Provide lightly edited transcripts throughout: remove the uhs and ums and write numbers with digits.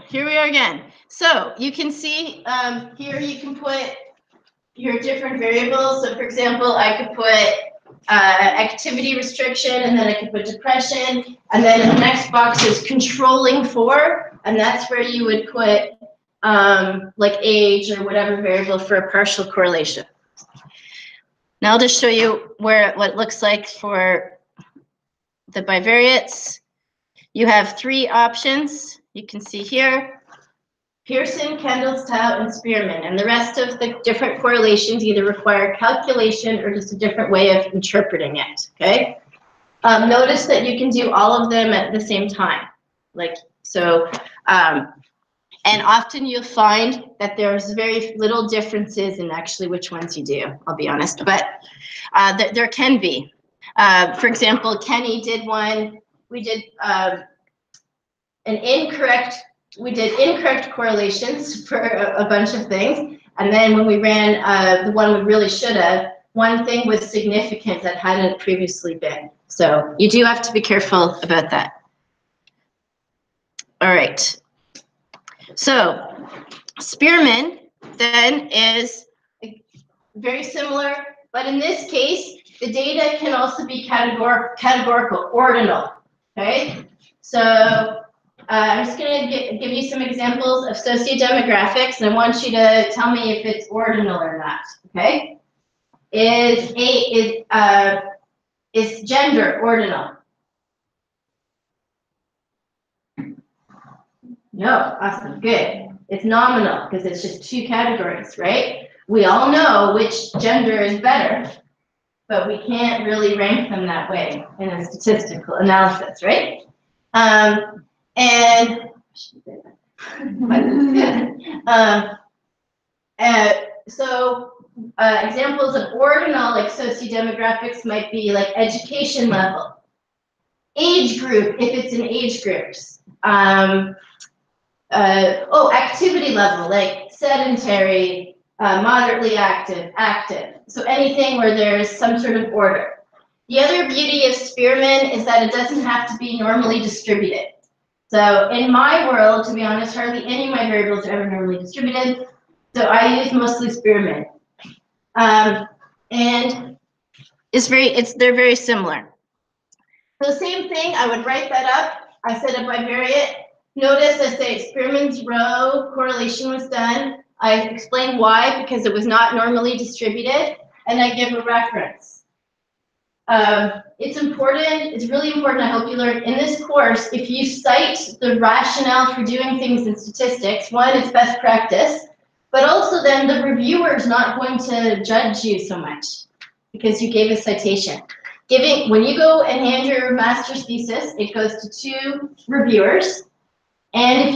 here we are again. So you can see here you can put your different variables. So for example, I could put activity restriction, and then I could put depression, and then the next box is controlling for, and that's where you would put like age or whatever variable for a partial correlation. Now I'll just show you what it looks like for the bivariates. You have 3 options. You can see here, Pearson, Kendall's, Tau, and Spearman. And the rest of the different correlations either require calculation or just a different way of interpreting it, okay? Notice that you can do all of them at the same time. And often you'll find that there's very little differences in actually which ones you do, I'll be honest, but there can be. For example, Kenny did one, we did incorrect correlations for a bunch of things, and then when we ran the one we really should have, one thing was significant that hadn't previously been. So you do have to be careful about that. All right. So Spearman then is very similar, but in this case, the data can also be categorical, ordinal, okay? So I'm just going to give you some examples of sociodemographics, and I want you to tell me if it's ordinal or not, okay? Is gender ordinal? No, awesome, good. It's nominal because it's just 2 categories, right? We all know which gender is better, but we can't really rank them that way in a statistical analysis, right? So examples of ordinal, like sociodemographics, might be like education level, age group, if it's in age groups. Activity level, like sedentary, moderately active, active. So anything where there's some sort of order. The other beauty of Spearman is that it doesn't have to be normally distributed. So in my world, to be honest, hardly any of my variables are ever normally distributed. So I use mostly Spearman. And they're very similar. So same thing, I would write that up. I set a bivariate. Notice I say Spearman's row correlation was done. I explain why, because it was not normally distributed, and I give a reference. It's important, it's really important, I hope you learn in this course, if you cite the rationale for doing things in statistics, one, it's best practice, but also then the reviewer is not going to judge you so much because you gave a citation. When you go and hand your master's thesis, it goes to 2 reviewers, and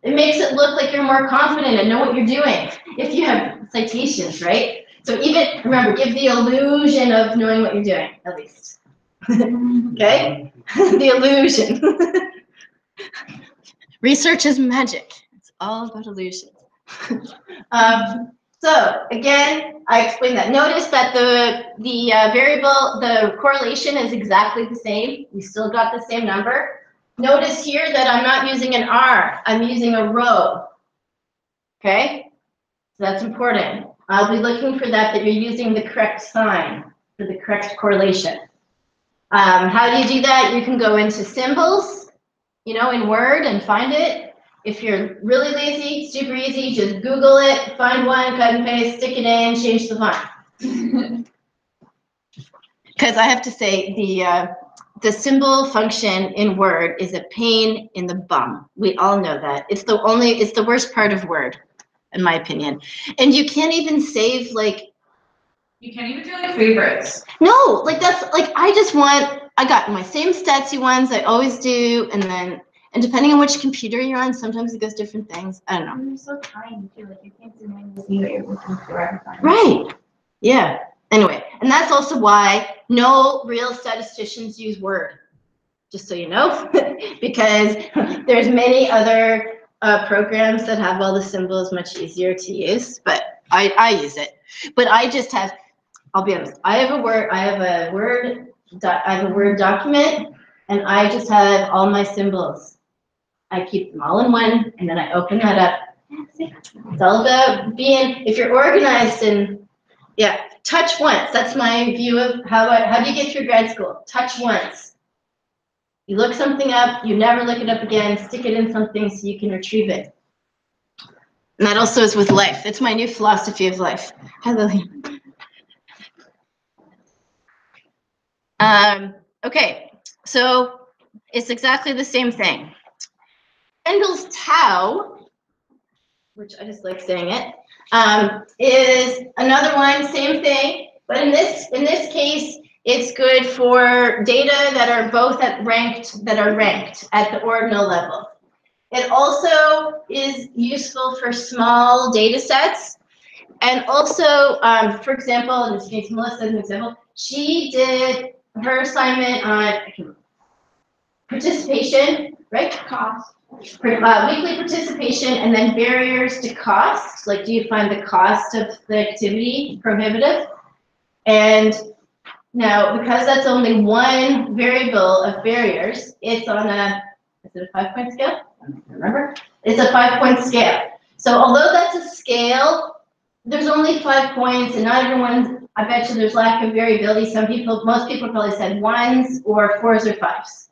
it makes it look like you're more confident and know what you're doing if you have citations, right? So even, remember, give the illusion of knowing what you're doing, at least. Okay? The illusion. Research is magic. It's all about illusions. So again, I explained that. Notice that the variable, the correlation is exactly the same. We still got the same number. Notice here that I'm not using an R. I'm using a row. Okay? So that's important. I'll be looking for that you're using the correct sign for the correct correlation. How do you do that? You can go into symbols, in Word and find it. If you're really lazy, super easy, just Google it, find one, cut and paste, stick it in, change the font. Because I have to say, the symbol function in Word is a pain in the bum. We all know that. It's the worst part of Word, in my opinion. And you can't even save, you can't even do favorites. No, I got my same Statsy ones, I always do, and depending on which computer you're on, sometimes it goes different things. I don't know. And they're so tiny too, you can't zoom in to see what you're looking for every time. Right. Yeah. Anyway, and that's also why no real statisticians use Word, just so you know, because there's many other programs that have all the symbols much easier to use, but I use it. But I just have, I'll be honest, I have a Word document, and I just have all my symbols. I keep them all in one, and then I open that up. It's all about being, if you're organized and, yeah, touch once. That's my view of how do you get through grad school? Touch once. You look something up, you never look it up again, stick it in something so you can retrieve it. And that also is with life. It's my new philosophy of life. Hi, Lily. Okay, so it's exactly the same thing. Kendall's tau, which I just like saying it, is another one, same thing, but in this case, it's good for data that are both ranked at the ordinal level. It also is useful for small data sets. And also, for example, in this case, Melissa as an example, she did her assignment on participation, right? Cost. Weekly participation and then barriers to cost. Like, do you find the cost of the activity prohibitive? And now, because that's only one variable of barriers, it's on is it a 5-point scale? I don't remember. It's a 5-point scale. So although that's a scale, there's only 5 points, and not everyone, I bet you there's lack of variability. Most people probably said 1s or 4s or 5s.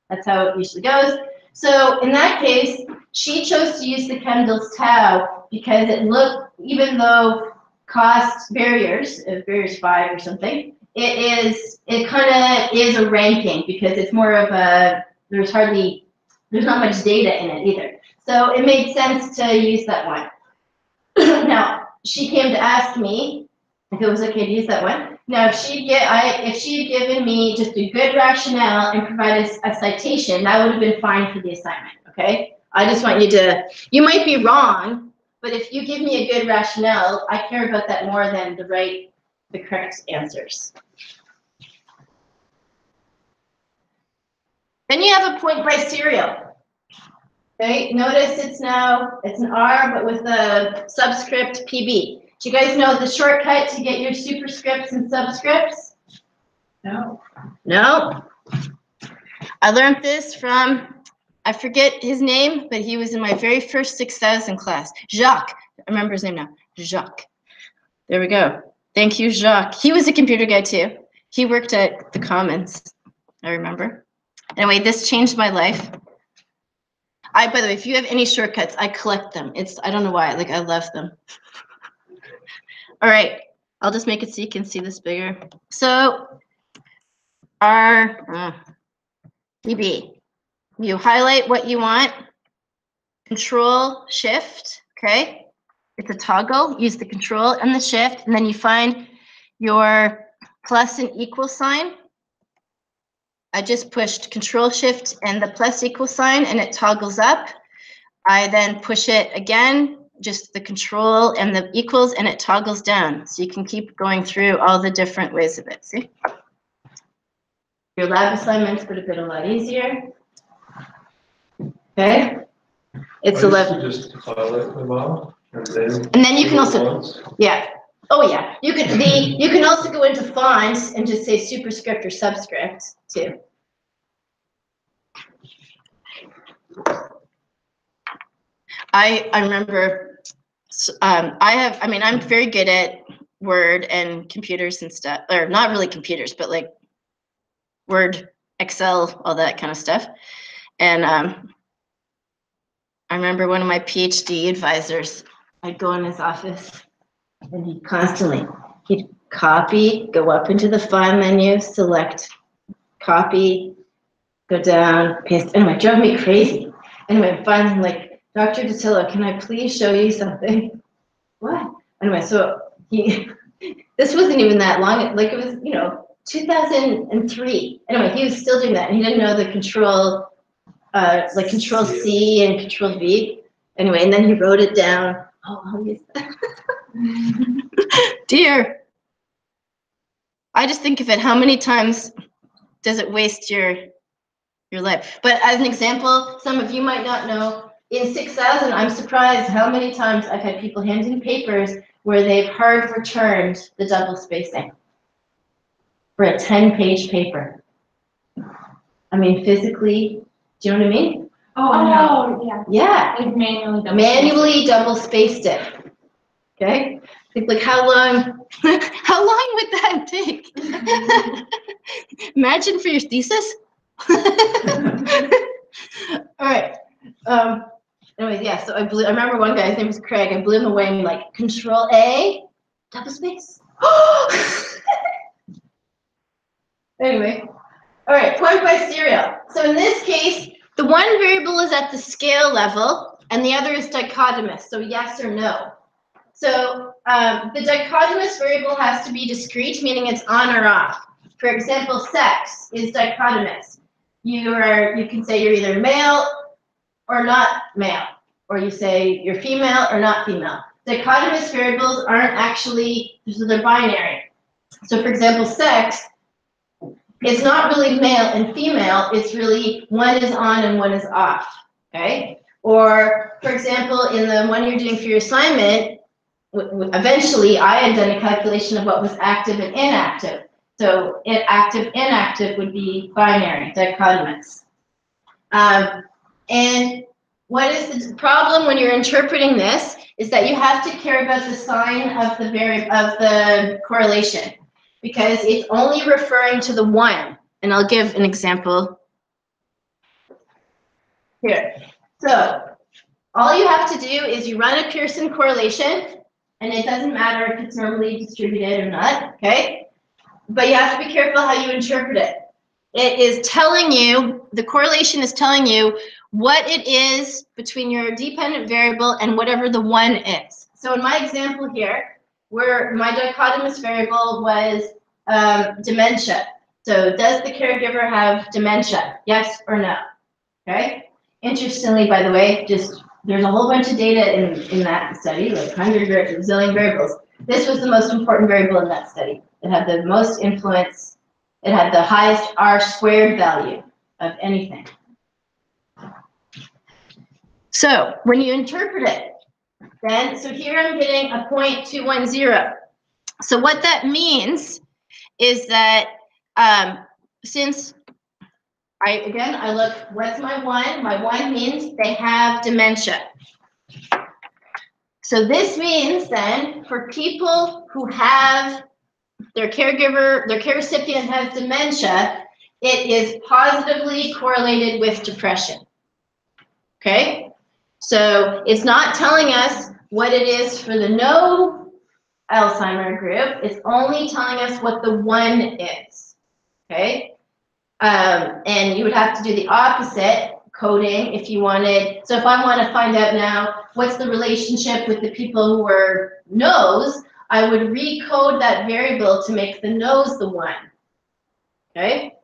That's how it usually goes. So in that case, she chose to use the Kendall's tau because it looked, even though cost barriers, barriers 5 or something, it kind of is a ranking because it's more of a, there's not much data in it either. So it made sense to use that one. Now, she came to ask me if it was okay to use that one. Now, if she had given me just a good rationale and provided a citation, that would have been fine for the assignment, okay? I just want you might be wrong, but if you give me a good rationale, I care about that more than the correct answers. Then you have a point by serial. Okay, notice it's an R, but with a subscript PB. Do you guys know the shortcut to get your superscripts and subscripts? No. No. I learned this from, I forget his name, but he was in my very first 6000 class. Jacques. I remember his name now. Jacques. There we go. Thank you, Jacques. He was a computer guy too. He worked at the Commons, I remember. Anyway, this changed my life. By the way, if you have any shortcuts, I collect them. I don't know why, like I love them. All right, I'll just make it so you can see this bigger. So our DB, you highlight what you want, Control Shift, okay? It's a toggle, use the Control and the Shift, and then you find your plus and equal sign. I just pushed Control Shift and the plus equal sign and it toggles up. I then push it again, just the Control and the equals, and it toggles down. So you can keep going through all the different ways of it, see? Your lab assignments would have been a lot easier. Okay? It's 11. Just highlight them all, and then you can also, yeah. Oh yeah, you can also go into fonts and just say superscript or subscript too. I remember, I'm very good at Word and computers and stuff, or not really computers, but like Word, Excel, all that kind of stuff. And I remember one of my PhD advisors, I'd go in his office and he'd copy, go up into the file menu, select copy, go down, paste. Anyway, it drove me crazy. Anyway, finally, I'm like, Dr. Dattilo, can I please show you something? What? Anyway, so this wasn't even that long, like it was, 2003. Anyway, he was still doing that, and he didn't know the Control C and Control V. Anyway, and then he wrote it down. Oh, I'll use that. Dear. I just think of it, how many times does it waste your life? But as an example, some of you might not know, in 6000, I'm surprised how many times I've had people hand in papers where they've hard returned the double spacing for a 10-page paper. I mean, physically, do you know what I mean? Oh, yeah. Yeah, Like manually double spaced it. Okay, think like how long? How long would that take? Imagine for your thesis. All right. Anyways, yeah. So I remember one guy. His name was Craig. I blew him away and like Control A, double space. Anyway. All right. Point by serial. So in this case, the one variable is at the scale level, and the other is dichotomous. So yes or no. So the dichotomous variable has to be discrete, meaning it's on or off. For example, sex is dichotomous. You can say you're either male or not male, or you say you're female or not female. Dichotomous variables aren't actually, so they're binary. So for example, sex is not really male and female, it's really one is on and one is off, okay? Or for example, in the one you're doing for your assignment, eventually I had done a calculation of what was active and inactive. So active, inactive would be binary, dichotomous. And what is the problem when you're interpreting this is that you have to care about the sign of the correlation, because it's only referring to the one. And I'll give an example here. So all you have to do is you run a Pearson correlation, and it doesn't matter if it's normally distributed or not, okay? But you have to be careful how you interpret it. It is telling you, the correlation is telling you what it is between your dependent variable and whatever the one is. So in my example here, where my dichotomous variable was dementia. So does the caregiver have dementia? Yes or no? Okay. Interestingly, by the way, there's a whole bunch of data in that study, like 100 zillion variables. This was the most important variable in that study. It had the most influence. It had the highest R squared value of anything. So when you interpret it, then, so here I'm getting a 0.210. So what that means is that since I look, what's my one? My one means they have dementia. So this means then for people who have their care recipient has dementia, it is positively correlated with depression. Okay? So it's not telling us what it is for the no Alzheimer group. It's only telling us what the one is. Okay? And you would have to do the opposite coding if you wanted. So if I want to find out now what's the relationship with the people who were no's, I would recode that variable to make the no's the one. Okay?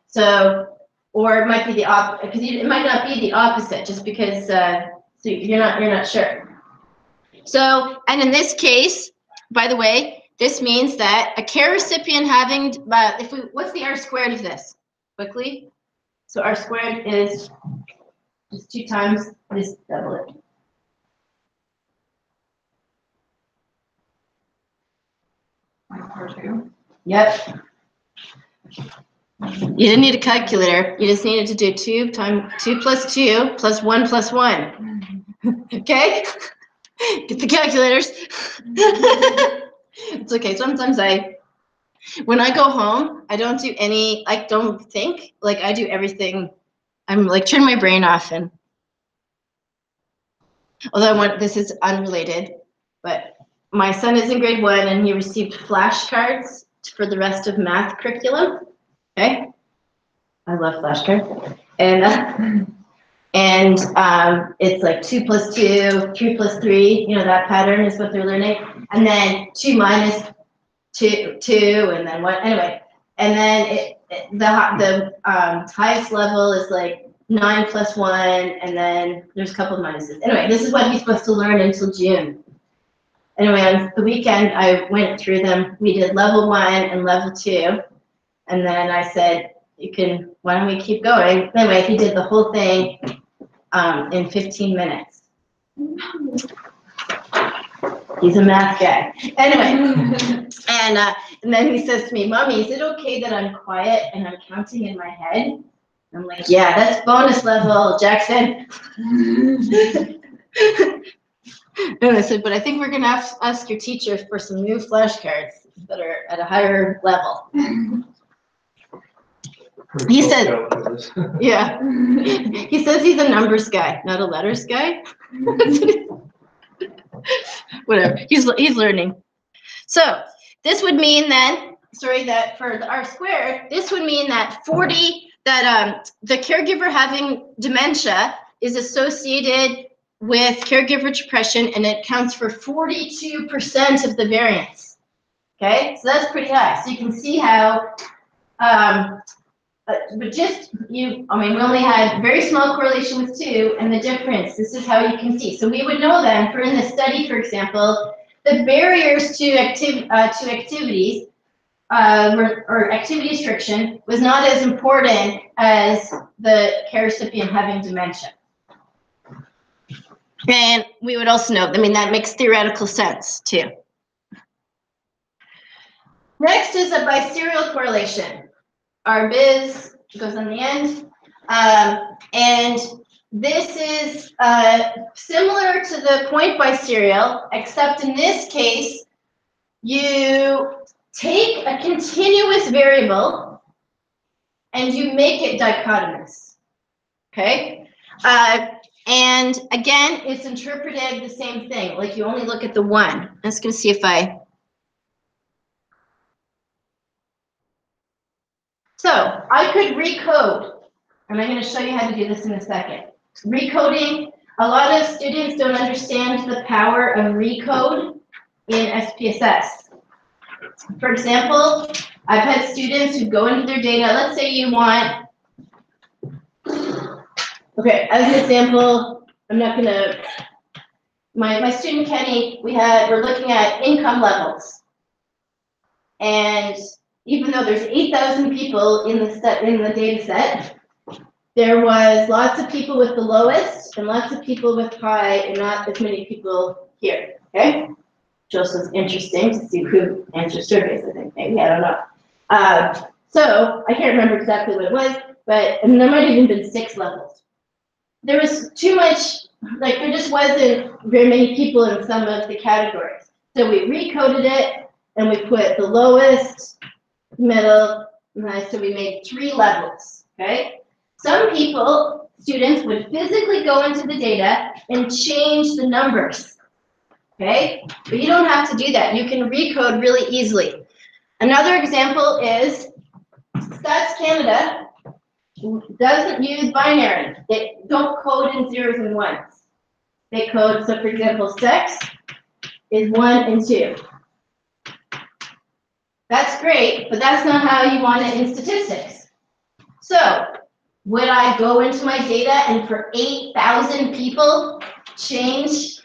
So, or it might be the opposite, because it might not be the opposite, just because so you're not sure. So, and in this case, by the way, this means that a care recipient having, what's the R squared of this? Quickly. So R squared is just 2 times this, double it. Yep. You didn't need a calculator. You just needed to do 2 plus 2 plus 1 plus 1. Okay? Get the calculators. It's okay. Sometimes when I go home, I don't do I don't think. Like, I do everything. I'm like, turn my brain off. And although this is unrelated, but my son is in grade 1 and he received flashcards for the rest of math curriculum. Okay? I love flashcards. And it's like 2 plus 2, 3 plus 3, that pattern is what they're learning. And then 2 minus 2, and then 1, anyway. And then the highest level is like 9 plus 1, and then there's a couple of minuses. Anyway, this is what he's supposed to learn until June. Anyway, on the weekend, I went through them. We did level 1 and level 2. And then I said, why don't we keep going? Anyway, he did the whole thing in 15 minutes. He's a math guy. Anyway, and then he says to me, Mommy, is it okay that I'm quiet and I'm counting in my head? I'm like, yeah, that's bonus level, Jackson. And I said, but I think we're gonna have to ask your teacher for some new flashcards that are at a higher level. He said, yeah. He says he's a numbers guy, not a letters guy. Whatever, he's learning. So this would mean then, sorry, that for the R squared, this would mean that 40, that the caregiver having dementia is associated with caregiver depression, and it counts for 42% of the variance. Okay, so that's pretty high. So you can see how, but just we only had very small correlation with 2, and the difference, this is how you can see. So we would know then, for in this study, for example, the barriers to activities or activity restriction was not as important as the care recipient having dementia. And we would also know, that makes theoretical sense too. Next is a biserial correlation. Our biz goes on the end. And this is similar to the point biserial, except in this case, you take a continuous variable and you make it dichotomous. Okay? And again, it's interpreted the same thing, like you only look at the one. I'm just going to see if So I could recode, and I'm going to show you how to do this in a second. Recoding, a lot of students don't understand the power of recode in SPSS. For example, I've had students who go into their data, let's say you want, okay, as an example, I'm not gonna, my student Kenny, we're looking at income levels. And even though there's 8,000 people in the data set, there was lots of people with the lowest and lots of people with high and not as many people here, okay? Just was interesting to see who answered surveys, I think, maybe, I don't know. So I can't remember exactly what it was, but there might have even been 6 levels. There was too much, there just wasn't very many people in some of the categories. So we recoded it and we put the lowest, middle, and so we made 3 levels, okay? Some people, students, would physically go into the data and change the numbers. Okay, but you don't have to do that. You can recode really easily. Another example is Stats Canada doesn't use binary. They don't code in zeros and ones. They code, so for example, sex is 1 and 2. That's great, but that's not how you want it in statistics. So would I go into my data and for 8,000 people change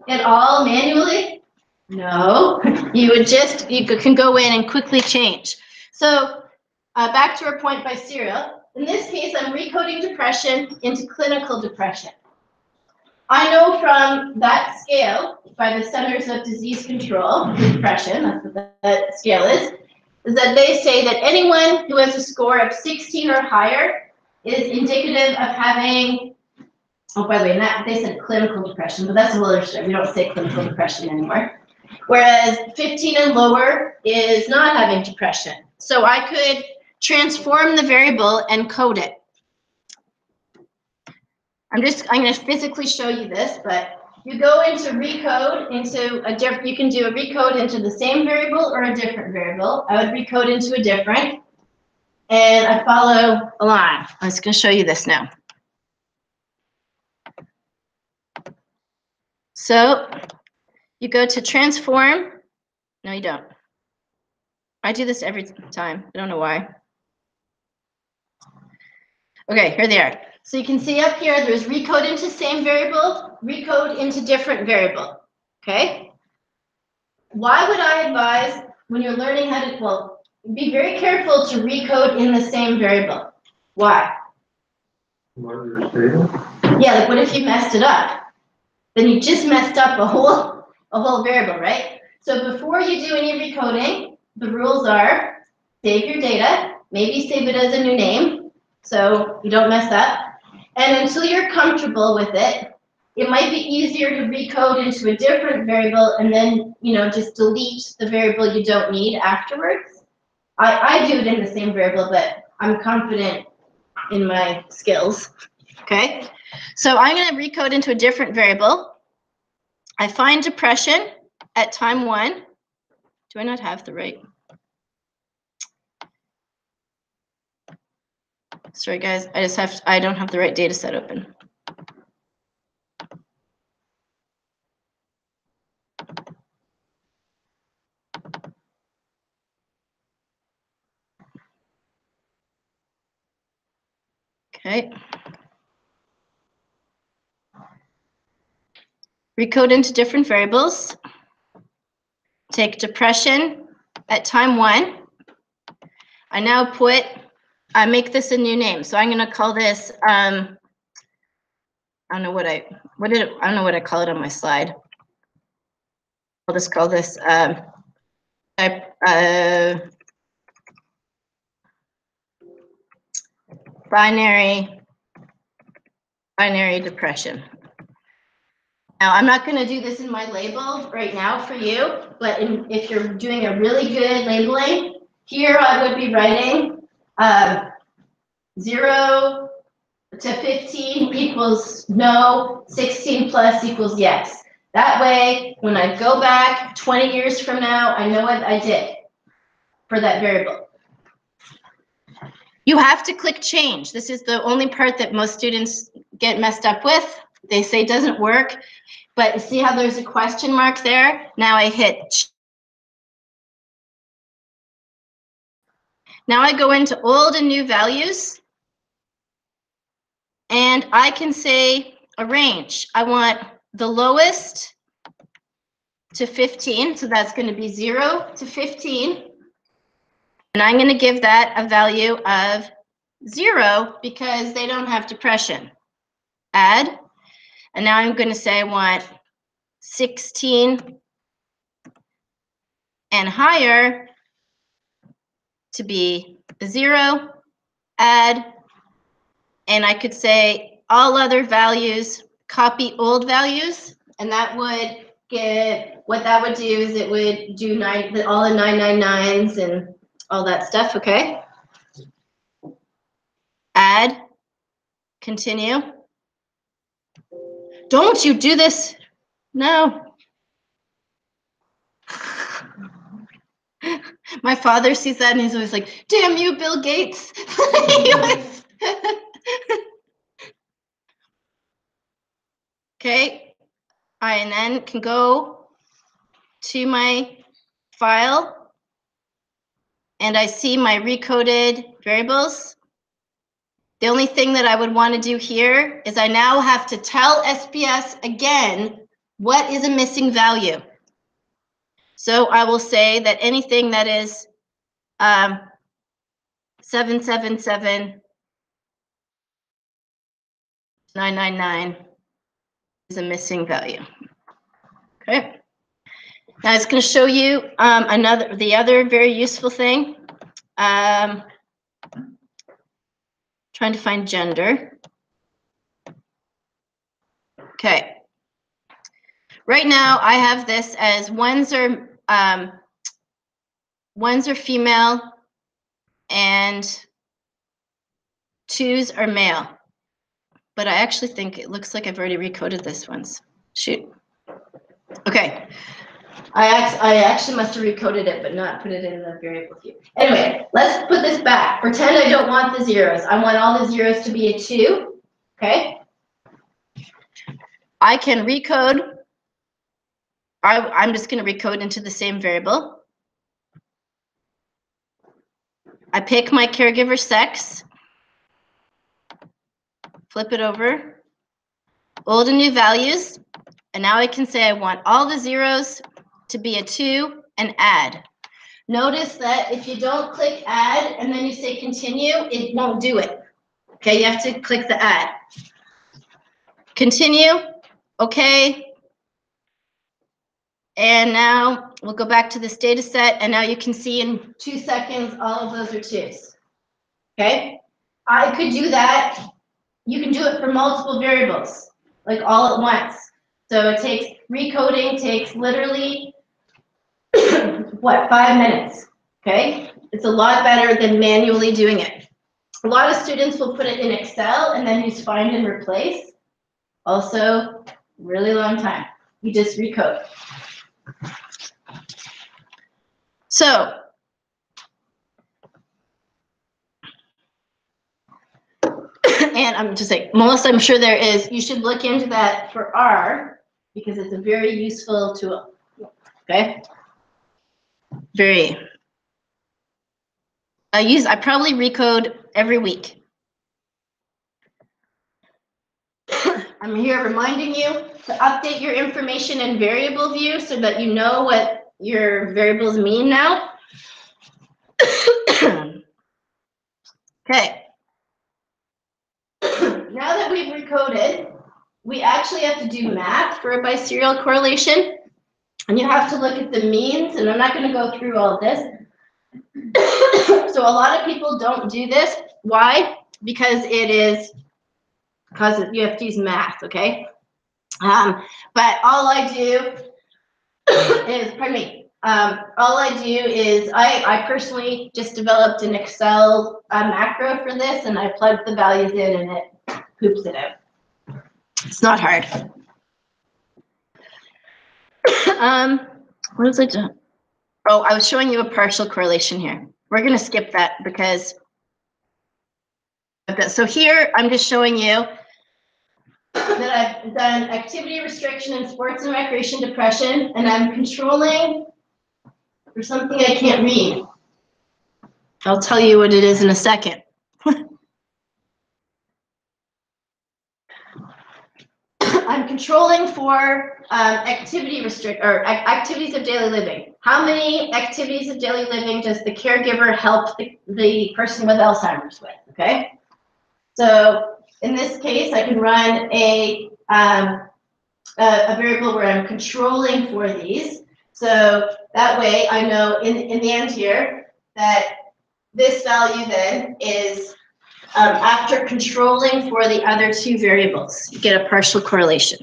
it all manually? No, you can go in and quickly change. So back to our point biserial. In this case, I'm recoding depression into clinical depression. I know from that scale, by the Centers of Disease Control, depression, that's what that scale is that they say that anyone who has a score of 16 or higher is indicative of having, oh, by the way, they said clinical depression, but that's a little other. We don't say clinical depression anymore. Whereas 15 and lower is not having depression. So I could transform the variable and code it. I'm going to physically show you this, but you go into recode into you can do a recode into the same variable or a different variable. I would recode into a different, and I follow along. I'm just going to show you this now. So you go to transform. No, you don't. I do this every time. I don't know why. Okay, here they are. So you can see up here, there's recode into same variable, recode into different variable, okay? Why would I advise when you're learning how to, well, be very careful to recode in the same variable. Why? Yeah, like what if you messed it up? Then you just messed up a whole variable, right? So before you do any recoding, the rules are save your data, maybe save it as a new name, so you don't mess up. And until you're comfortable with it, it might be easier to recode into a different variable and then, just delete the variable you don't need afterwards. I do it in the same variable, but I'm confident in my skills. Okay, so I'm going to recode into a different variable. I find depression at time 1. Do I not have the right? Sorry, guys. I don't have the right data set open. Okay. Recode into different variables. Take depression at time 1. I now make this a new name. So I'm going to call this, I don't know what I call it on my slide. I'll just call this binary depression. Now, I'm not going to do this in my label right now for you, but if you're doing a really good labeling, here I would be writing 0 to 15 equals no, 16 plus equals yes. That way, when I go back 20 years from now, I know what I did for that variable. You have to click change. This is the only part that most students get messed up with. They say it doesn't work, but see how there's a question mark there? Now I hit. Now I go into old and new values, and I can say a range. I want the lowest to 15, so that's going to be 0 to 15. And I'm going to give that a value of 0 because they don't have depression. Add. And now I'm going to say I want 16 and higher to be 0. Add. And I could say all other values, copy old values. And that would get, what that would do is it would do all the 999s and all that stuff, okay? Add, continue. Don't you do this? No. My father sees that and he's always like, damn you, Bill Gates. Okay, I then can go to my file and I see my recoded variables. The only thing that I would want to do here is I now have to tell SPS again what is a missing value. So I will say that anything that is 777,999 is a missing value. Okay. Now it's going to show you the other very useful thing. Trying to find gender. Okay. Right now I have this as ones are female and 2s are male. But I actually think it looks like I've already recoded this once. Shoot. Okay. I actually must have recoded it, but not put it in the variable view. Anyway, let's put this back. Pretend I don't want the zeros. I want all the zeros to be a 2. Okay. I can recode. I'm just going to recode into the same variable. I pick my caregiver sex. Flip it over. Old and new values. And now I can say I want all the zeros to be a 2 and add. Notice that if you don't click add and then you say continue, it won't do it. Okay, you have to click the add. Continue. Okay. And now we'll go back to this data set, and now you can see in 2 seconds all of those are 2s. Okay. I could do that. You can do it for multiple variables, like all at once. So it takes, recoding takes literally, what, 5 minutes, okay? It's a lot better than manually doing it. A lot of students will put it in Excel and then use find and replace. Also, really long time. You just recode. So, and I'm just saying, Melissa, I'm sure there is, you should look into that for R because it's a very useful tool, okay? Very. I probably recode every week. I'm here reminding you to update your information in variable view so that you know what your variables mean now. Okay. Now that we've recoded, we actually have to do math for a biserial correlation. And you have to look at the means, and I'm not going to go through all of this. So a lot of people don't do this. Why? Because you have to use math, okay? But all I do is, pardon me, all I do is I personally just developed an Excel macro for this, and I plugged the values in and it poops it out. It's not hard. What was I doing? Oh, I was showing you a partial correlation here. We're going to skip that because so here I'm just showing you that I've done activity restriction in sports and recreation depression, and I'm controlling for something I can't read. I'll tell you what it is in a second. I'm controlling for activities of daily living. How many activities of daily living does the caregiver help the person with Alzheimer's with? Okay, so in this case, I can run a variable where I'm controlling for these. So that way, I know in the end here that this value then is. After controlling for the other two variables, you get a partial correlation.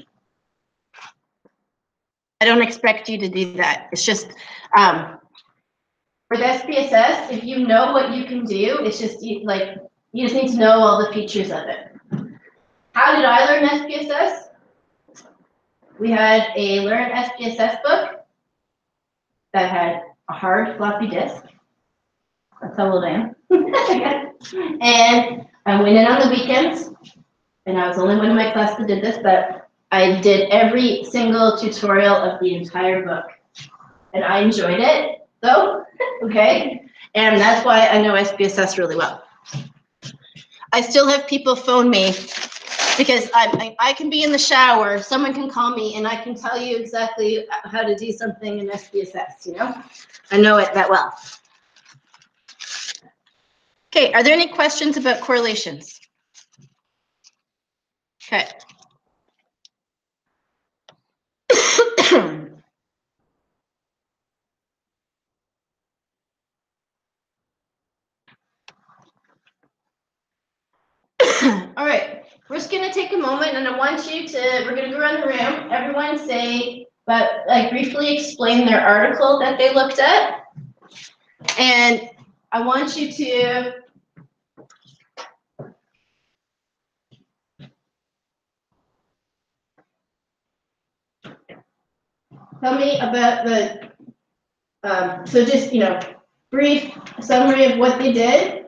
I don't expect you to do that. It's just, for the SPSS, if you know what you can do, it's just you just need to know all the features of it. How did I learn SPSS? We had a Learn SPSS book that had a hard floppy disk. That's how old I am. And I went in on the weekends, and I was the only one in my class that did this, but I did every single tutorial of the entire book. And I enjoyed it, though, okay? And that's why I know SPSS really well. I still have people phone me because I can be in the shower, someone can call me, and I can tell you exactly how to do something in SPSS, you know? I know it that well. Okay, are there any questions about correlations? Okay. All right, we're just gonna take a moment and I want you to, we're gonna go around the room, everyone say, but like briefly explain their article that they looked at. And I want you to tell me about the, so just, brief summary of what they did.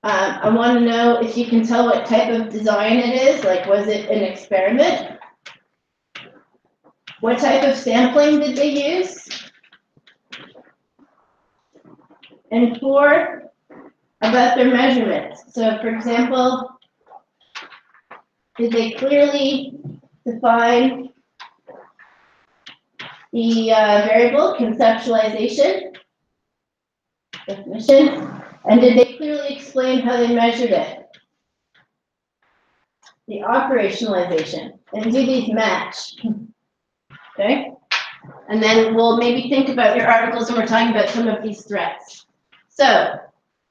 I want to know if you can tell what type of design it is, like was it an experiment? What type of sampling did they use? And 4, about their measurements. So for example, did they clearly define the variable conceptualization, definition, and did they clearly explain how they measured it? The operationalization, and do these match? Okay, and then we'll maybe think about your articles when we're talking about some of these threats. So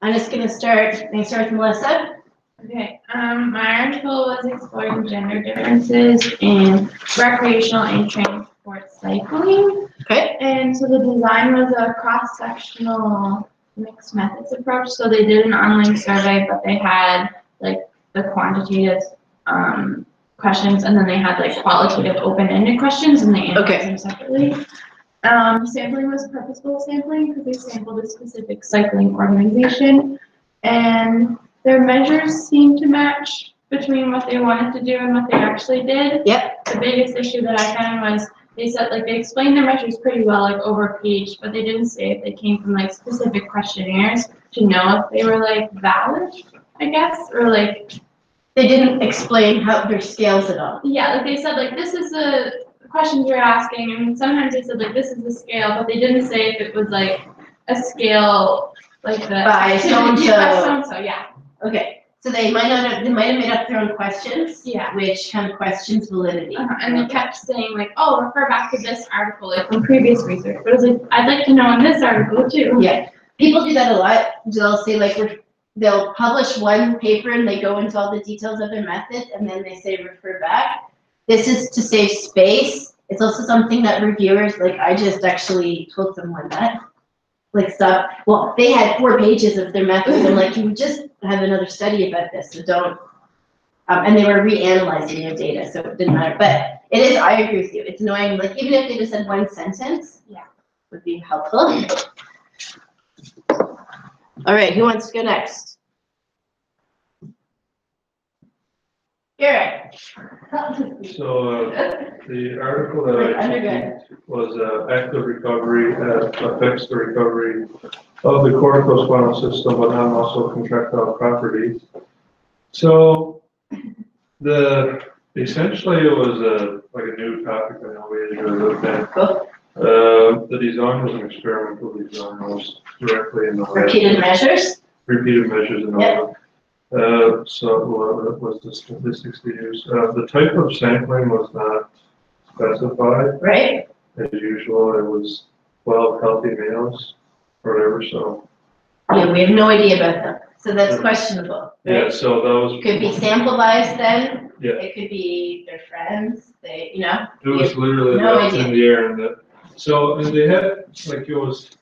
I'm just gonna start with Melissa. Okay, my article was exploring gender differences in recreational and transport cycling. Okay. And so the design was a cross-sectional mixed methods approach. So they did an online survey, but they had like the quantitative questions, and then they had like qualitative open-ended questions, and they analyzed them separately. Sampling was purposeful sampling because they sampled a specific cycling organization, and their measures seemed to match between what they wanted to do and what they actually did. Yep. The biggest issue that I found was they said like they explained their measures pretty well, like over a page, but they didn't say if they came from like specific questionnaires to know if they were like valid, I guess, or like They didn't explain how their scales at all. yeah, like they said like this is the questions you're asking, and sometimes they said like this is the scale, but they didn't say if it was like a scale like the By so-and-so. By so-and-so, yeah. Okay, so they might have made up their own questions. Yeah. Which kind of questions validity. And they kept saying like, oh, refer back to this article, like from previous research. But I was like, I'd like to know in this article too. Yeah, people do that a lot. They'll say like they'll publish one paper and they go into all the details of their method, and then they say refer back. This is to save space. It's also something that reviewers, like I just actually told someone that. Like stuff, well, they had 4 pages of their methods. I'm like, you just have another study about this, so don't. And they were reanalyzing your data, so it didn't matter. But it is, I agree with you. It's annoying, like even if they just said one sentence, yeah, would be helpful. All right, who wants to go next? Garrett. So, the article that I critiqued was, active recovery, affects the recovery of the corticospinal system, but not muscle contractile properties. So, essentially it was like a new topic I know we had really looked at. Cool. The design was an experimental design, it was directly in the lab. Repeated measures? Repeated measures and all that. So it was the statistics they used. The type of sampling was not specified. Right. As usual, it was 12 healthy males or whatever, so. Yeah, we have no idea about them, so that's questionable, right? Yeah, so that was. Could be sample bias then. Yeah. It could be their friends, you know? It was literally no that in the air, and and they had, like, it was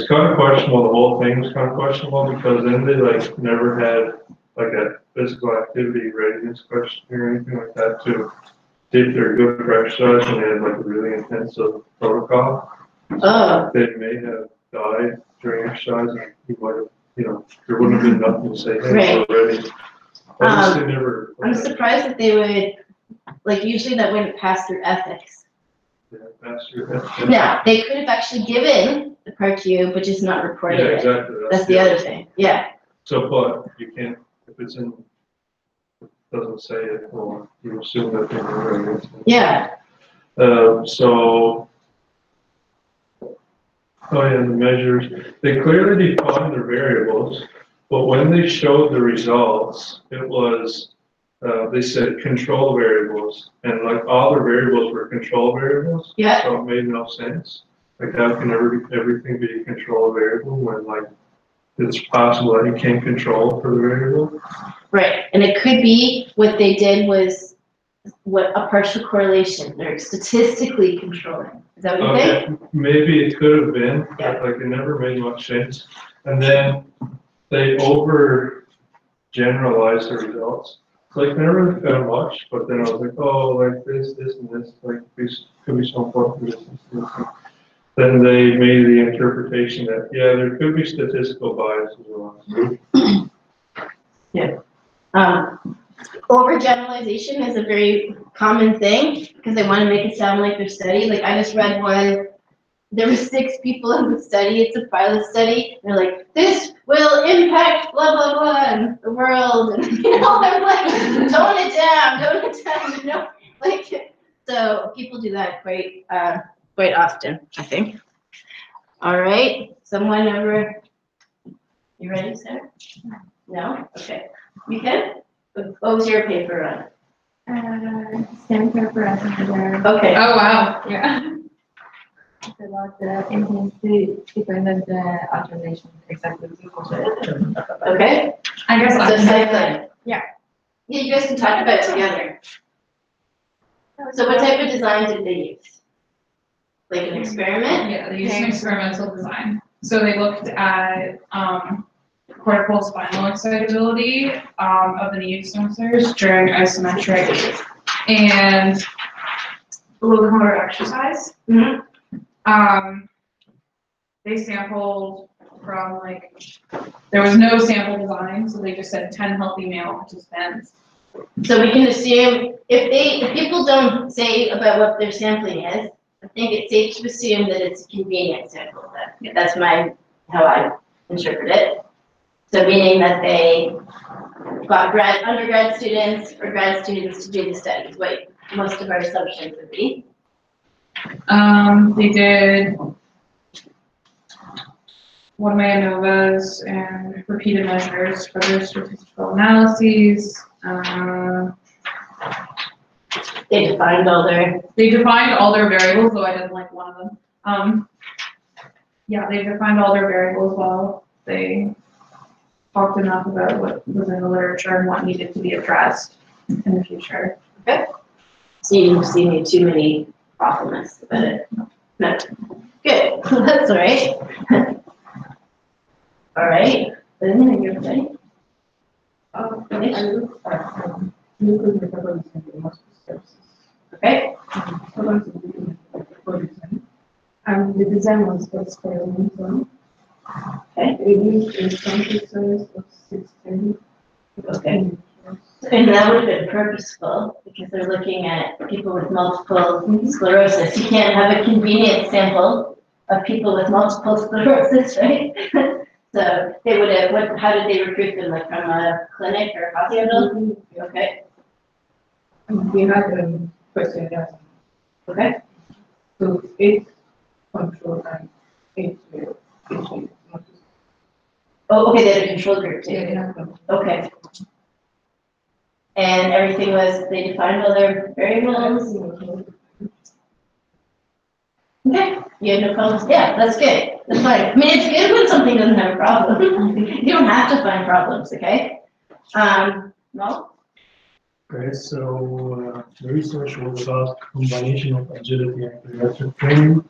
kind of questionable, the whole thing was kind of questionable, because then they like never had like a physical activity readiness question or anything like that to see if they're good for exercise, and they had like a really intensive protocol. Oh. They may have died during exercise, and you might have, there wouldn't have been nothing to say, hey, Right. we're ready. Obviously never. I'm surprised that they would, like usually that wouldn't pass through ethics. Yeah, that's true. No, they could have actually given the part to you, but just not reported it. Exactly. That's the other thing, yeah. So, but you can't, if it's in, doesn't say it, well, you assume that they're right. Yeah. So, oh yeah, the measures, they clearly defined the variables, but when they showed the results, it was, they said control variables, and like all the variables were control variables. Yeah. So it made no sense. Like how can everything be a control variable when like it's possible that you can't control for the variable? Right, and it could be what they did was a partial correlation. They're statistically controlling. Is that what you think? Maybe it could have been, Yeah. but like it never made much sense. And then they over generalized the results. Like never really found much, but then I was like, oh, like this, and this, like this could be so important for this. Then they made the interpretation that, yeah, there could be statistical bias as well. Yeah. Overgeneralization is a very common thing because they want to make it sound like their study. Like I just read one, there were 6 people in the study, it's a pilot study. They're like, this will impact blah, blah, blah, in the world. And I'm like, tone it down, like, so people do that quite often, I think. All right, someone over, you ready, Sarah? No? Okay. You can? What was your paper on? Stanford for Estimator. Okay. Oh, wow, yeah. about the intensity-dependent alternation, exactly. Okay? I guess So I same thing. Yeah. Yeah, you guys can talk about it together. So what type of design did they use? Like an experiment? Yeah, they used an experimental design. So they looked at cortical spinal excitability of the knee extensors during isometric and locomotor exercise. Mhm. They sampled from there was no sample design, so they just said 10 healthy male participants. So we can assume, if people don't say about what their sampling is, I think it's safe to assume that it's a convenient sample. That's how I interpret it. So meaning that they got undergrad students or grad students to do the studies, what most of our assumptions would be. They did one-way ANOVAs and repeated measures for their statistical analyses. They defined all their variables, though I didn't like one of them. Yeah, they defined all their variables well. They talked enough about what was in the literature and what needed to be addressed in the future. Okay. So you didn't see me too many awfulness about it. No. Good. That's all right. All right. Then you're ready. Okay. The design was experimental. Okay. It used a sample size of 610. Okay. And that would have been purposeful because they're looking at people with multiple sclerosis. You can't have a convenient sample of people with multiple sclerosis, right? So they would have, how did they recruit them? Like from a clinic or hospital? Okay. We had a questionnaire. Okay. So 8 control and 8 patient. Oh, okay, they had a control group too. Yeah. Okay. And everything was, they defined all their variables? Okay, you had no problems? Yeah, that's good. That's fine. I mean, it's good when something doesn't have a problem. You don't have to find problems, okay? No? Okay, so the research was about combination of agility and plyometric training.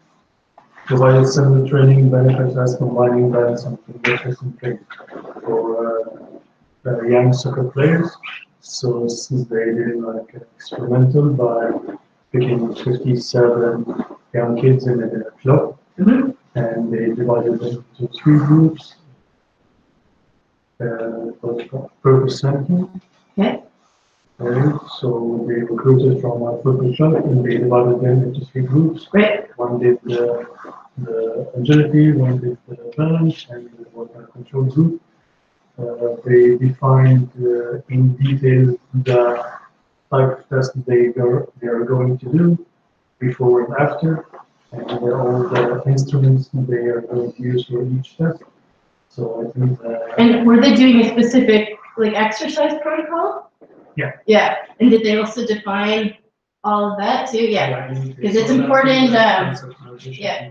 Provided similar training benefits as combining balance and plyometric training for young soccer players. So since they did like experimental by picking 57 young kids in a club, and they divided them into 3 groups. Purpose sampling. Okay. So they recruited from a football club and they divided them into 3 groups. Great. One did the agility, one did the balance, and one control group. They defined in detail the type of test they are going to do before and after, and all the instruments they are going to use for each test. So I think And were they doing a specific like exercise protocol? Yeah. Yeah. And did they also define all of that too? Yeah. Because it's important. Yeah.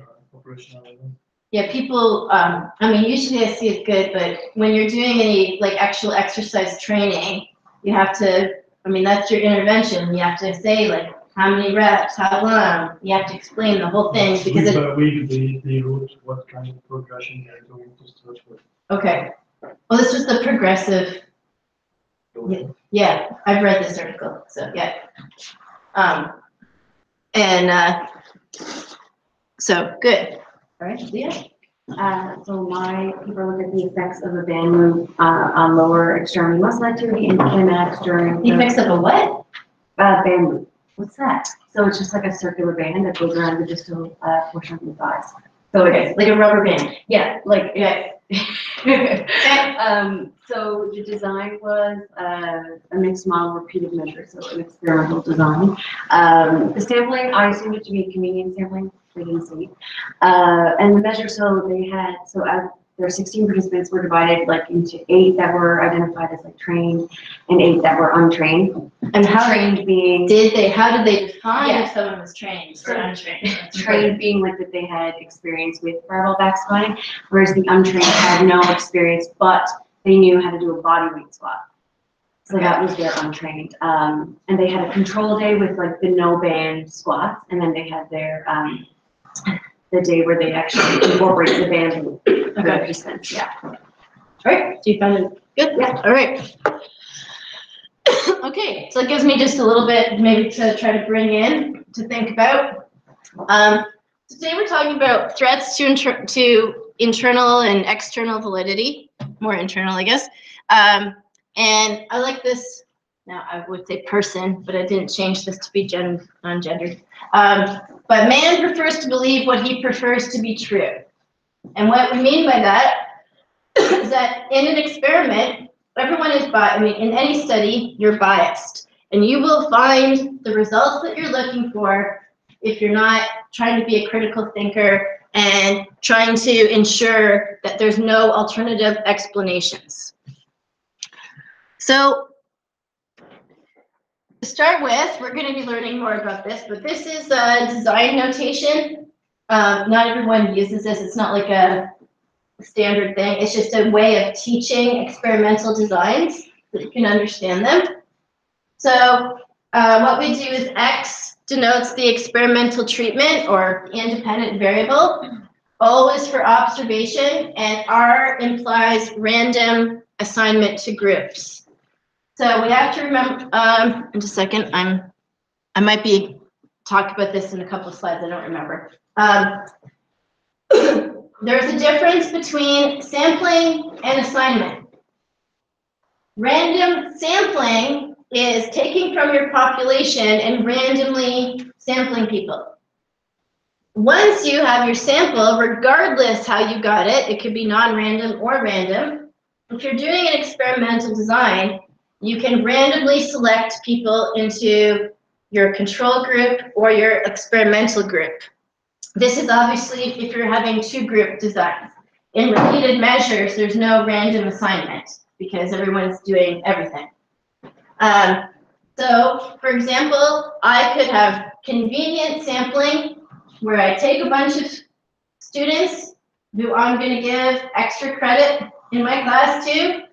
Yeah, people, I mean, usually I see it good, but when you're doing any like actual exercise training, you have to, I mean, that's your intervention. You have to say like how many reps, how long, you have to explain the whole thing because they wrote what kind of progression they're going to start with. Okay. Well, this was the progressive. Yeah, I've read this article, so yeah. So good. All right, Leah. So my paper looked at the effects of a band move on lower extremity muscle activity and kinematics during The effects of a what? Band move. What's that? So it's just like a circular band that goes around the distal portion of the thighs. So Okay, like a rubber band. yeah, like Yeah. so the design was a mixed model repeated measure, so an experimental design. The sampling, I assumed it to be convenient sampling, we didn't see. And the measure, so they had, their 16 participants were divided like into 8 that were identified as like trained and 8 that were untrained. And how Trained being, how did they define Yeah. if someone was trained or untrained? trained being like that they had experience with barbell back squatting, whereas the untrained had no experience, but they knew how to do a body weight squat. So that was their untrained. And they had a control day with like the no band squats, and then they had their the day where they actually incorporate the band and the distance. Yeah. All right, do you find it good? Yeah. All right. Okay, so it gives me just a little bit maybe to try to bring in to think about. Today we're talking about threats to internal and external validity, more internal, I guess. And I like this. Now I would say person, but I didn't change this to be non-gendered. But man prefers to believe what he prefers to be true. And what we mean by that is that in an experiment, everyone is biased. I mean, in any study, you're biased. And you will find the results that you're looking for if you're not trying to be a critical thinker and trying to ensure that there's no alternative explanations. So, to start with, we're going to be learning more about this, but this is a design notation. Not everyone uses this. It's not like a standard thing. It's just a way of teaching experimental designs so that you can understand them. So what we do is X denotes the experimental treatment or independent variable, O is for observation, and R implies random assignment to groups. So we have to remember, in just a second, I might be talking about this in a couple of slides, I don't remember. There's a difference between sampling and assignment. Random sampling is taking from your population and randomly sampling people. Once you have your sample, regardless how you got it, it could be non-random or random. If you're doing an experimental design, you can randomly select people into your control group or your experimental group. This is obviously if you're having two group designs. In repeated measures, there's no random assignment because everyone's doing everything. So, for example, I could have convenient sampling where I take a bunch of students who I'm going to give extra credit in my class to.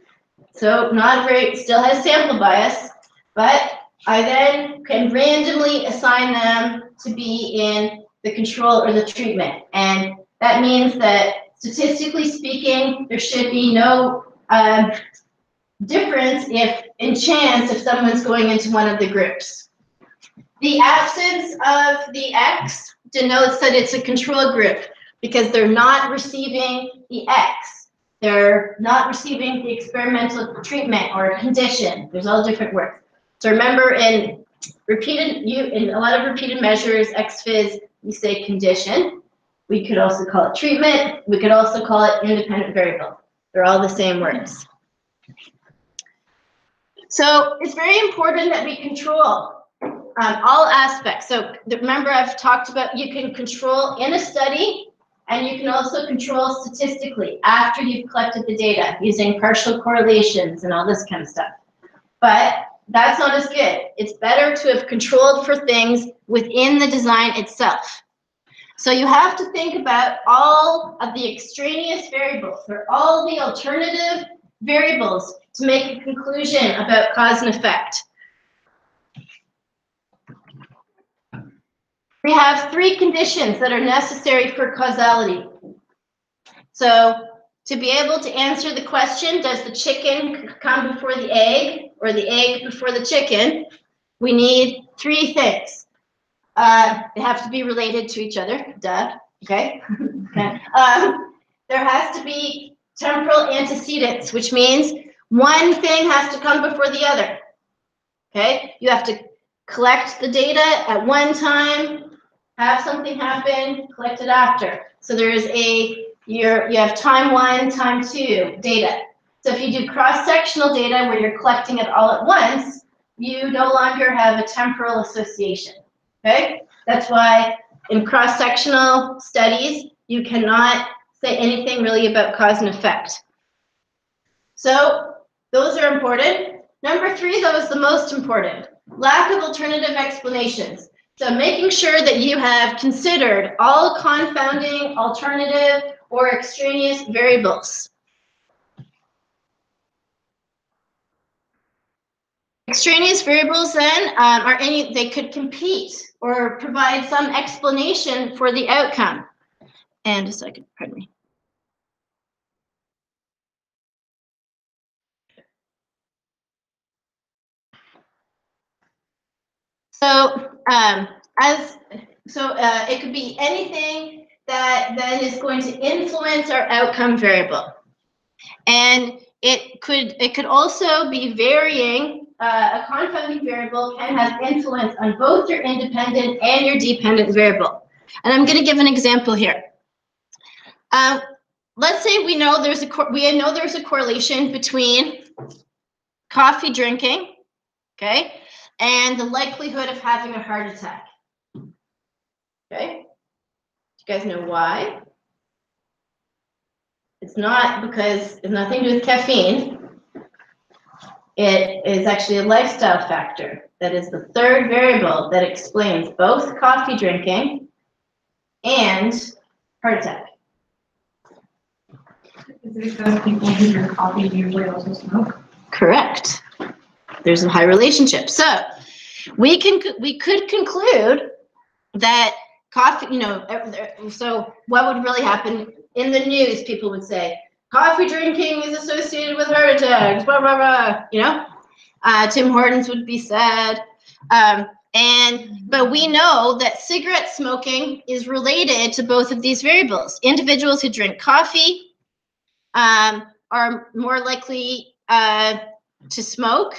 So not very, still has sample bias, but I then can randomly assign them to be in the control or the treatment. And that means that statistically speaking, there should be no difference in chance if someone's going into one of the groups. The absence of the X denotes that it's a control group because they're not receiving the X. They're not receiving the experimental treatment or condition. There's all different words. So remember in a lot of repeated measures, XFIS, we say condition. We could also call it treatment. We could also call it independent variable. They're all the same words. So it's very important that we control all aspects. So remember I've talked about you can control in a study and you can also control statistically after you've collected the data using partial correlations and all this kind of stuff. But that's not as good. It's better to have controlled for things within the design itself. So you have to think about all of the extraneous variables or all the alternative variables to make a conclusion about cause and effect. We have three conditions that are necessary for causality. So to be able to answer the question, does the chicken come before the egg or the egg before the chicken? We need three things. They have to be related to each other, duh, okay? Okay. There has to be temporal antecedents, which means one thing has to come before the other, okay? You have to collect the data at one time, have something happen, collect it after. So there is you have time one, time two data. So if you do cross-sectional data where you're collecting it all at once, you no longer have a temporal association, okay? That's why in cross-sectional studies, you cannot say anything really about cause and effect. So those are important. Number 3, though, is the most important. Lack of alternative explanations. So making sure that you have considered all confounding, alternative, or extraneous variables. Extraneous variables then are they could compete or provide some explanation for the outcome. And a second, pardon me. So it could be anything that then is going to influence our outcome variable. And it could also be varying. A confounding variable can have influence on both your independent and your dependent variable. And I'm going to give an example here. Let's say we know there's a correlation between coffee drinking, okay, and the likelihood of having a heart attack. Okay, do you guys know why? It's not because it's nothing to do with caffeine. It is actually a lifestyle factor. That is the third variable that explains both coffee drinking and heart attack. Is it because people who drink coffee usually also smoke? Correct. There's a high relationship. So we could conclude that coffee, so what would really happen in the news? People would say, coffee drinking is associated with heart attacks, blah, blah, blah, Tim Hortons would be sad. But we know that cigarette smoking is related to both of these variables. Individuals who drink coffee are more likely to smoke,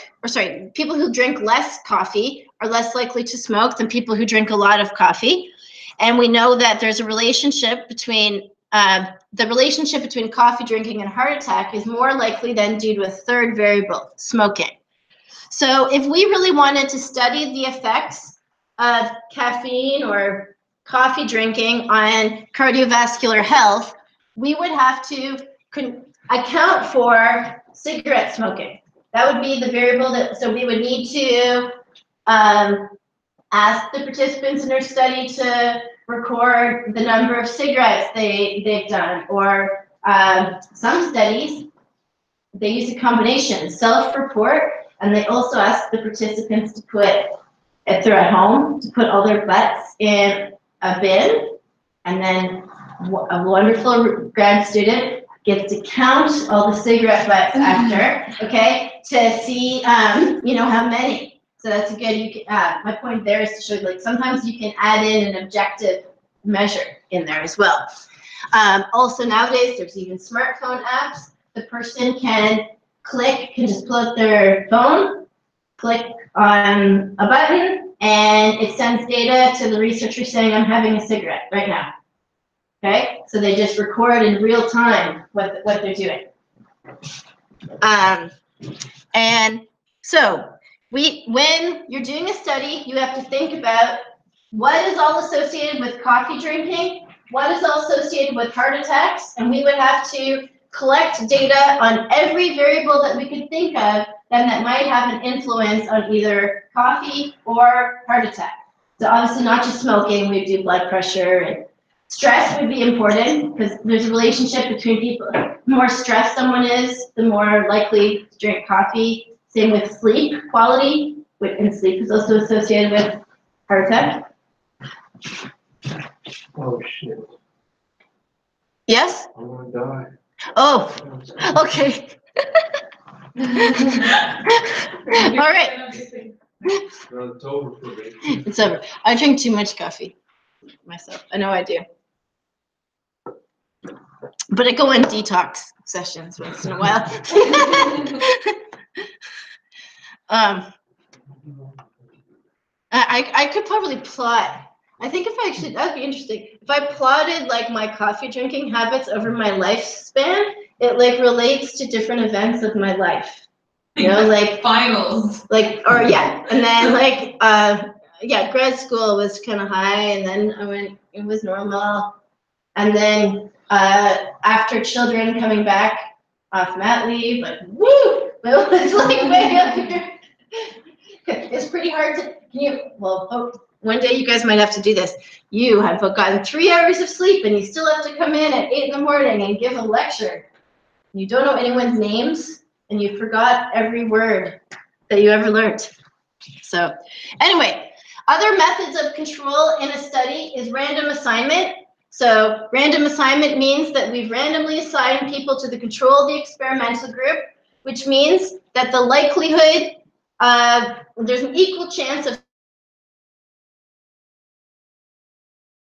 people who drink less coffee are less likely to smoke than people who drink a lot of coffee. And we know that there's a relationship between coffee drinking and heart attack is more likely than due to a third variable, smoking. So if we really wanted to study the effects of caffeine or coffee drinking on cardiovascular health, we would have to account for cigarette smoking. That would be the variable so we would need to ask the participants in our study to record the number of cigarettes they've done, or some studies, they use a combination, self-report, and they also ask the participants to put, if they're at home, to put all their butts in a bin, and then a wonderful grad student gets to count all the cigarette butts after, okay, to see, how many. So that's a good, my point there is to show you, like, sometimes you can add in an objective measure in there as well. Also nowadays, there's even smartphone apps. The person can just pull up their phone, click on a button, and it sends data to the researcher saying, I'm having a cigarette right now. Okay, so they just record in real time what they're doing. And so when you're doing a study, you have to think about what is all associated with coffee drinking, what is all associated with heart attacks, and we would have to collect data on every variable that we could think of that might have an influence on either coffee or heart attack. So obviously not just smoking, we do blood pressure, and stress would be important because there's a relationship between people. The more stressed someone is, the more likely to drink coffee. Same with sleep quality, and sleep is also associated with heart attack. Oh, shit. Yes? I want to die. Oh, okay. All right. It's over for me. It's over. I drink too much coffee myself. I know I do. But I go in detox sessions once in a while. I could probably plot. I think that'd be interesting. If I plotted like my coffee drinking habits over my lifespan, it like relates to different events of my life. You know, like finals. And then grad school was kind of high, and then it was normal. And then after children coming back off mat leave, like woo, Well, it's like way up here. It's pretty hard to, one day you guys might have to do this. You have gotten 3 hours of sleep and you still have to come in at 8 in the morning and give a lecture. You don't know anyone's names and you forgot every word that you ever learned. So anyway, other methods of control in a study is random assignment. So random assignment means that we've randomly assigned people to the control of the experimental group, which means that the likelihood there's an equal chance of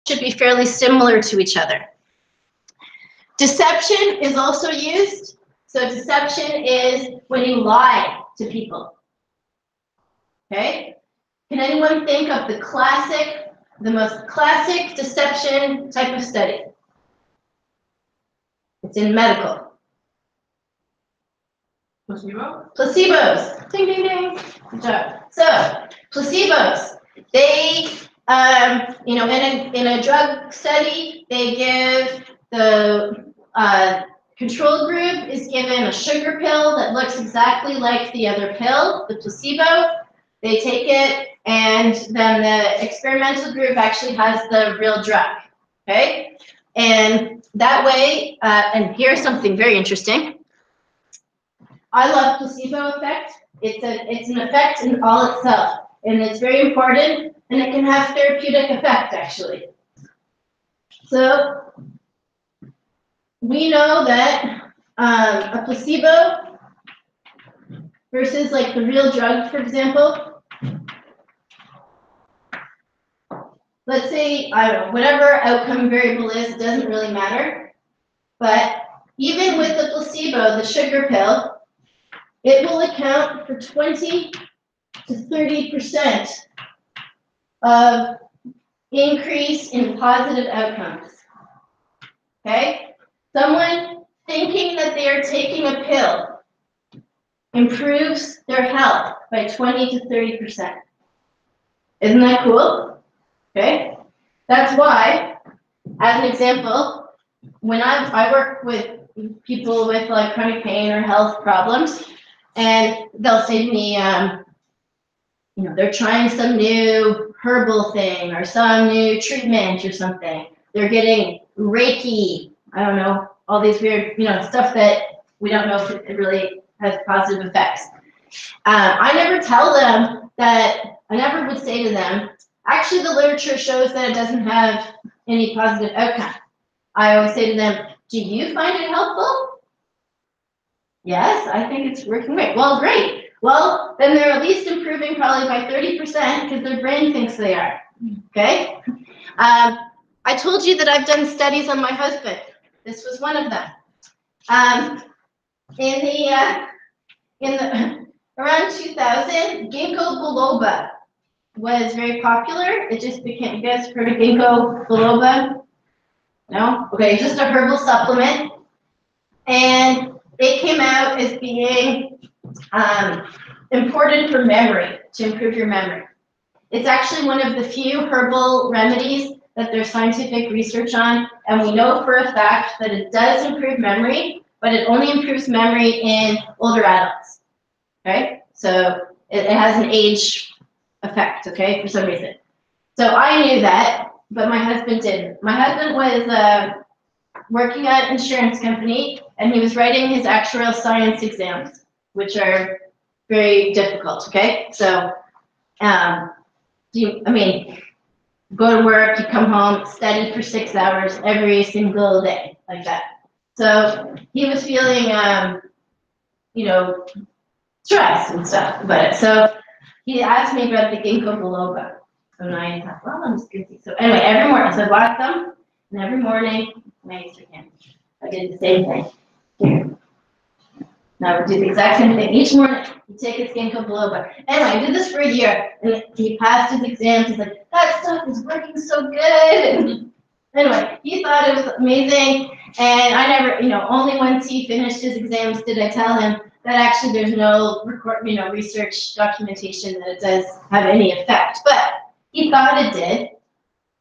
should be fairly similar to each other. Deception is also used. So deception is when you lie to people. Okay? Can anyone think of the most classic deception type of study? It's in medical. Placebo? Placebos. Ding, ding, ding. Good job. So, placebos. They, in a drug study, they give the control group is given a sugar pill that looks exactly like the other pill, the placebo. They take it, and then the experimental group actually has the real drug. Okay? And that way, and here's something very interesting. I love placebo effect. It's an effect in all itself, and it's very important, and it can have therapeutic effect actually. So we know that a placebo versus like the real drug, for example. Let's say, I don't know, whatever outcome variable is, it doesn't really matter. But even with the placebo, the sugar pill, it will account for 20 to 30% of increase in positive outcomes. Okay? Someone thinking that they are taking a pill improves their health by 20 to 30%. Isn't that cool? Okay? That's why, as an example, when I work with people with like chronic pain or health problems, and they'll say to me, they're trying some new herbal thing or some new treatment or something. They're getting Reiki, I don't know, all these weird, stuff that we don't know if it really has positive effects. I never tell them that, I never would say to them, actually the literature shows that it doesn't have any positive outcome. I always say to them, do you find it helpful? Yes, I think it's working great. Well, great. Well, then they're at least improving probably by 30% because their brain thinks they are. Okay? I told you that I've done studies on my husband. This was one of them. Around 2000, ginkgo biloba was very popular. It just became, you guys heard of ginkgo biloba? No? Okay, just a herbal supplement. And it came out as being important for memory, to improve your memory. It's actually one of the few herbal remedies that there's scientific research on, and we know for a fact that it does improve memory, but it only improves memory in older adults, okay? So it has an age effect, okay, for some reason. So I knew that, but my husband didn't. My husband was working at an insurance company, and he was writing his actuarial science exams, which are very difficult, okay? So, go to work, you come home, study for 6 hours every single day, like that. So he was feeling, stress and stuff about it. So he asked me about the ginkgo biloba, and I thought, well, I'm just gonna see. So anyway, every morning, so I bought them, and every morning, I did the same thing. Here. Now we do the exact same thing. Each morning, you take his ginkgo biloba. Anyway, I did this for a year, and he passed his exams. He's like, that stuff is working so good. And anyway, he thought it was amazing, and I never, only once he finished his exams did I tell him that actually there's no research documentation that it does have any effect, but he thought it did.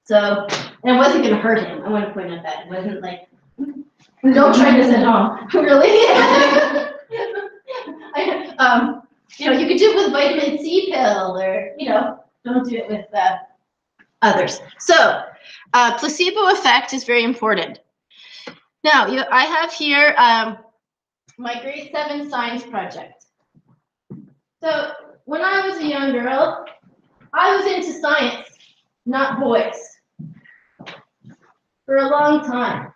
So, and it wasn't going to hurt him. I want to point out that it wasn't like, don't try this at home. Really? You could do it with vitamin C pill or, don't do it with others. So placebo effect is very important. Now, I have here my grade 7 science project. So when I was a young girl, I was into science, not boys, for a long time.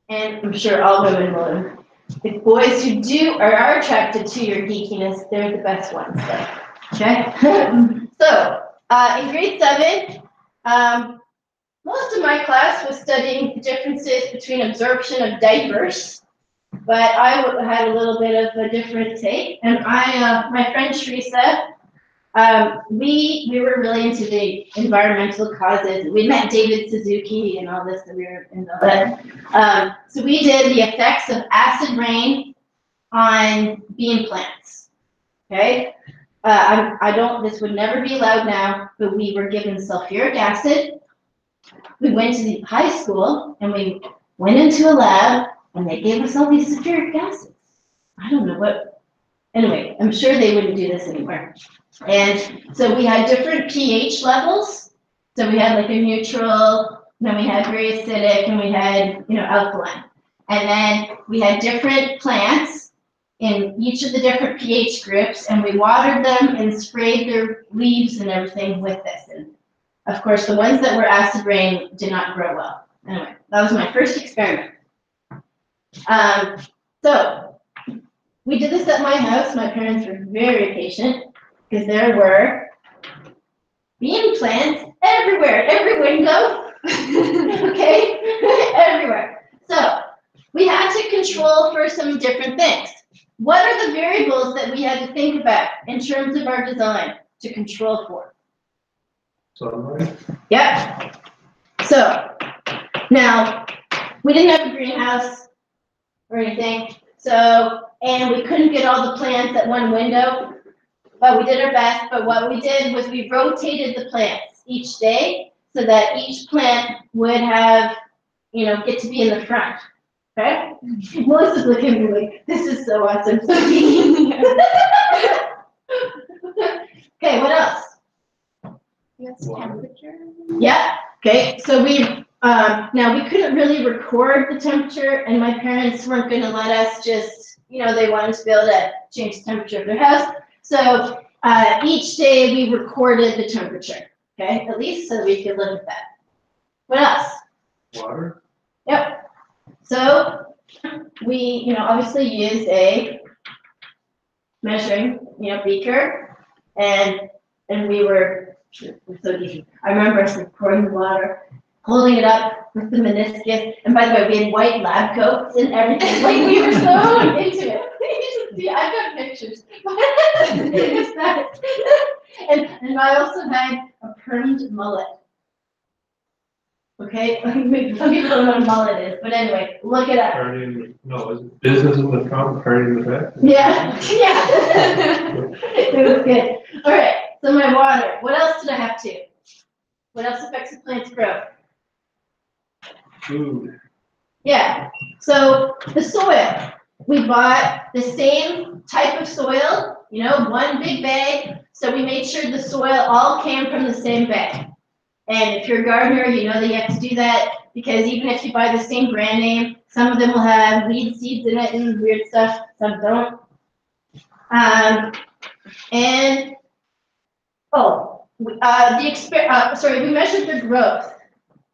And I'm sure all women will. The boys who are attracted to your geekiness, they're the best ones. Okay? So, in grade 7, most of my class was studying the differences between absorption of diapers, but I had a little bit of a different take. And my friend Teresa, we were really into the environmental causes. We met David Suzuki and all this, and we were into that. So we did the effects of acid rain on bean plants. Okay, this would never be allowed now, but we were given sulfuric acid. We went to the high school and we went into a lab and they gave us all these sulfuric acids. I don't know what. Anyway, I'm sure they wouldn't do this anymore. And so we had different pH levels. So we had like a neutral, then we had very acidic, and we had, alkaline. And then we had different plants in each of the different pH groups, and we watered them and sprayed their leaves and everything with this. And of course, the ones that were acid rain did not grow well. Anyway, that was my first experiment. So we did this at my house. My parents were very patient because there were bean plants everywhere, every window, okay, everywhere. So we had to control for some different things. What are the variables that we had to think about in terms of our design to control for? Sunlight. Yep. So now we didn't have a greenhouse or anything. So, and we couldn't get all the plants at one window, but we did our best. But what we did was we rotated the plants each day so that each plant would have, get to be in the front. Okay? Melissa's looking at me like, this is so awesome. Okay, what else? Yes, temperature. Yeah. Okay. So now we couldn't really record the temperature, and my parents weren't going to let us just, they wanted to be able to change the temperature of their house. So each day we recorded the temperature. Okay, at least so we could live with that. What else? Water. Yep. So we, obviously used a measuring, beaker, and we were. So easy. I remember us pouring the water, holding it up with the meniscus, and by the way, we had white lab coats and everything. Like we were so into it. See, I've got pictures. It's that. And I also had a permed mullet. Okay, some people don't know what a mullet is, but anyway, look it up. No, is it business in the front, party in the back? Yeah. It was good. All right. So my water, what else did I have to? What else affects the plant's growth? Food. Yeah, so the soil. We bought the same type of soil, one big bag. So we made sure the soil all came from the same bag. And if you're a gardener, you know that you have to do that because even if you buy the same brand name, some of them will have weed seeds in it and weird stuff, some don't. We measured the growth,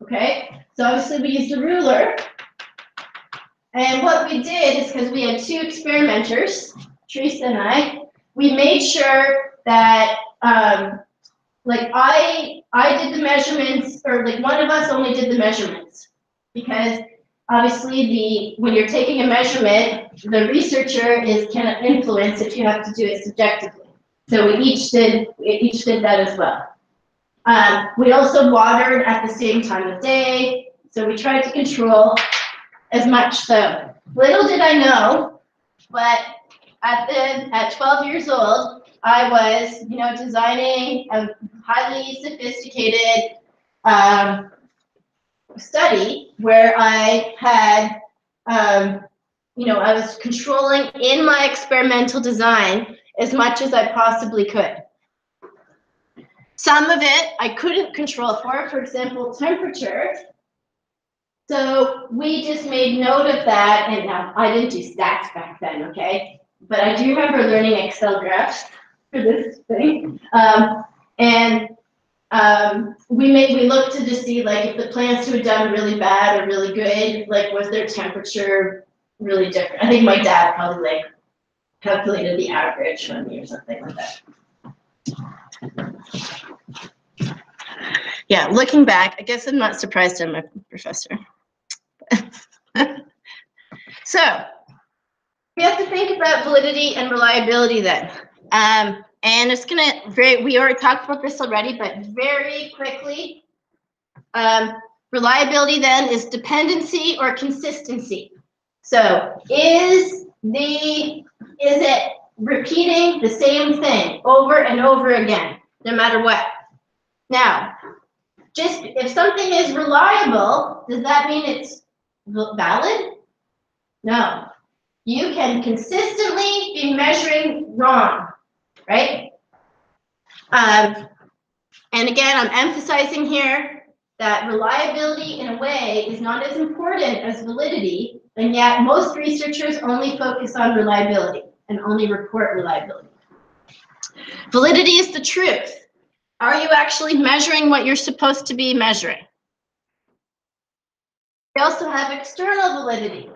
okay? So obviously we used a ruler. And what we did is because we had 2 experimenters, Teresa and I, we made sure that, I did the measurements, or one of us only did the measurements. Because obviously when you're taking a measurement, the researcher can influence if you have to do it subjectively. So we each did that as well. We also watered at the same time of day, so we tried to control as much. So little did I know, but at 12 years old, I was, designing a highly sophisticated study where I had, I was controlling in my experimental design as much as I possibly could. Some of it I couldn't control for example, temperature. So we just made note of that, and now I didn't do stats back then, okay? But I do remember learning Excel graphs for this thing. We looked to just see like if the plants who had done really bad or really good, like was their temperature really different? I think my dad probably like calculated the average on me or something like that. Yeah, looking back, I guess I'm not surprised I'm a professor. So we have to think about validity and reliability then. And it's gonna we already talked about this already, but very quickly. Reliability then is dependency or consistency. So is it repeating the same thing over and over again, no matter what? Now, just if something is reliable, does that mean it's valid? No. You can consistently be measuring wrong, right? And again, I'm emphasizing here that reliability in a way is not as important as validity, and yet most researchers only focus on reliability and only report reliability. Validity is the truth. Are you actually measuring what you're supposed to be measuring? We also have external validity.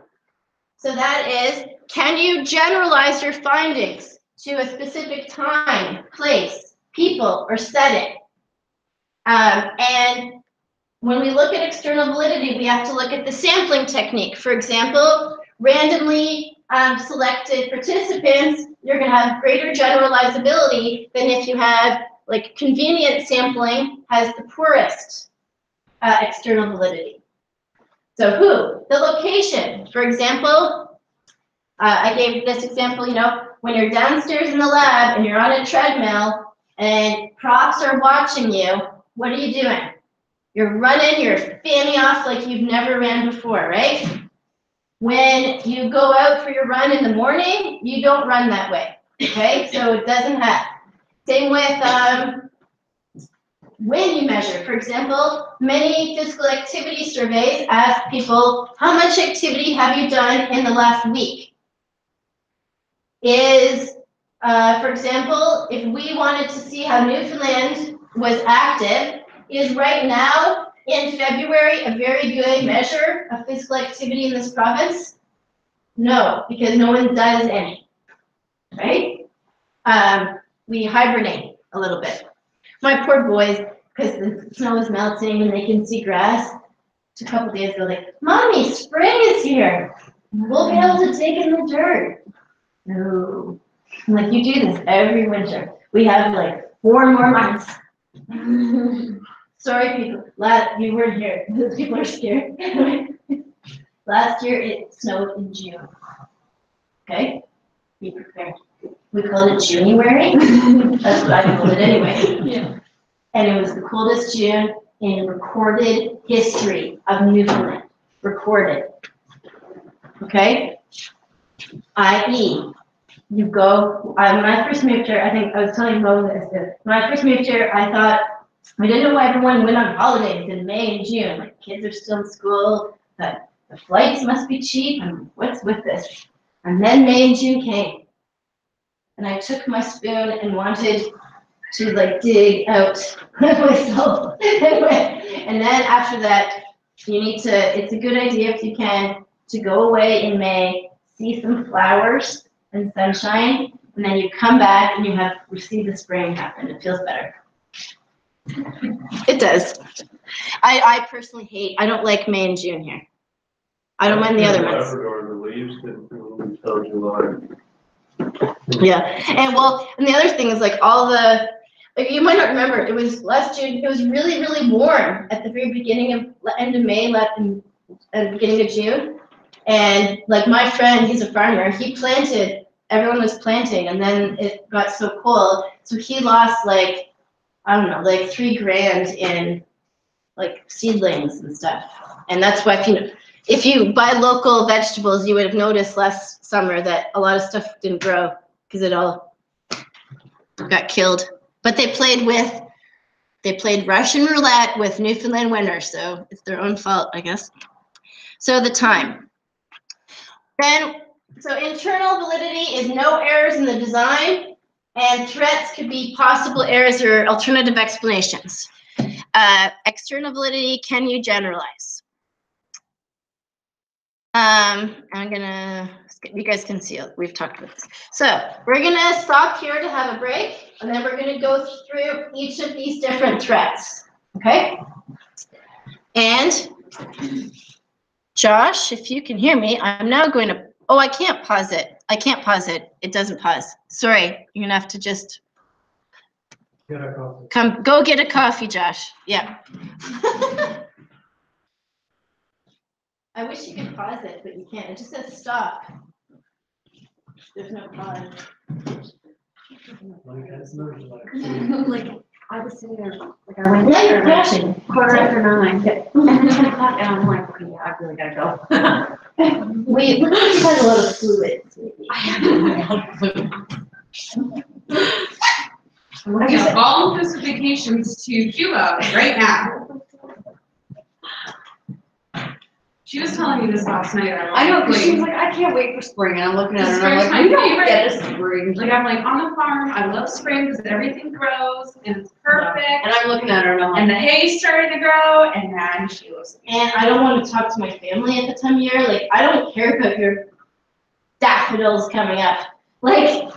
So that is, can you generalize your findings to a specific time, place, people, or setting? And when we look at external validity, we have to look at the sampling technique. For example, randomly selected participants, you're going to have greater generalizability than if you have like convenient sampling has the poorest external validity. So who? The location. For example, I gave this example, when you're downstairs in the lab and you're on a treadmill and profs are watching you, what are you doing? You're running, you're fanning off like you've never ran before, right? When you go out for your run in the morning, you don't run that way, okay? So it doesn't have. Same with when you measure. For example, many physical activity surveys ask people, how much activity have you done in the last week? For example, if we wanted to see how Newfoundland was active, is right now in February a very good measure of physical activity in this province? No, because no one does any, right? We hibernate a little bit. My poor boys, because the snow is melting and they can see grass, a couple days ago, like, Mommy, spring is here. We'll be able to dig in the dirt. No. I'm like, you do this every winter. We have like 4 more months. Sorry, people. You weren't here. People are scared. Last year, it snowed in June. Okay? Be prepared. We called it January. That's what I called it anyway. Yeah. And it was the coldest June in recorded history of Newfoundland. Recorded. Okay? I.e., you go, when I first moved here, I think I was telling Moses this. When I first moved here, I thought, I didn't know why everyone went on holidays in May and June. Like, kids are still in school, but the flights must be cheap, and what's with this? And then May and June came. And I took my spoon and wanted to like dig out myself. And then after that, it's a good idea if you can, to go away in May, see some flowers and sunshine, and then you come back and you see the spring happen. It feels better. It does. I personally I don't like May and June here. I don't mind the other months. Labrador, the leaves didn't move until July. Yeah, and the other thing is like you might not remember, it was last June, it was really, really warm at the very beginning of, end of May, and beginning of June. And like my friend, he's a farmer, he planted, everyone was planting, and then it got so cold, so he lost like, I don't know, like $3,000 in like seedlings and stuff. And that's why if you buy local vegetables, you would have noticed last summer that a lot of stuff didn't grow because it all got killed. But they played Russian roulette with Newfoundland winners, so it's their own fault, I guess. So the time. So internal validity is no errors in the design, and threats could be possible errors or alternative explanations. External validity, can you generalize? You guys can see it. We've talked about this. So we're gonna stop here to have a break, and then we're gonna go through each of these different threats, okay? And Josh, if you can hear me, I'm now going to, oh, I can't pause it. I can't pause it. It doesn't pause. Sorry, you're gonna have to just go get a coffee, Josh. Yeah. I wish you could pause it, but you can't. It just says stop. There's no pause. Like, I was sitting there, like, I went there, like, 9:15. And then 10 o'clock, and I'm like, okay, yeah, I really gotta go. We had a lot of fluid. I had a lot of fluid. I'm looking at all justifications to Cuba right now. She was telling me this last night. I know, because she was like, I can't wait for spring, and I'm looking at her, and I'm like, my we don't favorite. get a spring. Like, I'm like, on the farm, I love spring because everything grows and it's perfect. And I'm looking at her, and I'm like, And the hay's starting to grow, and then she looks at me. And I don't want to talk to my family at the time of year. Like, I don't care about your daffodils coming up. Like,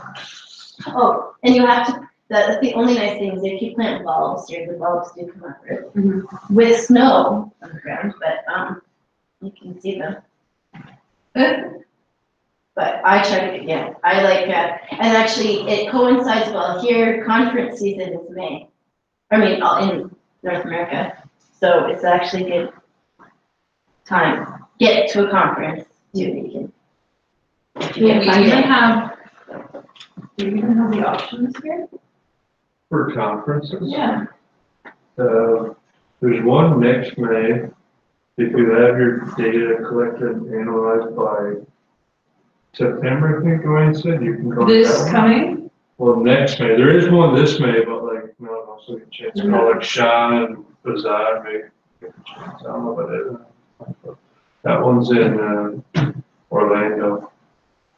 oh, and you have to, that's the only nice thing is if you plant bulbs here, the bulbs do come up with snow on the ground, but you can see them. But I try to, yeah, I like, and actually it coincides well. Here, conference season is May. I mean, in North America. So it's actually good time. Get to a conference, do you can. Do we even have the options here? For conferences? Yeah. There's one next May. If you have your data collected and analyzed by September, I think Ryan said, you can go. This coming? Well, next May. There is one this May, but like, no, so you chance to call like Sean and Bazaar, maybe. I don't know about it. That one's in Orlando.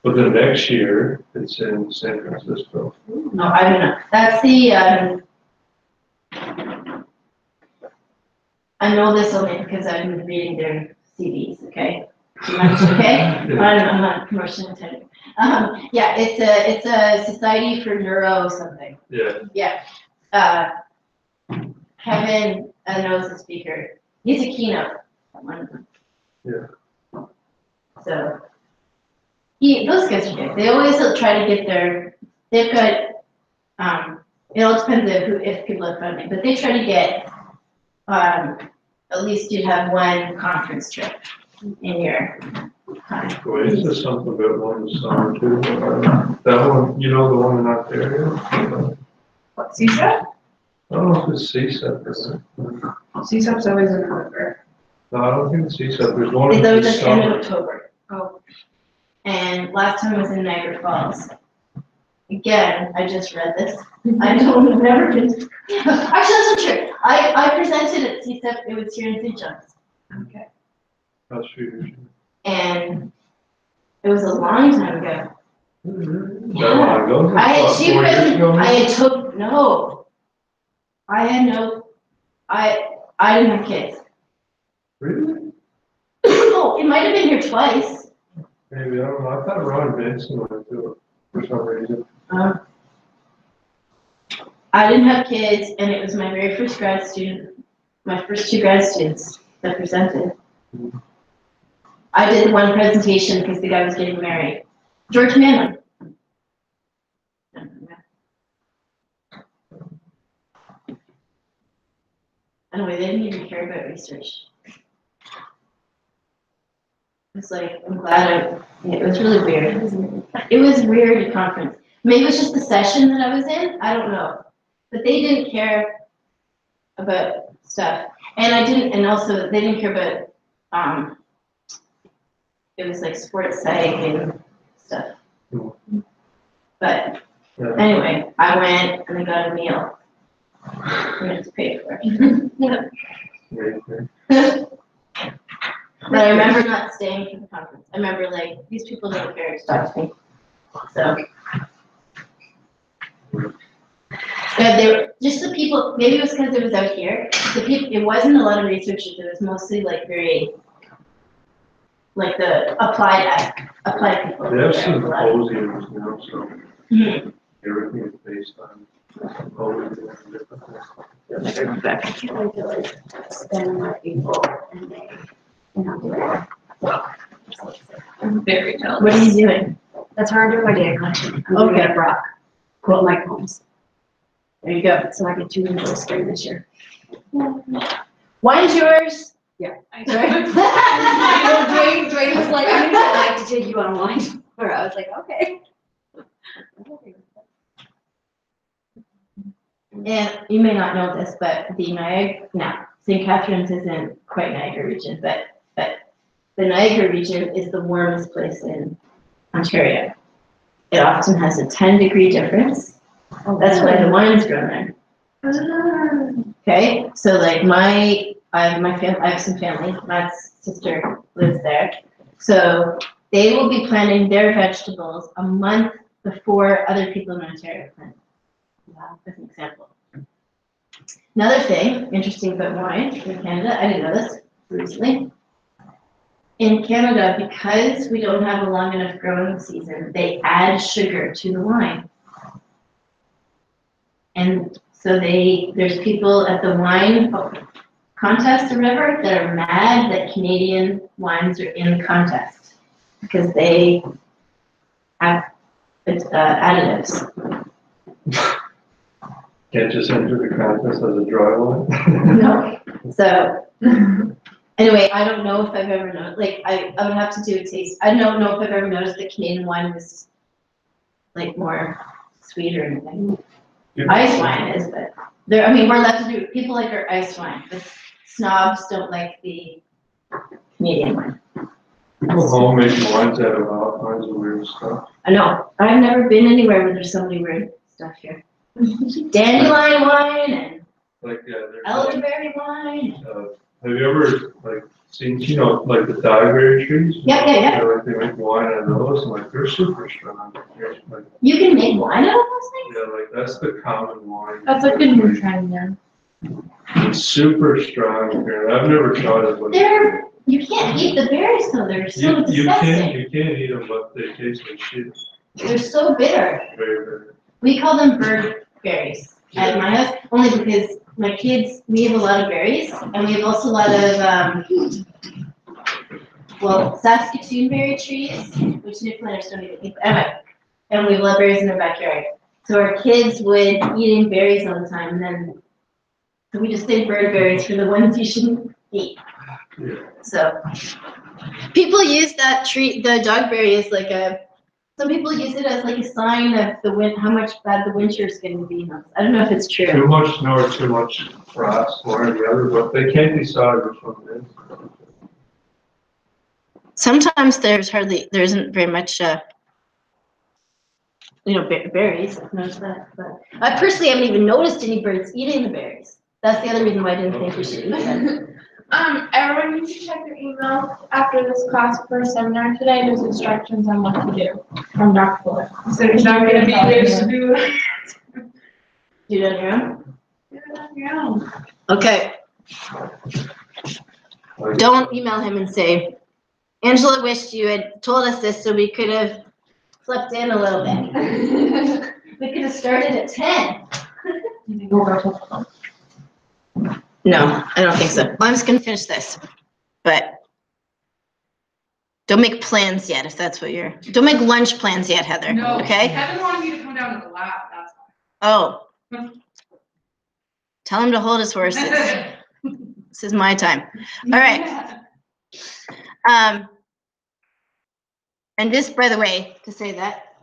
But the next year, it's in San Francisco. No, I don't know. That's the, I know this only because I've been reading their CDs, okay? Okay? I'm not promotion intended. Yeah, it's a Society for Neuro something. Yeah. Yeah. Kevin knows the speaker. He's a keynote. One of them. Yeah. So, those guys are good. They always try to get they've got, it all depends on if people are funding, but they try to get, at least you have one conference trip in your time. Wait, is there something about one in the summer too? That one, you know, the one in Ontario? What, CSEP? I don't know if it's CSEP or not. CSEP's always in November. No, I don't think it's CSEP. There's one in Those the at the end of summer. October. Oh. And last time was in Niagara Falls. Again, I just read this. I've never been. Actually, that's not true. I presented at CSEP. It was here in St. John's. Okay. That's true. And it was a long time ago. That long ago? I had About 4 years ago? I didn't have kids. Really? Oh, it might have been here twice. Maybe, I don't know. I thought Ron Benson went to it for some reason. I didn't have kids, and it was my very first grad student, my first two grad students that presented. I did one presentation because the guy was getting married. George Manley. Anyway, they didn't even care about research. It's like, I'm glad it was really weird. It was weird at conference. Maybe it was just the session that I was in, I don't know. But they didn't care about stuff. And I didn't, and also they didn't care about, it was like sports psych and stuff. But Yeah. anyway, I went and I got a meal. I had to pay for it. Right. But I remember not staying for the conference. I remember like, these people don't care to talk to me. So. Yeah, they were, just the people, maybe it was because it was out here. The people, it wasn't a lot of researchers. It was mostly like very, like the applied people. They have there, some a lot of- symposiums, you know, so Mhm. everything is based on symposiums and different things. I can't wait to like spend my April and May in October. I'm very jealous. What are you doing? That's where I'm doing my data collection. I'm doing it at Brock, quilt my poems. There you go. So I get to enjoy spring this year. Wine's yours. Dwayne was like, I'm gonna like to take you on a wine tour. I was like, okay. And you may not know this, but the St. Catharines isn't quite Niagara region, but the Niagara region is the warmest place in Ontario. It often has a 10-degree difference. That's why the wine is grown there. Okay, so like I have some family. My sister lives there, so they will be planting their vegetables a month before other people in Ontario plant. As an example. Another thing interesting about wine in Canada, I didn't know this recently. In Canada, because we don't have a long enough growing season, they add sugar to the wine. And so there's people at the wine contest or whatever that are mad that Canadian wines are in the contest because they have additives. Can't just enter the contest as a dry one. No. So anyway, I don't know if I've ever known, like I would have to do a taste. I don't know if I've ever noticed that Canadian wine was like more sweet or anything. Ice wine is, but we're allowed to do, people like our ice wine, but snobs don't like the Canadian wine. People home make wines out of all kinds of weird stuff. I know, I've never been anywhere where there's so many weird stuff here. Dandelion wine and Like, yeah, there's. elderberry wine. Have you ever, like, seen, you know, like the dyeberry trees? Yeah. Like, they make wine out of those, and like, they're super strong. Like, You can make wine out of those things? yeah, like, that's the common wine. That's like a new trend, yeah. It's super strong here. I've never tried it, but. You can't eat the berries though, they're so You disgusting. you can't eat them, but they taste like shit. They're so bitter. Very, very. We call them bird berries at my house, only because my kids, we have a lot of berries, and we have also a lot of, Saskatoon berry trees, which Newfoundlanders don't even eat, but anyway, and we have a lot of berries in their backyard. So our kids would eat in berries all the time, and then, so we just say bird berries for the ones you shouldn't eat. Yeah. So, people use that tree, the dogberry as like some people use it as like a sign of how much bad the winter is going to be. I don't know if it's true. Too much snow or too much frost, one or the other, but they can't decide which one it is. Sometimes there isn't very much, berries. I've noticed that, but I personally haven't even noticed any birds eating the berries. That's the other reason why I didn't think we should eat them. Everyone, you should check your email after this class for seminar today. There's instructions on what to do from Dr. Fuller. So it's not gonna be there to do it. Do it on your own? Do it on your own. Okay. Like, Don't email him and say, Angela wished you had told us this so we could have flipped in a little bit. We could have started at 10. You can go over to the phone. No, I don't think so. Well, I'm just gonna finish this, but don't make plans yet if that's what don't make lunch plans yet, Heather, No, okay? Kevin wanted me to come down to the lab, that's Oh. Tell him to hold his horses. why. This is my time. All right. And just, by the way, to say that,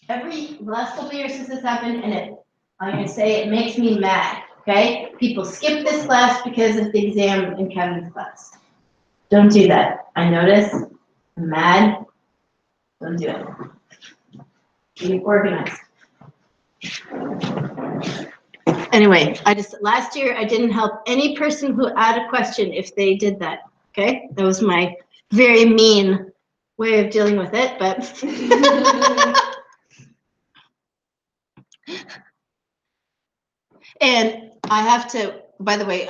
the last couple of years since this happened, and I'm gonna say it makes me mad. okay? People skip this class because of the exam in Kevin's class. Don't do that. I notice, I'm mad, don't do it. Be organized. Anyway, last year I didn't help any person who had a question if they did that, okay? That was my very mean way of dealing with it, but. And I have to, by the way,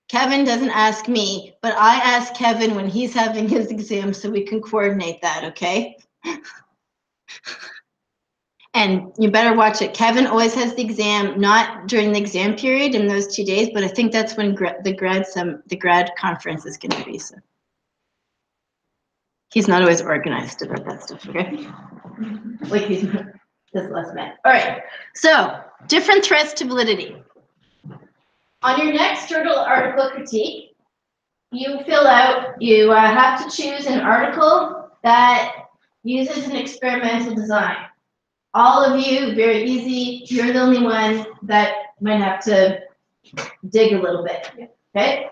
Kevin doesn't ask me, but I ask Kevin when he's having his exam so we can coordinate that, okay? And you better watch it. Kevin always has the exam, not during the exam period in those 2 days, but I think that's when the grad conference is going to be. So he's not always organized about that stuff, okay? Like he's just less mad. All right. So different threats to validity. On your next journal article critique, you have to choose an article that uses an experimental design. All of you, very easy. You're the only one that might have to dig a little bit, okay?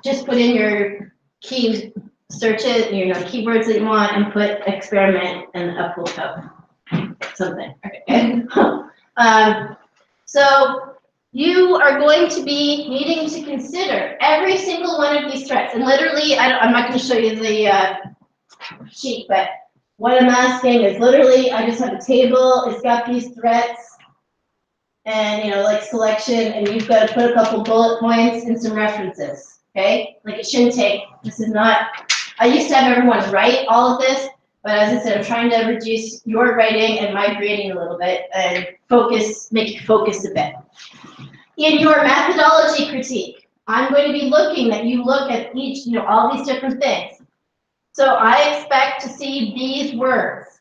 Just put in your key searches, keywords that you want, and put experiment and a full code, something, okay? So you are going to be needing to consider every single one of these threats, and literally, I'm not going to show you the sheet, but what I'm asking is literally, I just have a table, it's got these threats, and like selection, and you've got to put a couple bullet points and some references, okay? Like it shouldn't take, this is not, I used to have everyone write all of this, but as I said, I'm trying to reduce your writing and my grading a little bit, and make you focus a bit. In your methodology critique, I'm going to be looking that you look at each, all these different things. So I expect to see these words.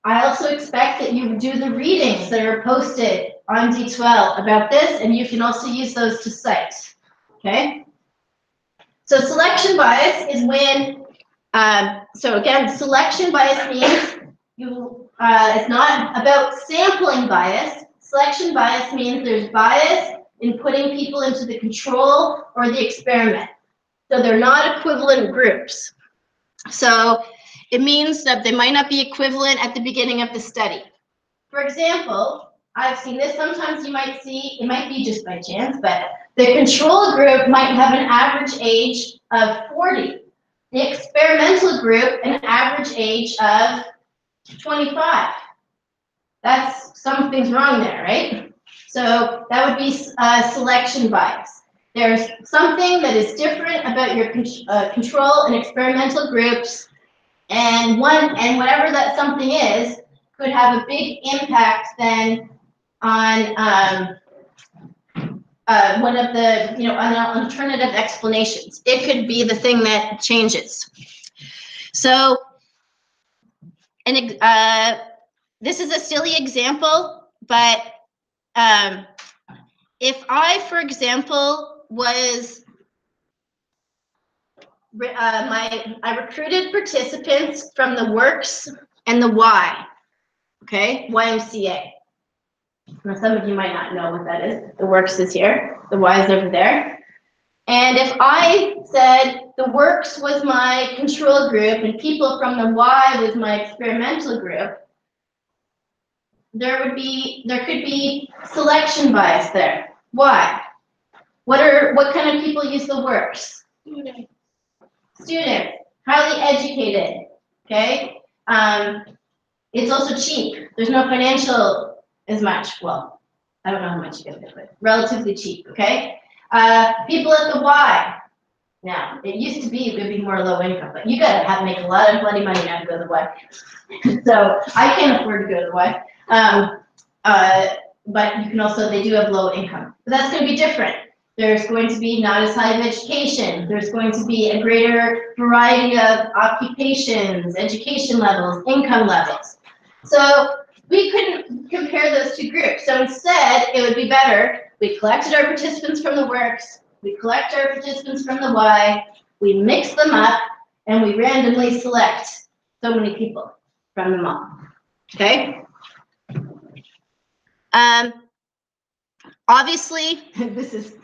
I also expect that you do the readings that are posted on D12 about this, and you can also use those to cite, okay? So selection bias is when, so again, selection bias means it's not about sampling bias. Selection bias means there's bias in putting people into the control or the experiment. So they're not equivalent groups. So it means that they might not be equivalent at the beginning of the study. For example, I've seen this, sometimes you might see, it might be just by chance, but the control group might have an average age of 40. The experimental group, an average age of 25. That's, something's wrong there, right? So that would be selection bias. There's something that is different about your control and experimental groups, and whatever that something is could have a big impact then on one of the alternative explanations. It could be the thing that changes. So, and this is a silly example, but if I, for example, was I recruited participants from the Works and the Y, okay, YMCA. Now, some of you might not know what that is. The Works is here, the Y is over there. And if I said the Works was my control group and people from the Y was my experimental group, there could be selection bias there. Why? What kind of people use the Works? Students, highly educated, okay? It's also cheap. There's no financial as much. Well, I don't know how much you get there, but relatively cheap, okay? People at the Y. Now, it used to be, it would be more low income, but you gotta make a lot of bloody money now to go to the Y. So I can't afford to go to the Y. But you can also, they do have low income. But that's gonna be different. There's going to be not as high of education. There's going to be a greater variety of occupations, education levels, income levels. So we couldn't compare those two groups. So instead, it would be better, we collected our participants from the Works, we collect our participants from the Y, we mix them up, and we randomly select so many people from them all, okay? Obviously, this is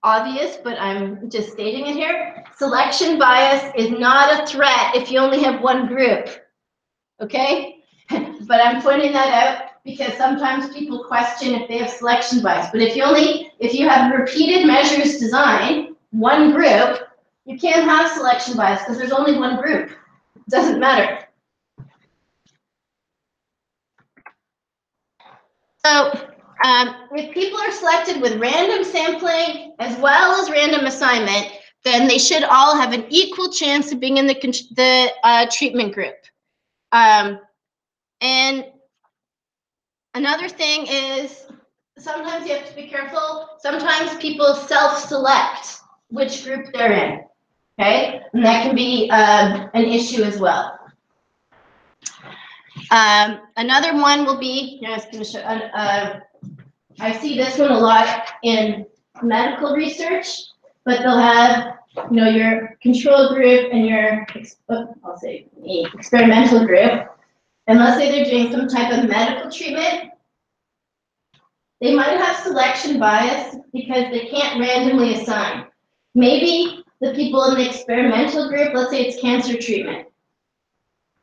obvious, but I'm just stating it here. Selection bias is not a threat if you only have one group, okay? But I'm pointing that out because sometimes people question if they have selection bias. But if you have repeated measures design, one group, you can't have selection bias because there's only one group. It doesn't matter. So if people are selected with random sampling as well as random assignment, then they should all have an equal chance of being in the treatment group. And another thing is sometimes you have to be careful. Sometimes people self-select which group they're in, okay? And that can be an issue as well. Another one will be, I was going to show, I see this one a lot in medical research, but they'll have, your control group and your, I'll say, experimental group. And let's say they're doing some type of medical treatment. They might have selection bias because they can't randomly assign. Maybe the people in the experimental group, let's say it's cancer treatment.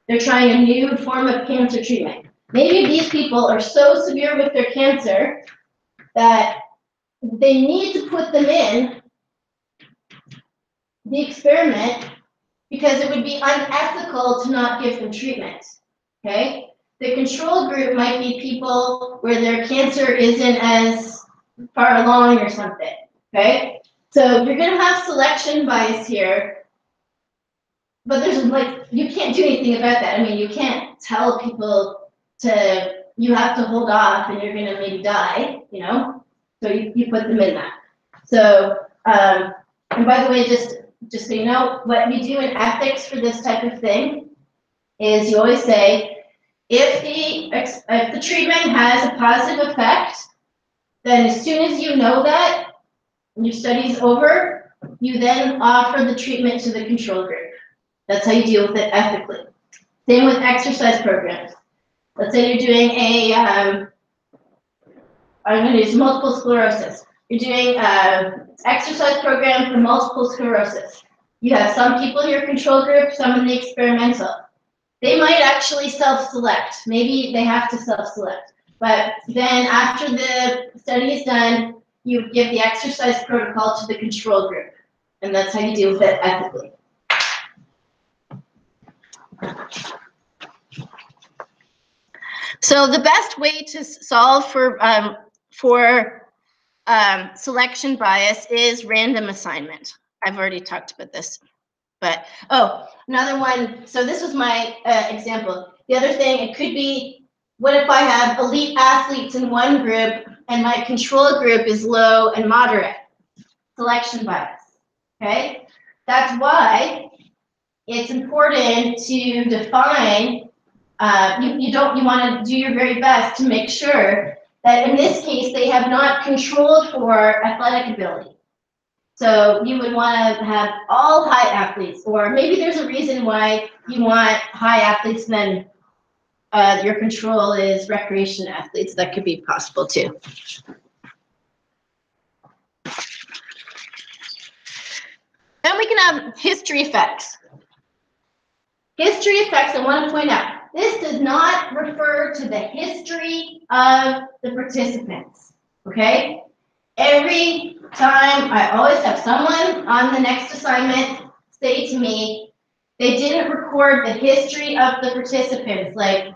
They're trying a new form of cancer treatment. Maybe these people are so severe with their cancer that they need to put them in the experiment because it would be unethical to not give them treatment, okay? The control group might be people where their cancer isn't as far along or something, okay? So you're gonna have selection bias here, but there's you can't do anything about that. I mean, you can't tell people you have to hold off and you're gonna maybe die, So you put them in that. So, and by the way, just so you know, what you do in ethics for this type of thing is you always say, if the treatment has a positive effect, then as soon as you know that, and your study's over, you then offer the treatment to the control group. That's how you deal with it ethically. Same with exercise programs. Let's say you're doing I'm going to use multiple sclerosis. You're doing an exercise program for multiple sclerosis. You have some people in your control group, some in the experimental. They might actually self-select. Maybe they have to self-select. But then after the study is done, you give the exercise protocol to the control group. And that's how you deal with it ethically. So the best way to solve for selection bias is random assignment. I've already talked about this, but another one. So this was my example. The other thing, it could be, what if I have elite athletes in one group and my control group is low and moderate? Selection bias, okay? That's why it's important to define, you want to do your very best to make sure that in this case, they have not controlled for athletic ability. So you would want to have all high athletes, or maybe there's a reason why you want high athletes and then your control is recreation athletes. That could be possible too. Then we can have history effects. History effects, I want to point out, this does not refer to the history of the participants, okay? Every time, I always have someone on the next assignment say to me, they didn't record the history of the participants, like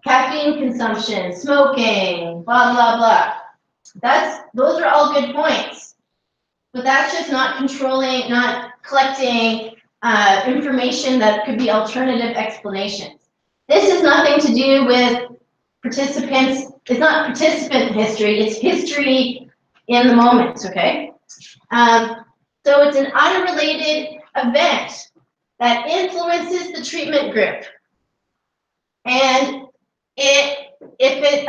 caffeine consumption, smoking, blah, blah, blah. Those are all good points, but that's just not controlling, not collecting information that could be alternative explanations. This has nothing to do with participants. It's not participant history, it's history in the moment, okay? So it's an unrelated event that influences the treatment group. And if it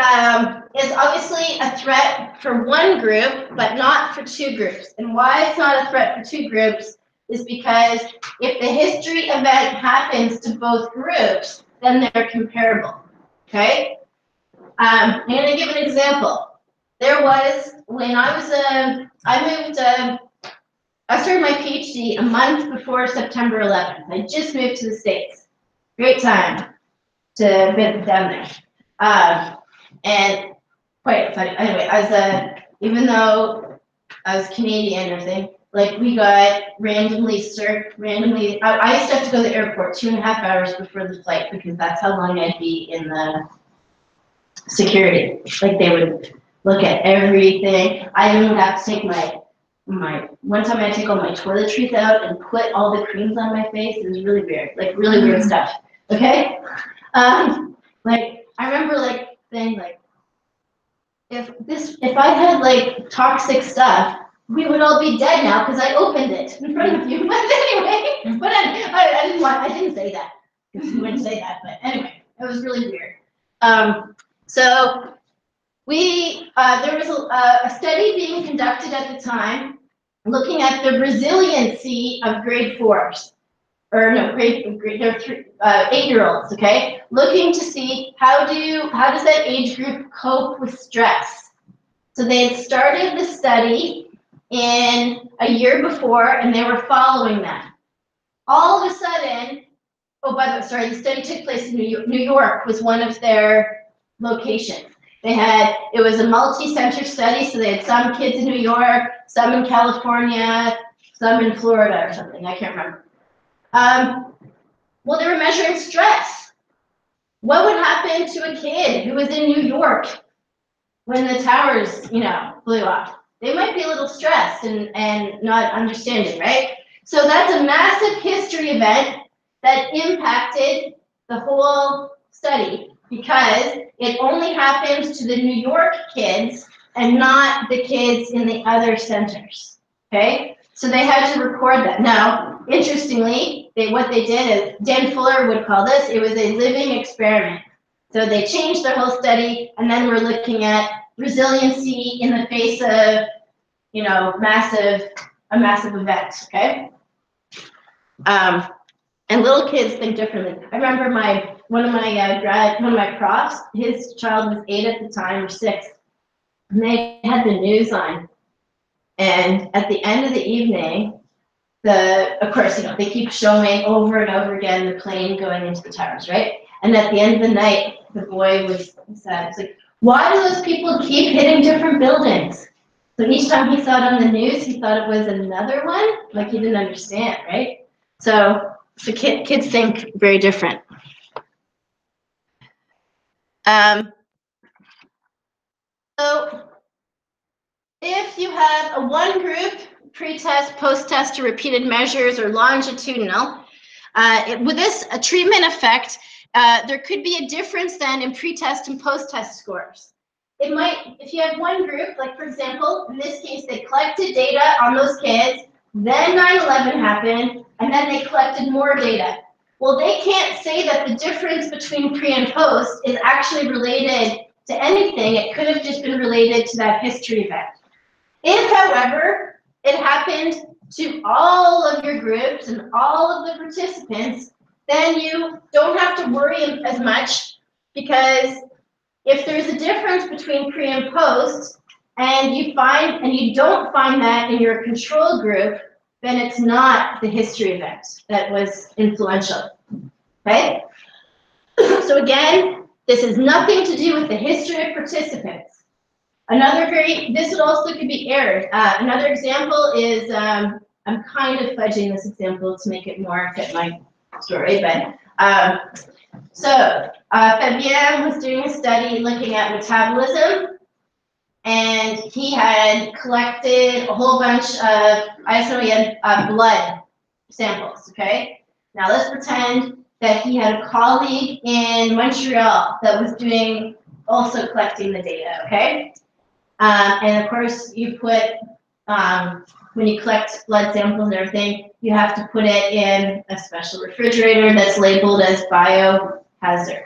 is obviously a threat for one group, but not for two groups. And why it's not a threat for two groups is because if the history event happens to both groups, then they're comparable, okay? I'm gonna give an example. There was, when I was, I started my PhD a month before September 11th. I just moved to the States. Great time to visit down there. And quite funny. Anyway, even though I was Canadian and everything, like we got randomly, I used to have to go to the airport 2.5 hours before the flight because that's how long I'd be in the security. Like they would look at everything. I even would have to take one time I had to take all my toiletries out and put all the creams on my face. It was really weird, like really weird stuff. Okay? Like I remember like saying like, if I had like toxic stuff, we would all be dead now because I opened it in front of you. But anyway, but I didn't say that. You wouldn't say that, but anyway, it was really weird. So there was a study being conducted at the time looking at the resiliency of grade 4s, or no, grade 8-year-olds, okay? Looking to see how does that age group cope with stress. So they had started the study in a year before and they were following them. All of a sudden, the study took place in New York was one of their locations. It was a multi-center study, so they had some kids in New York, some in California, some in Florida or something, I can't remember. Well, they were measuring stress. What would happen to a kid who was in New York when the towers, blew off? They might be a little stressed and not understanding, right? So that's a massive history event that impacted the whole study because it only happened to the New York kids and not the kids in the other centers, okay? So they had to record that. Now, interestingly, what they did is, Dan Fuller would call this, it was a living experiment. So they changed their whole study, and then we're looking at resiliency in the face of, a massive event, okay? And little kids think differently. I remember one of my profs, his child was 8 at the time, or 6, and they had the news on. And at the end of the evening, of course, they keep showing over and over again the plane going into the towers, right? And at the end of the night, the boy was sad. It's like, why do those people keep hitting different buildings? So each time he saw it on the news, he thought it was another one, like he didn't understand, right? So kids think very different. So if you have a one group, pre-test, post-test, or repeated measures, or longitudinal, with this treatment effect, there could be a difference then in pre-test and post-test scores. It might, if you have one group, like for example, in this case, they collected data on those kids, then 9/11 happened, and then they collected more data. Well, they can't say that the difference between pre and post is actually related to anything. It could have just been related to that history event. If, however, it happened to all of your groups and all of the participants, then you don't have to worry as much, because if there's a difference between pre and post, and you don't find that in your control group, then it's not the history event that was influential, okay? So again, this has nothing to do with the history of participants. This also could be errors. Another example is, I'm kind of fudging this example to make it more fit my story, but Fabien was doing a study looking at metabolism, and he had collected a whole bunch of, he had blood samples, okay? Now let's pretend that he had a colleague in Montreal that was also collecting the data, okay? And of course, you put, when you collect blood samples and everything, you have to put it in a special refrigerator that's labeled as biohazard.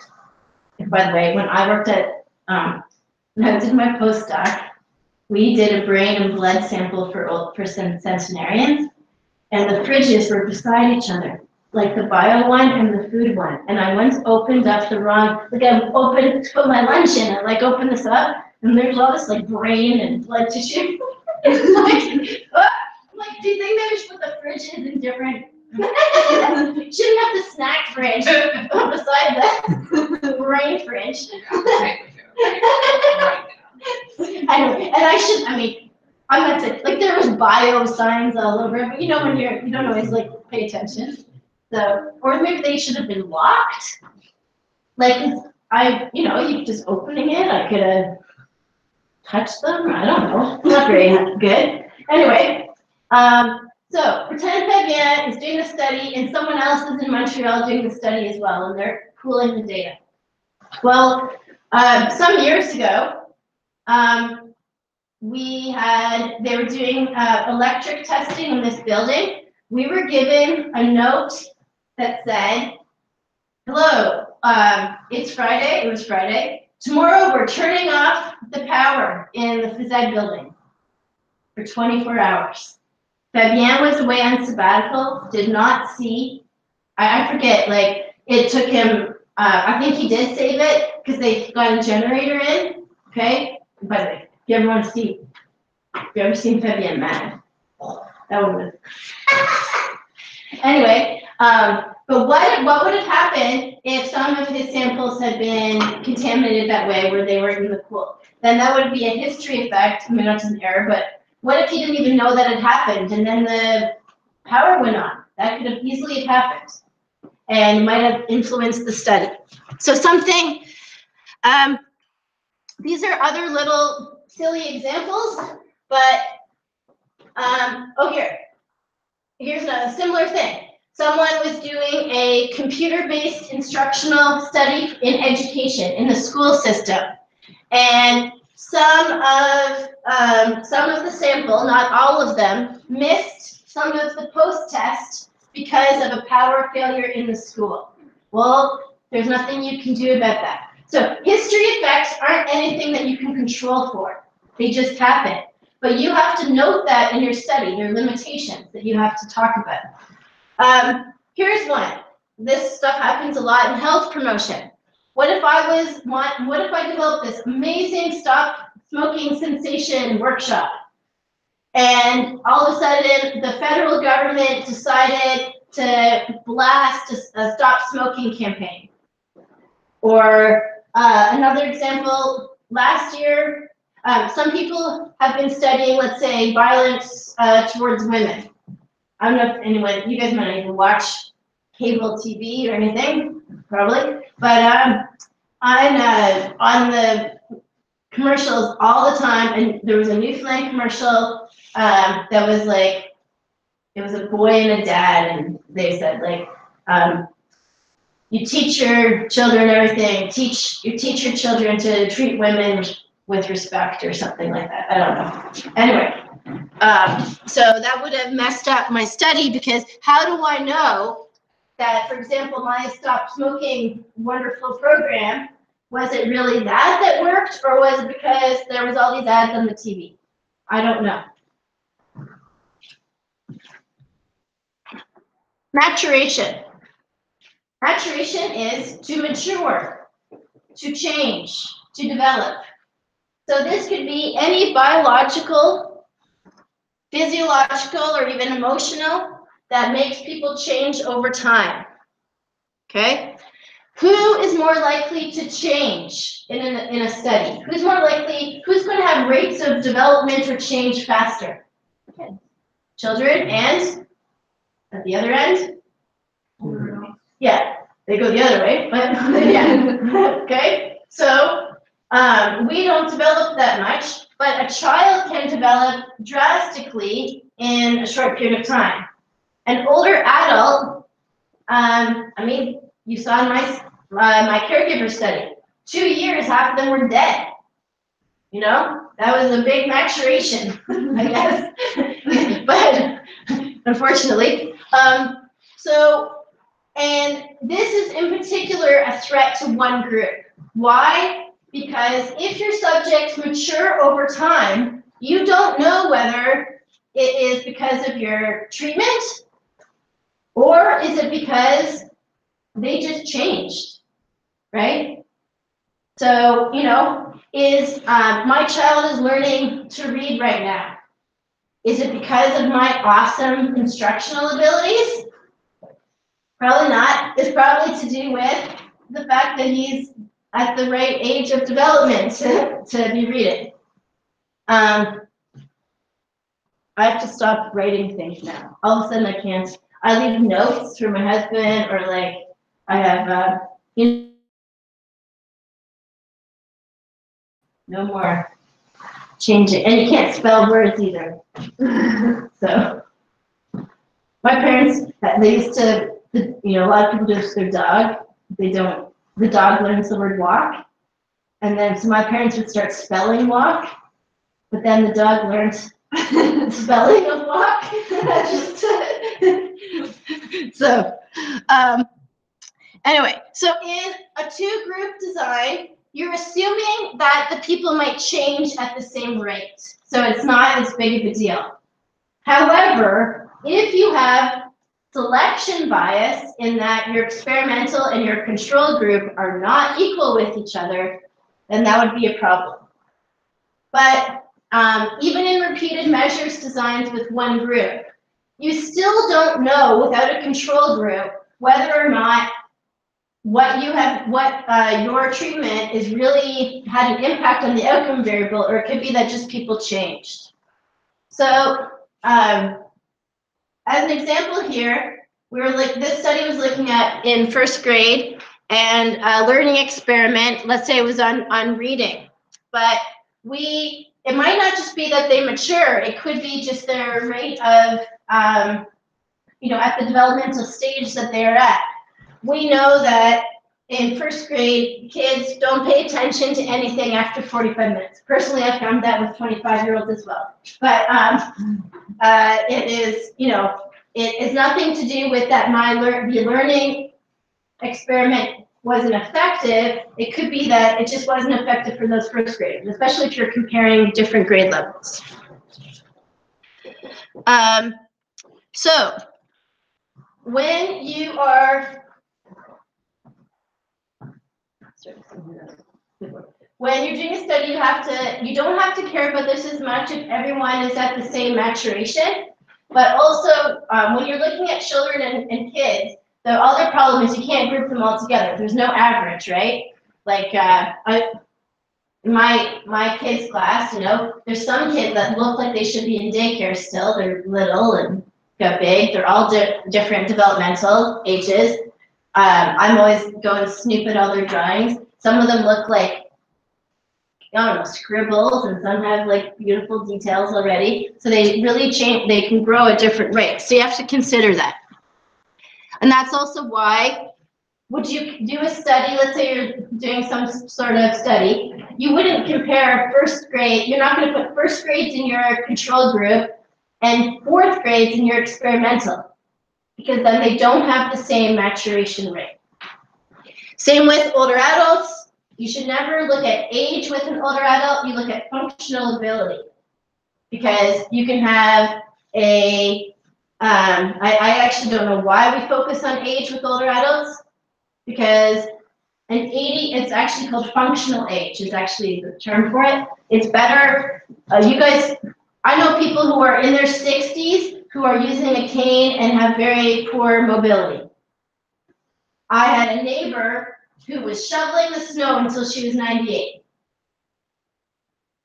And by the way, when I worked at, when I did my postdoc, we did a brain and blood sample for centenarians, and the fridges were beside each other. like the bio one and the food one. And I once opened up the wrong, like I opened to put my lunch in, I like opened this up, and there's all this like brain and blood tissue. It's like, I'm like, do you think they should put the fridges in different? Shouldn't have the snack fridge beside the brain fridge. Anyway, and I meant to, like, there was bio signs all over it, but you know when you don't always like pay attention. So, or maybe they should have been locked. Like, you just opening it, I could have touched them, I don't know, not very good. Anyway, so pretend Fabienne is doing a study and someone else is in Montreal doing the study as well, and they're pooling the data. Well, some years ago, they were doing electric testing in this building. We were given a note that said, hello, it's Friday, it was Friday. Tomorrow we're turning off the power in the phys ed building for 24 hours. Fabienne was away on sabbatical, did not see, I forget, like, it took him, I think he did save it because they got a generator in, okay? By the way, if you ever want to see, if you ever seen Fabienne mad, that would have been. Anyway, but what would have happened if some of his samples had been contaminated that way where they were in the pool? Then that would be a history effect, I mean, not just an error, but what if he didn't even know that it happened and then the power went on? That could have easily happened and might have influenced the study. So something, these are other little silly examples, but, here's a similar thing. Someone was doing a computer-based instructional study in education in the school system. And some of the sample, not all of them, missed some of the post-test because of a power failure in the school. Well, there's nothing you can do about that. So history effects aren't anything that you can control for. They just happen. But you have to note that in your study, your limitations that you have to talk about. Here's one. This stuff happens a lot in health promotion. What if I developed this amazing stop smoking cessation workshop, and all of a sudden the federal government decided to blast a stop smoking campaign? Or another example, last year, some people have been studying, let's say, violence towards women. I don't know if anyone, you guys might not even watch cable TV or anything, probably, but on the commercials all the time, and there was a New Flame commercial that was like, it was a boy and a dad, and they said like, you teach your children everything, you teach your children to treat women with respect or something like that. I don't know. Anyway, so that would have messed up my study, because how do I know that, for example, my Stop Smoking wonderful program, was it really that worked, or was it because there was all these ads on the TV? I don't know. Maturation. Maturation is to mature, to change, to develop. So this could be any biological, physiological, or even emotional that makes people change over time. Okay? Who is more likely to change in a study? Who's going to have rates of development or change faster? Okay. Children, and at the other end? Yeah, they go the other way, but yeah. Okay, so we don't develop that much, but a child can develop drastically in a short period of time. An older adult, you saw in my caregiver study, 2 years, half of them were dead. You know, that was a big maturation, I guess. But unfortunately, and this is in particular a threat to one group. Why? Because if your subjects mature over time, you don't know whether it is because of your treatment, or is it because because they just changed, right? So, you know, is my child is learning to read right now. Is it because of my awesome instructional abilities? Probably not. It's probably to do with the fact that he's at the right age of development to be reading. I have to stop writing things now. All of a sudden I can't. I leave notes for my husband, or like I have, no more changing. And you can't spell words either. So my parents, they used to, you know, a lot of people just their dog. They don't, the dog learns the word walk. And then, so my parents would start spelling walk, but then the dog learned spelling of walk. So, anyway, so in a two-group design, you're assuming that the people might change at the same rate. So it's not as big of a deal. However, if you have selection bias in that your experimental and your control group are not equal with each other, then that would be a problem. But even in repeated measures designs with one group, you still don't know without a control group whether or not what you have, your treatment is really had an impact on the outcome variable, or it could be that just people changed. So as an example here, we were like, this study was looking at in first grade and a learning experiment, let's say it was on reading, but it might not just be that they mature, it could be just their rate of, you know, at the developmental stage that they're at. We know that in first grade, kids don't pay attention to anything after 45 minutes. Personally, I've found that with 25-year-olds as well. But it is, you know, it is nothing to do with that the learning experiment wasn't effective. It could be that it just wasn't effective for those first graders, especially if you're comparing different grade levels. So when you are when you're doing a study, you don't have to care about this as much if everyone is at the same maturation. But also, when you're looking at children and kids, the other problem is you can't group them all together. There's no average, right? Like in my kids' class, you know, there's some kids that look like they should be in daycare still. They're little and got big. They're all different developmental ages. I'm always going to snoop at all their drawings. Some of them look like, I don't know, scribbles, and some have like beautiful details already. So they really change, they can grow at different rates. So you have to consider that. And that's also why, would you do a study, let's say you're doing some sort of study, you wouldn't compare first grade, you're not going to put first grades in your control group and fourth grades in your experimental, because then they don't have the same maturation rate. Same with older adults. You should never look at age with an older adult, you look at functional ability. Because you can have a, I actually don't know why we focus on age with older adults, because an 80, it's actually called functional age, is actually the term for it. It's better, you guys, I know people who are in their 60s who are using a cane and have very poor mobility. I had a neighbor who was shoveling the snow until she was 98.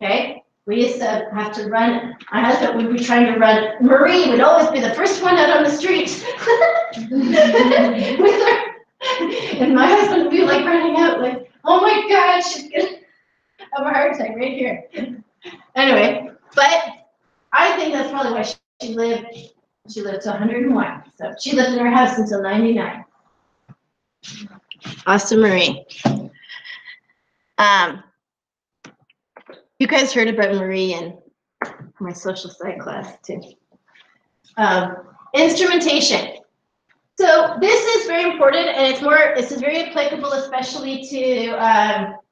Okay, we used to have to run, my husband would be trying to run, Marie would always be the first one out on the street. With her. And my husband would be like running out like, oh my God, she's gonna have a heart attack right here. Anyway, but I think that's probably why she lived to 101. So she lived in her house until 99. Awesome, Marie. You guys heard about Marie in my social psych class too. Instrumentation. So this is very important, and this is very applicable, especially to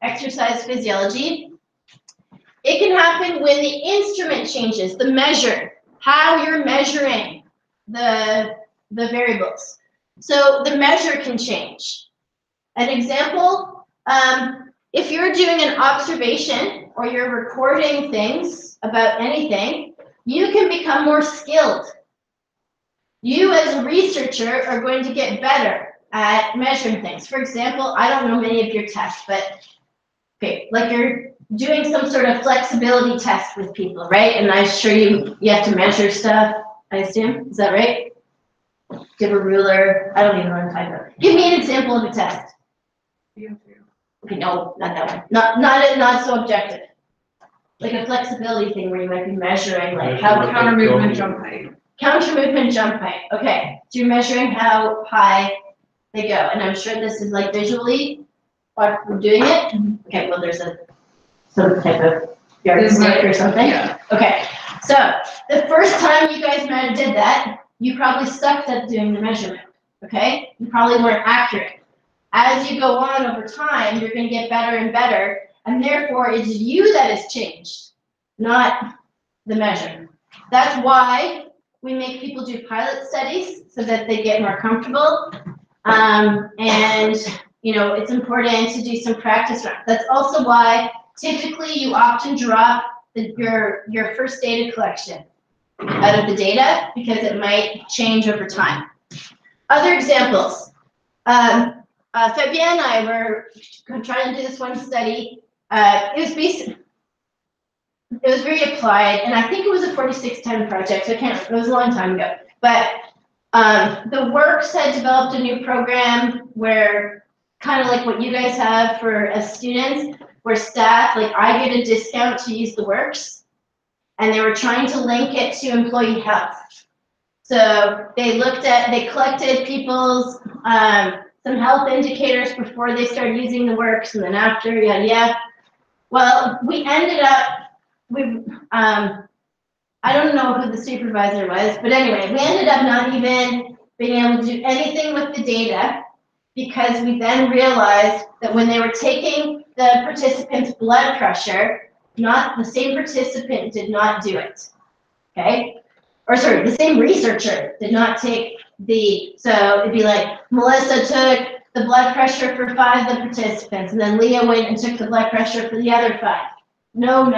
exercise physiology. It can happen when the instrument changes, the measure, how you're measuring the variables. So the measure can change. An example, if you're doing an observation or you're recording things about anything, you can become more skilled. You as a researcher are going to get better at measuring things. For example, I don't know many of your tests, but okay, like you're doing some sort of flexibility test with people, right? And I'm sure you have to measure stuff, I assume. Is that right? Do you have a ruler? I don't even know what I'm talking about. Give me an example of a test. Okay, no, not that one. Not so objective. Like a flexibility thing where you might be measuring like how Counter movement jump height. counter movement jump height. Okay, so you're measuring how high they go, and I'm sure this is like visually what we're doing it. Okay, well there's some type of yardstick or something. Yeah. Okay, so the first time you guys did that, you probably sucked at doing the measurement. Okay, you probably weren't accurate. As you go on over time, you're going to get better and better, and therefore it's you that has changed, not the measure. That's why we make people do pilot studies so that they get more comfortable. And you know, it's important to do some practice runs. That's also why typically you often drop your first data collection out of the data because it might change over time. Other examples. Fabienne and I were trying to do this one study. It was very applied, and I think it was a 4610 project. So I can't. It was a long time ago. But the works had developed a new program where, kind of like what you guys have for as students, where staff, like I get a discount to use the works, and they were trying to link it to employee health. So they collected people's some health indicators before they started using the works, and then after, yeah. Well, we ended up, I don't know who the supervisor was, but anyway, we ended up not even being able to do anything with the data because we then realized that when they were taking the participant's blood pressure, not the same participant did not do it, okay? Or sorry, the same researcher did not take so it'd be like, Melissa took the blood pressure for 5 of the participants, and then Leah went and took the blood pressure for the other 5. No,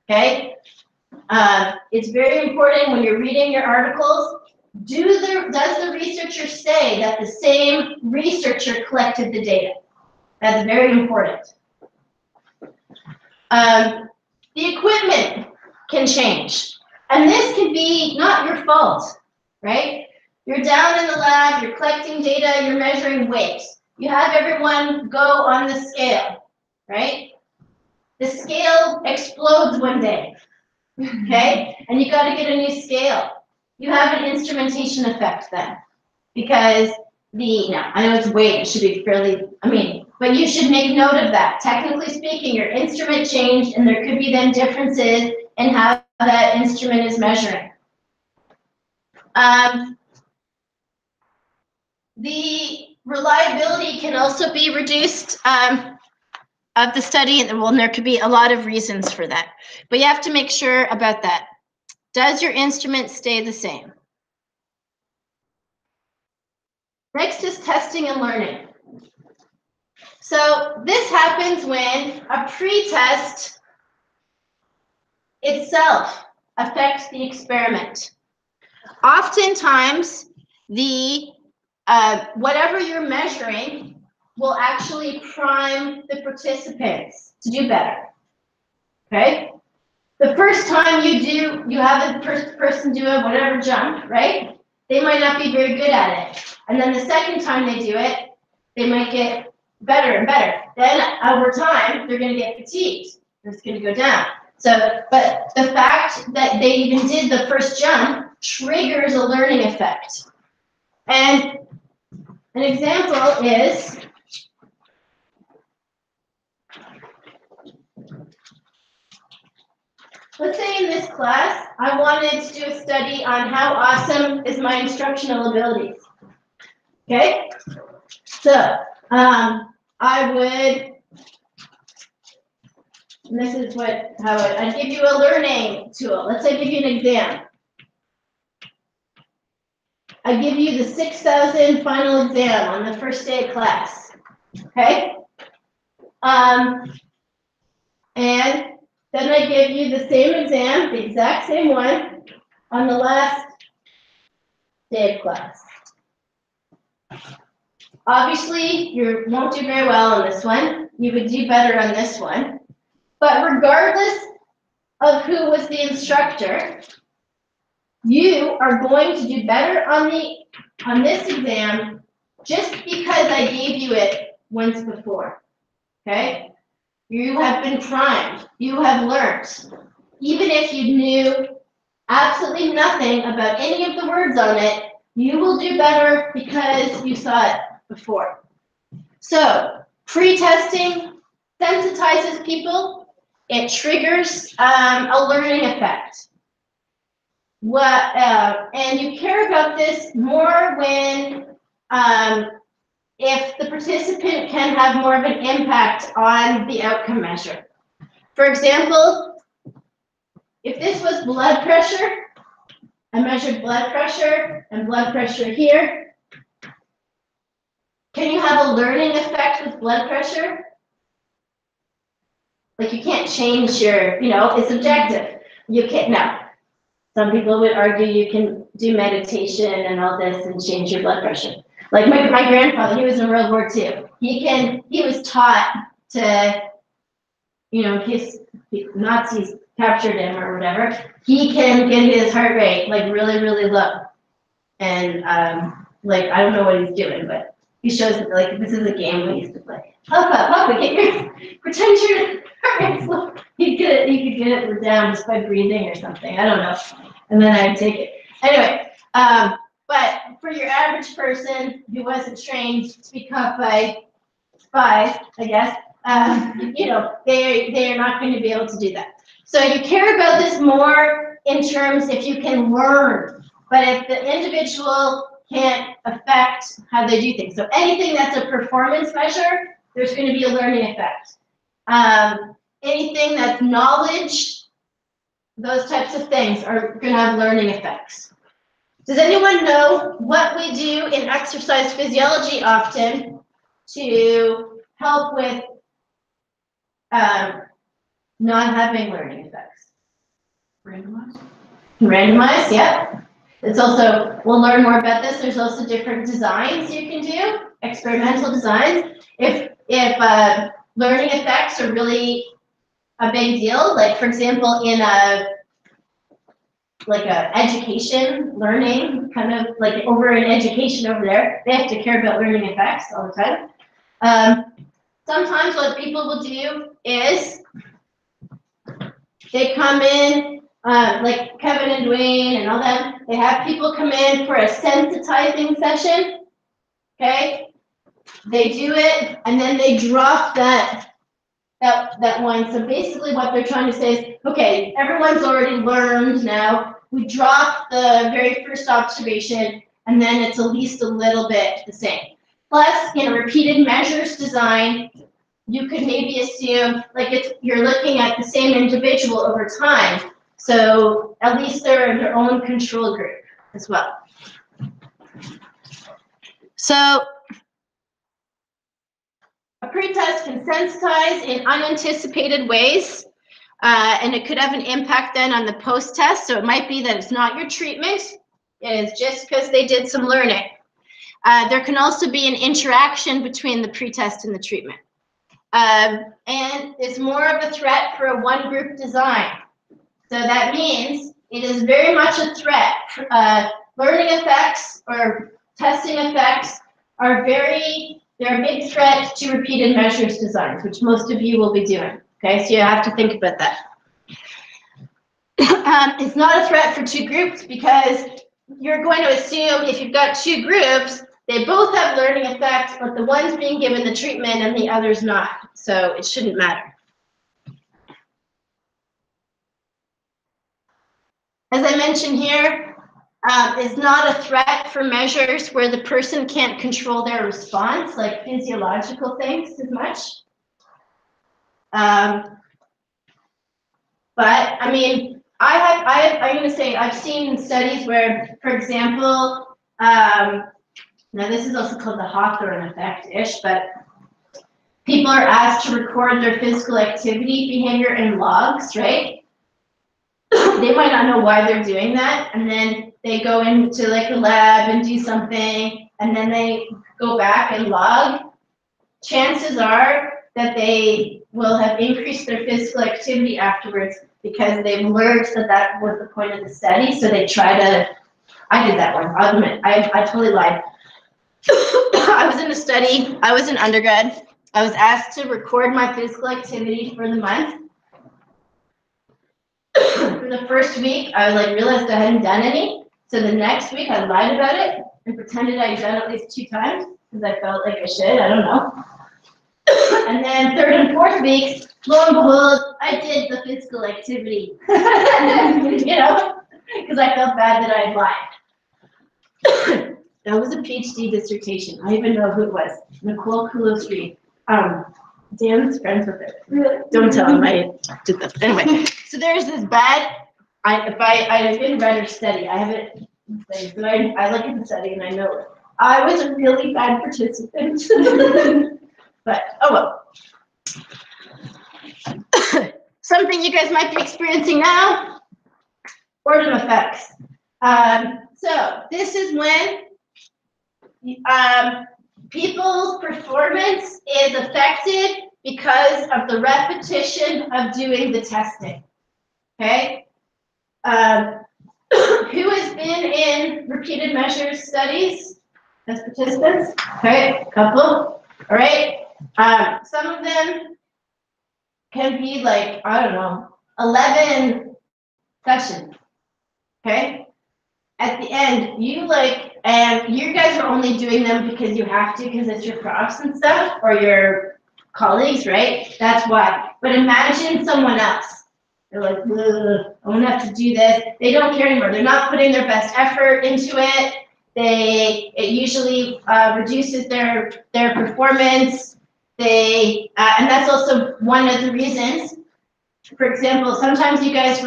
okay? It's very important when you're reading your articles, does the researcher say that the same researcher collected the data? That's very important. The equipment can change. And this can be not your fault, right? You're down in the lab, you're collecting data, you're measuring weight. You have everyone go on the scale, right? The scale explodes one day, okay? And you got to get a new scale. You have an instrumentation effect then, because I know it's weight, it should be fairly, but you should make note of that. Technically speaking, your instrument changed, and there could be then differences in how that instrument is measuring. The reliability can also be reduced of the study, and there could be a lot of reasons for that. But you have to make sure about that. Does your instrument stay the same? Next is testing and learning. So this happens when a pre-test itself affects the experiment. Oftentimes, whatever you're measuring will actually prime the participants to do better, okay? The first time you have a person do a whatever jump, right? They might not be very good at it. And then the second time they do it, they might get better and better. Then over time, they're gonna get fatigued. It's gonna go down. So, but the fact that they even did the first jump triggers a learning effect. And an example is, let's say in this class, I wanted to do a study on how awesome is my instructional abilities. Okay? So, I would, and this is how I'd give you a learning tool. Let's say I give you an exam. I give you the 6,000 final exam on the first day of class, okay? And then I give you the same exam, the exact same one, on the last day of class. Obviously, you won't do very well on this one. You would do better on this one. But regardless of who was the instructor, you are going to do better on this exam just because I gave you it once before. Okay? You have been primed. You have learned. Even if you knew absolutely nothing about any of the words on it, you will do better because you saw it before. So, pre-testing sensitizes people. It triggers a learning effect. And you care about this more when if the participant can have more of an impact on the outcome measure. For example, if this was blood pressure, I measured blood pressure and blood pressure here. Can you have a learning effect with blood pressure? Like you can't change your, it's objective. You can't, no. Some people would argue you can do meditation and all this and change your blood pressure. Like my grandfather, he was in World War II. He was taught to, in case Nazis captured him or whatever, he can get his heart rate like really, really low. And like, I don't know what he's doing, but he shows that like, this is a game we used to play. Up, get your, pretend your heart rate's low. He could get it down just by breathing or something. I don't know. And then I'd take it. Anyway, but for your average person who wasn't trained to be caught by spies, I guess, they are not going to be able to do that. So you care about this more in terms if you can learn, but if the individual can't affect how they do things. So anything that's a performance measure, there's going to be a learning effect. Anything that's knowledge, those types of things are going to have learning effects. Does anyone know what we do in exercise physiology often to help with not having learning effects? Randomize, yeah. It's also, we'll learn more about this. There's also different designs you can do, experimental designs. If learning effects are really a big deal, like for example, in education, learning, kind of like over in education over there, they have to care about learning effects all the time. Sometimes what people will do is they come in, like Kevin and Dwayne and all them, they have people come in for a sensitizing session, okay? They do it, and then they drop that one. So basically what they're trying to say is, okay, everyone's already learned now. We drop the very first observation, and then it's at least a little bit the same. Plus, in a repeated measures design, you could maybe assume like you're looking at the same individual over time. So at least they're in their own control group as well. So a pretest can sensitize in unanticipated ways, and it could have an impact then on the post-test. So it might be that it's not your treatment, it's just because they did some learning. There can also be an interaction between the pretest and the treatment. And it's more of a threat for a one-group design. So that means it is very much a threat. Learning effects or testing effects are they're a big threat to repeated measures designs, which most of you will be doing. Okay, so you have to think about that. It's not a threat for two groups because you're going to assume if you've got two groups, they both have learning effects, but the one's being given the treatment and the other's not. So it shouldn't matter. As I mentioned here, is not a threat for measures where the person can't control their response, like physiological things as much. But I mean, I'm going to say I've seen studies where, for example, Now this is also called the Hawthorne effect-ish, but people are asked to record their physical activity behavior in logs, right? They might not know why they're doing that, and then they go into like a lab and do something, and then they go back and log. Chances are that they will have increased their physical activity afterwards because they've learned that that was the point of the study, so they try to, I did that one, I'll admit, I totally lied. I was in a study, I was an undergrad, I was asked to record my physical activity for the month. For the first week, I realized I hadn't done any, so the next week I lied about it and pretended I'd done at least 2 times, because I felt like I should, I don't know. And then 3rd and 4th weeks, lo and behold, I did the physical activity, you know, because I felt bad that I had lied. That was a PhD dissertation. I even know who it was. Nicole Kulo-Street. Dan's friends with it. Really? Don't tell him I did that. Anyway, so there's this bad. I didn't read or study. I haven't. So I look at the study and I know it. I was a really bad participant. But oh well. Something you guys might be experiencing now. Boredom effects. So this is when people's performance is affected because of the repetition of doing the testing. Okay? Who has been in repeated measures studies as participants? Okay, a couple. All right. Some of them can be like, I don't know, 11 sessions. Okay? At the end, and you guys are only doing them because you have to, because it's your profs and stuff, or your colleagues, right? That's why. But imagine someone else. They're like, I won't have to do this. They don't care anymore. They're not putting their best effort into it. It usually reduces their performance. And that's also one of the reasons. For example, sometimes you guys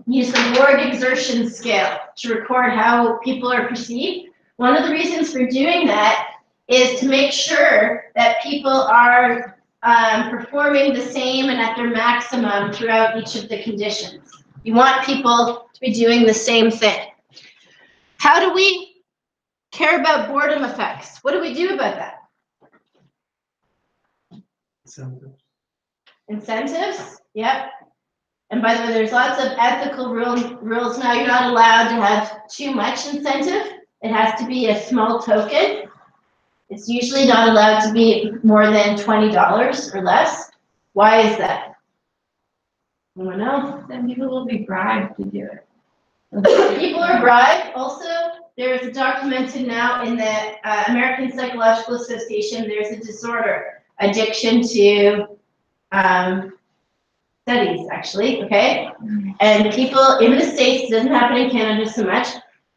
use the word exertion scale to record how people are perceived. One of the reasons for doing that is to make sure that people are performing the same and at their maximum throughout each of the conditions. You want people to be doing the same thing. How do we care about boredom effects? What do we do about that? Incentives? Yep. And by the way, there's lots of ethical rules now. You're not allowed to have too much incentive. It has to be a small token. It's usually not allowed to be more than $20 or less. Why is that? Anyone know? Then people will be bribed to do it. People are bribed. Also, there's documented now in the American Psychological Association, there's a disorder, addiction to studies, actually, okay? And people in the States, it doesn't happen in Canada so much,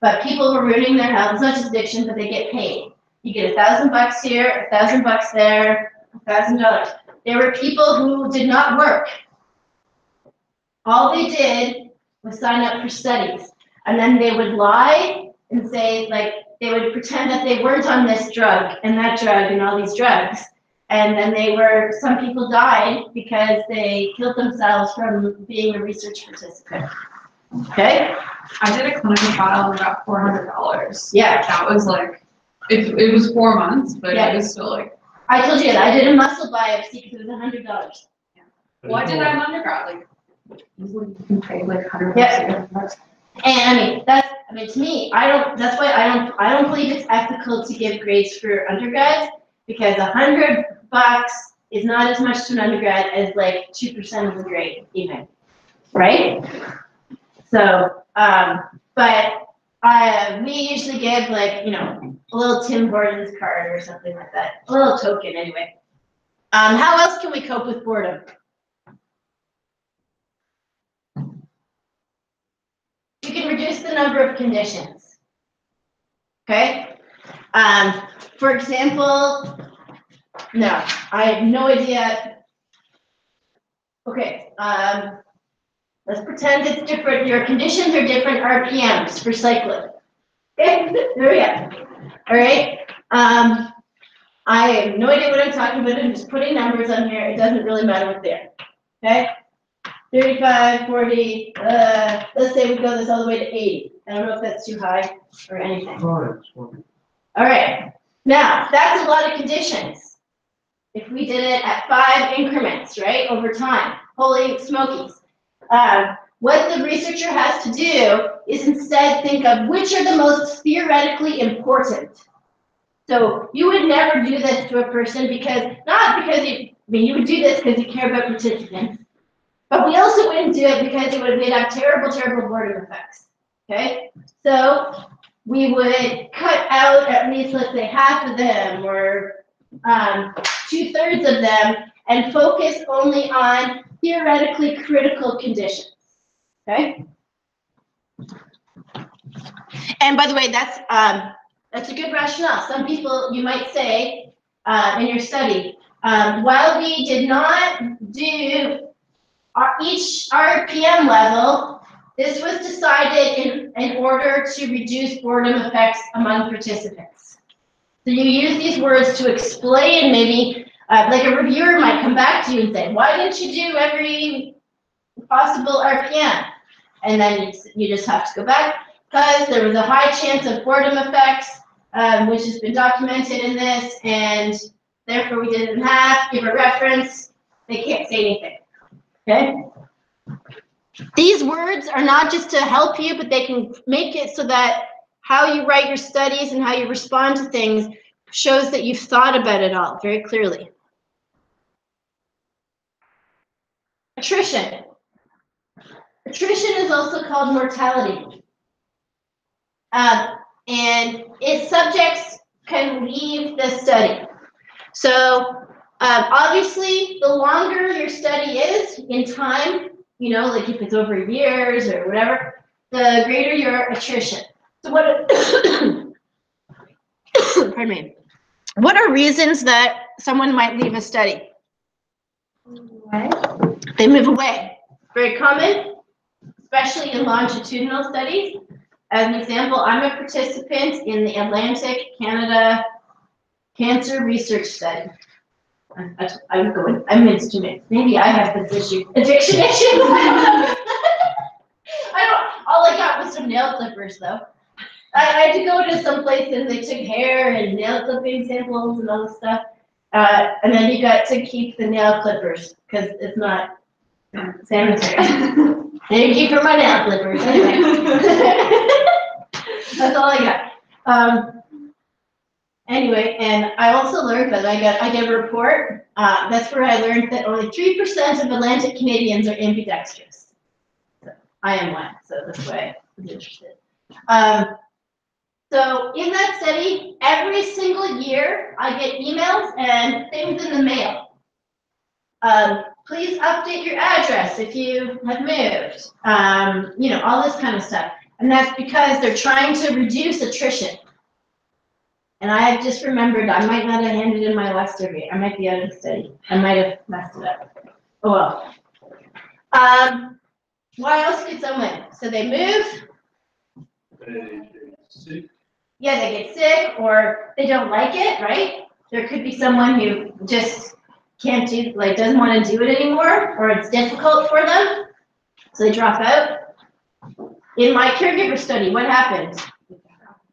but people who are ruining their health, it's not just addiction, but they get paid. You get $1,000 here, $1,000 there, $1,000. There were people who did not work. All they did was sign up for studies. And then they would lie and say, they would pretend that they weren't on this drug and that drug and all these drugs. And then some people died because they killed themselves from being a research participant. Okay? I did a clinical trial and got $400. Yeah. That was it was 4 months, but Yeah. it was still I told you that I did a muscle biopsy because it was $100. what did I undergrad? Usually you can pay $100. Yeah. And to me, that's why I don't believe it's ethical to give grades for undergrads, because $100 is not as much to an undergrad as 2% of the grade even, right? So, but we usually give a little Tim Hortons card or something like that, a little token anyway. How else can we cope with boredom? You can reduce the number of conditions. Okay? For example, no, I have no idea. Okay, let's pretend it's different. Your conditions are different RPMs for cycling. Okay, there we go. All right. I have no idea what I'm talking about. I'm just putting numbers on here. It doesn't really matter what they are. Okay. 35, 40, let's say we go this all the way to 80. I don't know if that's too high or anything. Fine. All right. Now, that's a lot of conditions. If we did it at 5 increments, right, over time, holy smokies. What the researcher has to do is instead think of which are the most theoretically important. So you would never do this to a person because, not because you would do this because you care about participants, but we also wouldn't do it because we'd have terrible, terrible boredom effects, okay? So we would cut out at least, let's say, half of them or 2/3 of them and focus only on theoretically critical conditions, okay? And by the way, that's a good rationale. Some people, you might say, in your study, while we did not do each RPM level, this was decided in order to reduce boredom effects among participants. So you use these words to explain maybe, like a reviewer might come back to you and say, why didn't you do every possible RPM? And then you just have to go back, because there was a high chance of boredom effects, which has been documented in this, and therefore we did it in half, give a reference, they can't say anything, okay? These words are not just to help you, but they can make it so that how you write your studies and how you respond to things shows that you've thought about it all very clearly. Attrition. Attrition is also called mortality. And its subjects can leave the study. So obviously, the longer your study is in time, you know, like if it's over years or whatever, the greater your attrition. So what, pardon me, what are reasons that someone might leave a study? What? They move away. Very common, especially in longitudinal studies. As an example, I'm a participant in the Atlantic Canada Cancer Research Study. I'm going, I'm an instrument. Maybe I have this issue, addiction issue. All I got was some nail clippers though. I had to go to some place and they took hair and nail clipping samples and all this stuff. And then you got to keep the nail clippers because it's not sanitary. Thank you for my nail clippers. Anyway. That's all I got. Anyway, and I also learned that I get a report. That's where I learned that only 3% of Atlantic Canadians are ambidextrous. So I am one, so that's why I was interested. So in that study, every single year I get emails and things in the mail. Please update your address if you have moved. You know, all this kind of stuff. And that's because they're trying to reduce attrition. And I have just remembered I might not have handed in my last survey. I might be out of the study. I might have messed it up. Oh well. Why else could someone? So they move. They get sick. Yeah, they get sick or they don't like it, right? There could be someone who just can't do, like doesn't want to do it anymore, or it's difficult for them, so they drop out. In my caregiver study, what happened?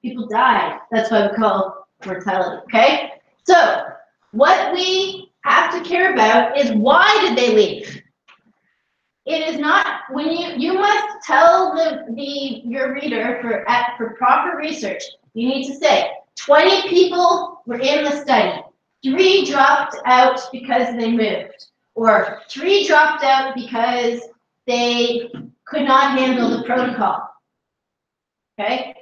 People died. That's what we call mortality, okay? So what we have to care about is why did they leave? It is not, when you must tell your reader for proper research, you need to say 20 people were in the study. 3 dropped out because they moved, or 3 dropped out because they could not handle the protocol, okay?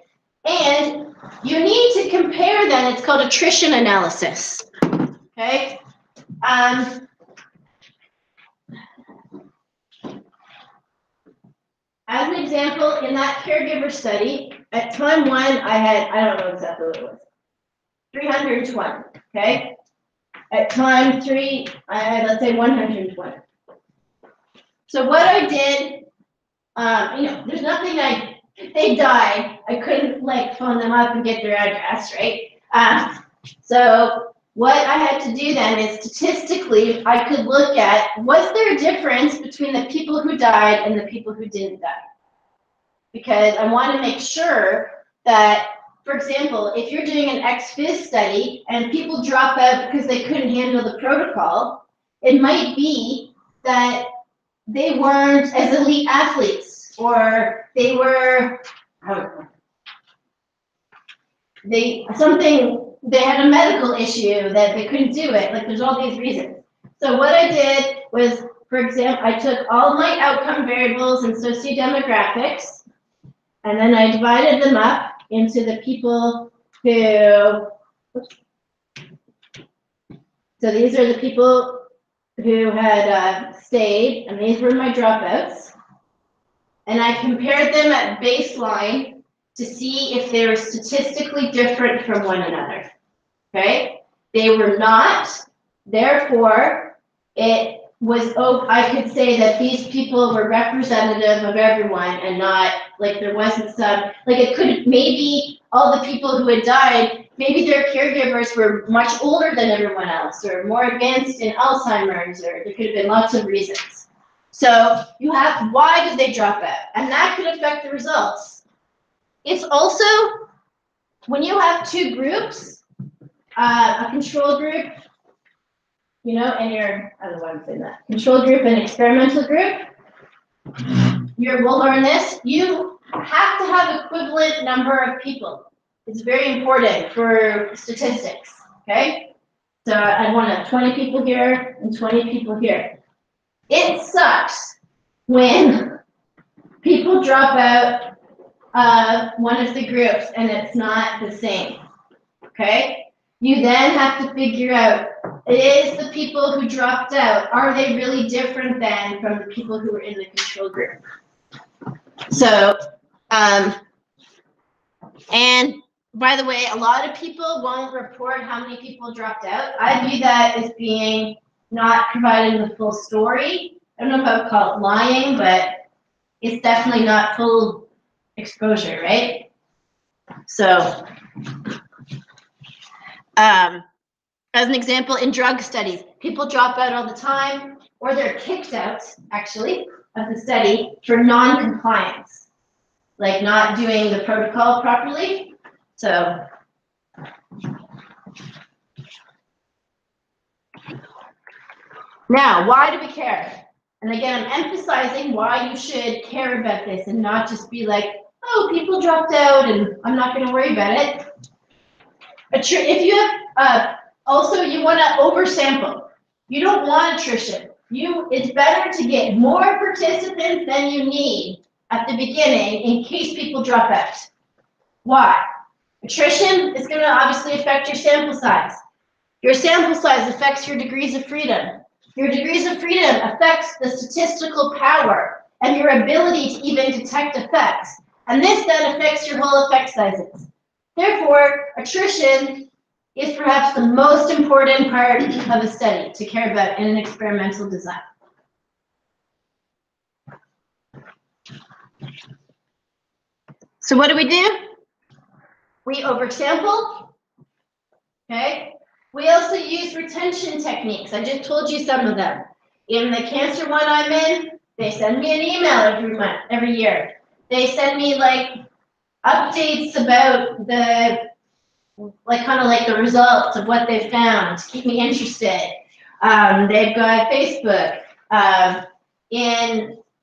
And you need to compare then, it's called attrition analysis, okay? As an example, in that caregiver study, at time 1, I had, I don't know exactly what it was, 320, okay? At time 3, I had, let's say, 120. So what I did, you know, there's nothing I they died. I couldn't like phone them up and get their address, right? So what I had to do then is statistically, I could look at, was there a difference between the people who died and the people who didn't die? Because I want to make sure that, for example, if you're doing an ex-phys study and people drop out because they couldn't handle the protocol, it might be that they weren't as elite athletes, or they were, they had a medical issue that they couldn't do it. Like there's all these reasons. So what I did was, for example, I took all my outcome variables and sociodemographics, and then I divided them up into the people who, so these are the people who had stayed, and these were my dropouts. And I compared them at baseline to see if they were statistically different from one another, okay? They were not, therefore, it was, I could say that these people were representative of everyone and not, like there wasn't some, like it could, maybe all the people who had died, maybe their caregivers were much older than everyone else, or more advanced in Alzheimer's, or there could have been lots of reasons. So you have, why did they drop out? And that could affect the results. It's also, when you have two groups, a control group, you know, and I don't know why I'm saying that, control group and experimental group, we'll learn this, you have to have equivalent number of people. It's very important for statistics, okay? So I want 20 people here and 20 people here. It sucks when people drop out one of the groups and it's not the same, okay? You then have to figure out, is the people who dropped out, are they really different than from the people who were in the control group? So, and by the way, a lot of people won't report how many people dropped out. I view that as being not providing the full story. I don't know if I would call it lying, but it's definitely not full exposure, right? So, as an example, in drug studies, people drop out all the time, or they're kicked out, actually, of the study for non-compliance, like not doing the protocol properly. So, now, why do we care? And again, I'm emphasizing why you should care about this and not just be like, oh, people dropped out and I'm not going to worry about it. If you have, also you want to oversample. You don't want attrition. It's better to get more participants than you need at the beginning in case people drop out. Why? Attrition is going to obviously affect your sample size. Your sample size affects your degrees of freedom. Your degrees of freedom affects the statistical power and your ability to even detect effects. And this then affects your whole effect sizes. Therefore, attrition is perhaps the most important part of a study to care about in an experimental design. So what do? We oversample, okay? We also use retention techniques. I just told you some of them. In the cancer one I'm in, they send me an email every year. They send me like updates about the, like kind of like the results of what they found to keep me interested. They've got Facebook.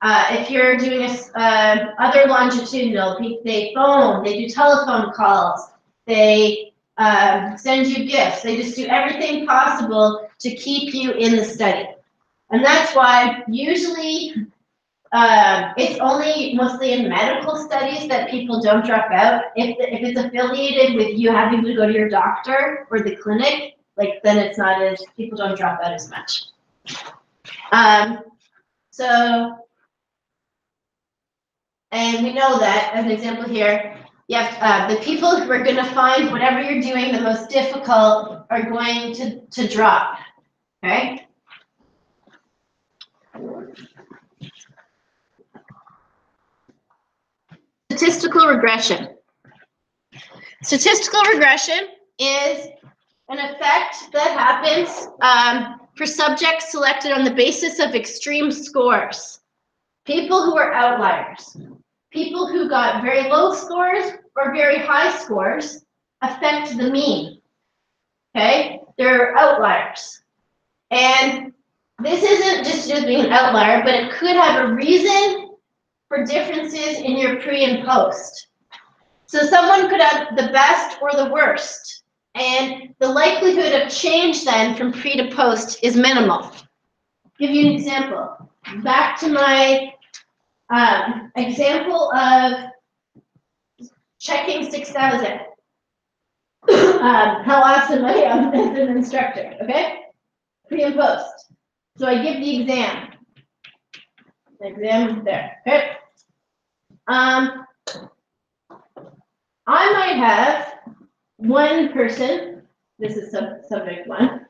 If you're doing other longitudinal, they phone, they do telephone calls, they send you gifts. They just do everything possible to keep you in the study. And that's why usually it's only mostly in medical studies that people don't drop out. If it's affiliated with you having to go to your doctor or the clinic, like then it's not as, people don't drop out as much. And we know that, as an example here, you have the people who are going to find whatever you're doing the most difficult are going to drop, okay? statistical regression. Statistical regression is an effect that happens for subjects selected on the basis of extreme scores. People who are outliers. People who got very low scores or very high scores affect the mean. Okay? They're outliers. And this isn't just being an outlier, but it could have a reason for differences in your pre and post. So someone could have the best or the worst, and the likelihood of change then from pre to post is minimal. I'll give you an example. Back to my example of checking 6,000. How awesome I am as an instructor, okay? Pre and post. So I give the exam. The exam is there, okay? I might have one person, this is subject one,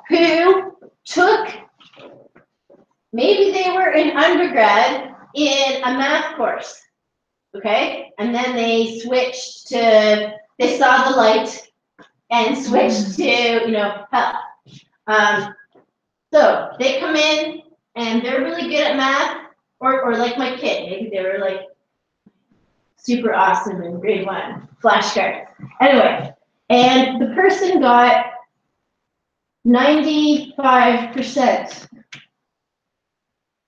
who took, maybe they were in undergrad in a math course, okay? And then they switched to, they saw the light and switched to, health. So they come in and they're really good at math, or like my kid, maybe they were like super awesome in grade 1, flashcards. Anyway, and the person got 95%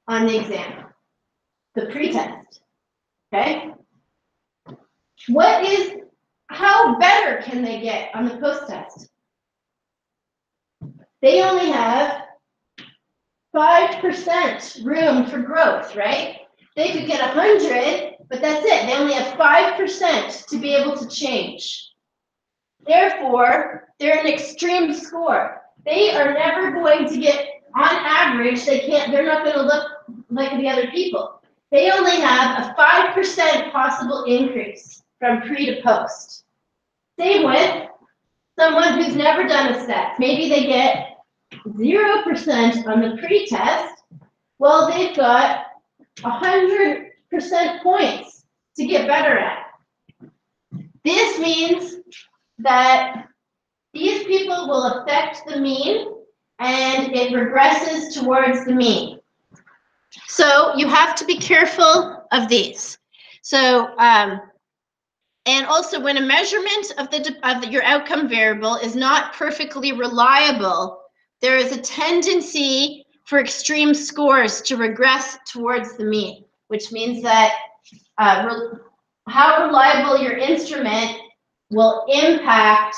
on the exam, the pretest, okay? How better can they get on the post-test? They only have 5% room for growth, right? They could get 100, but that's it. They only have 5% to be able to change. Therefore, they're an extreme score. They are never going to get, on average, they're not going to look like the other people. They only have a 5% possible increase from pre to post. Same with someone who's never done a stat. Maybe they get 0% on the pre-test. Well, they've got 100% points to get better at. This means that these people will affect the mean and it regresses towards the mean. So you have to be careful of these. So, and also when a measurement of your outcome variable is not perfectly reliable, there is a tendency for extreme scores to regress towards the mean, which means that how reliable your instrument will impact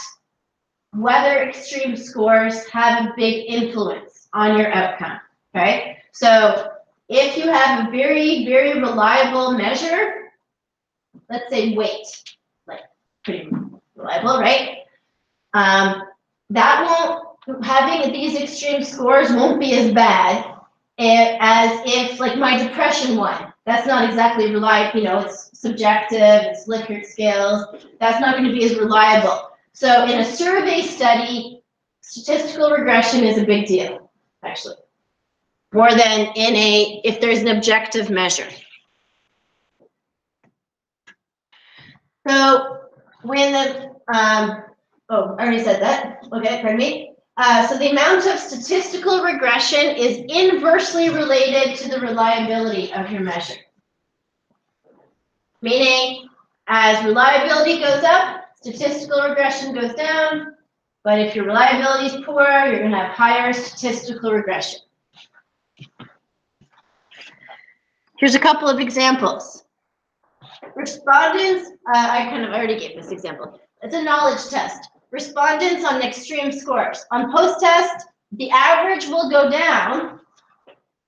whether extreme scores have a big influence on your outcome, okay? So if you have a very, very reliable measure, let's say weight, like pretty reliable, right? Having these extreme scores won't be as bad as if, like my depression one, that's not exactly reliable, it's subjective, it's Likert scales, that's not going to be as reliable. So in a survey study, statistical regression is a big deal, actually, more than if there's an objective measure. So when I already said that, okay, pardon me. So the amount of statistical regression is inversely related to the reliability of your measure. Meaning, as reliability goes up, statistical regression goes down, but if your reliability is poor, you're going to have higher statistical regression. Here's a couple of examples. Respondents, I kind of already gave this example. It's a knowledge test. Respondents on extreme scores. On post-test, the average will go down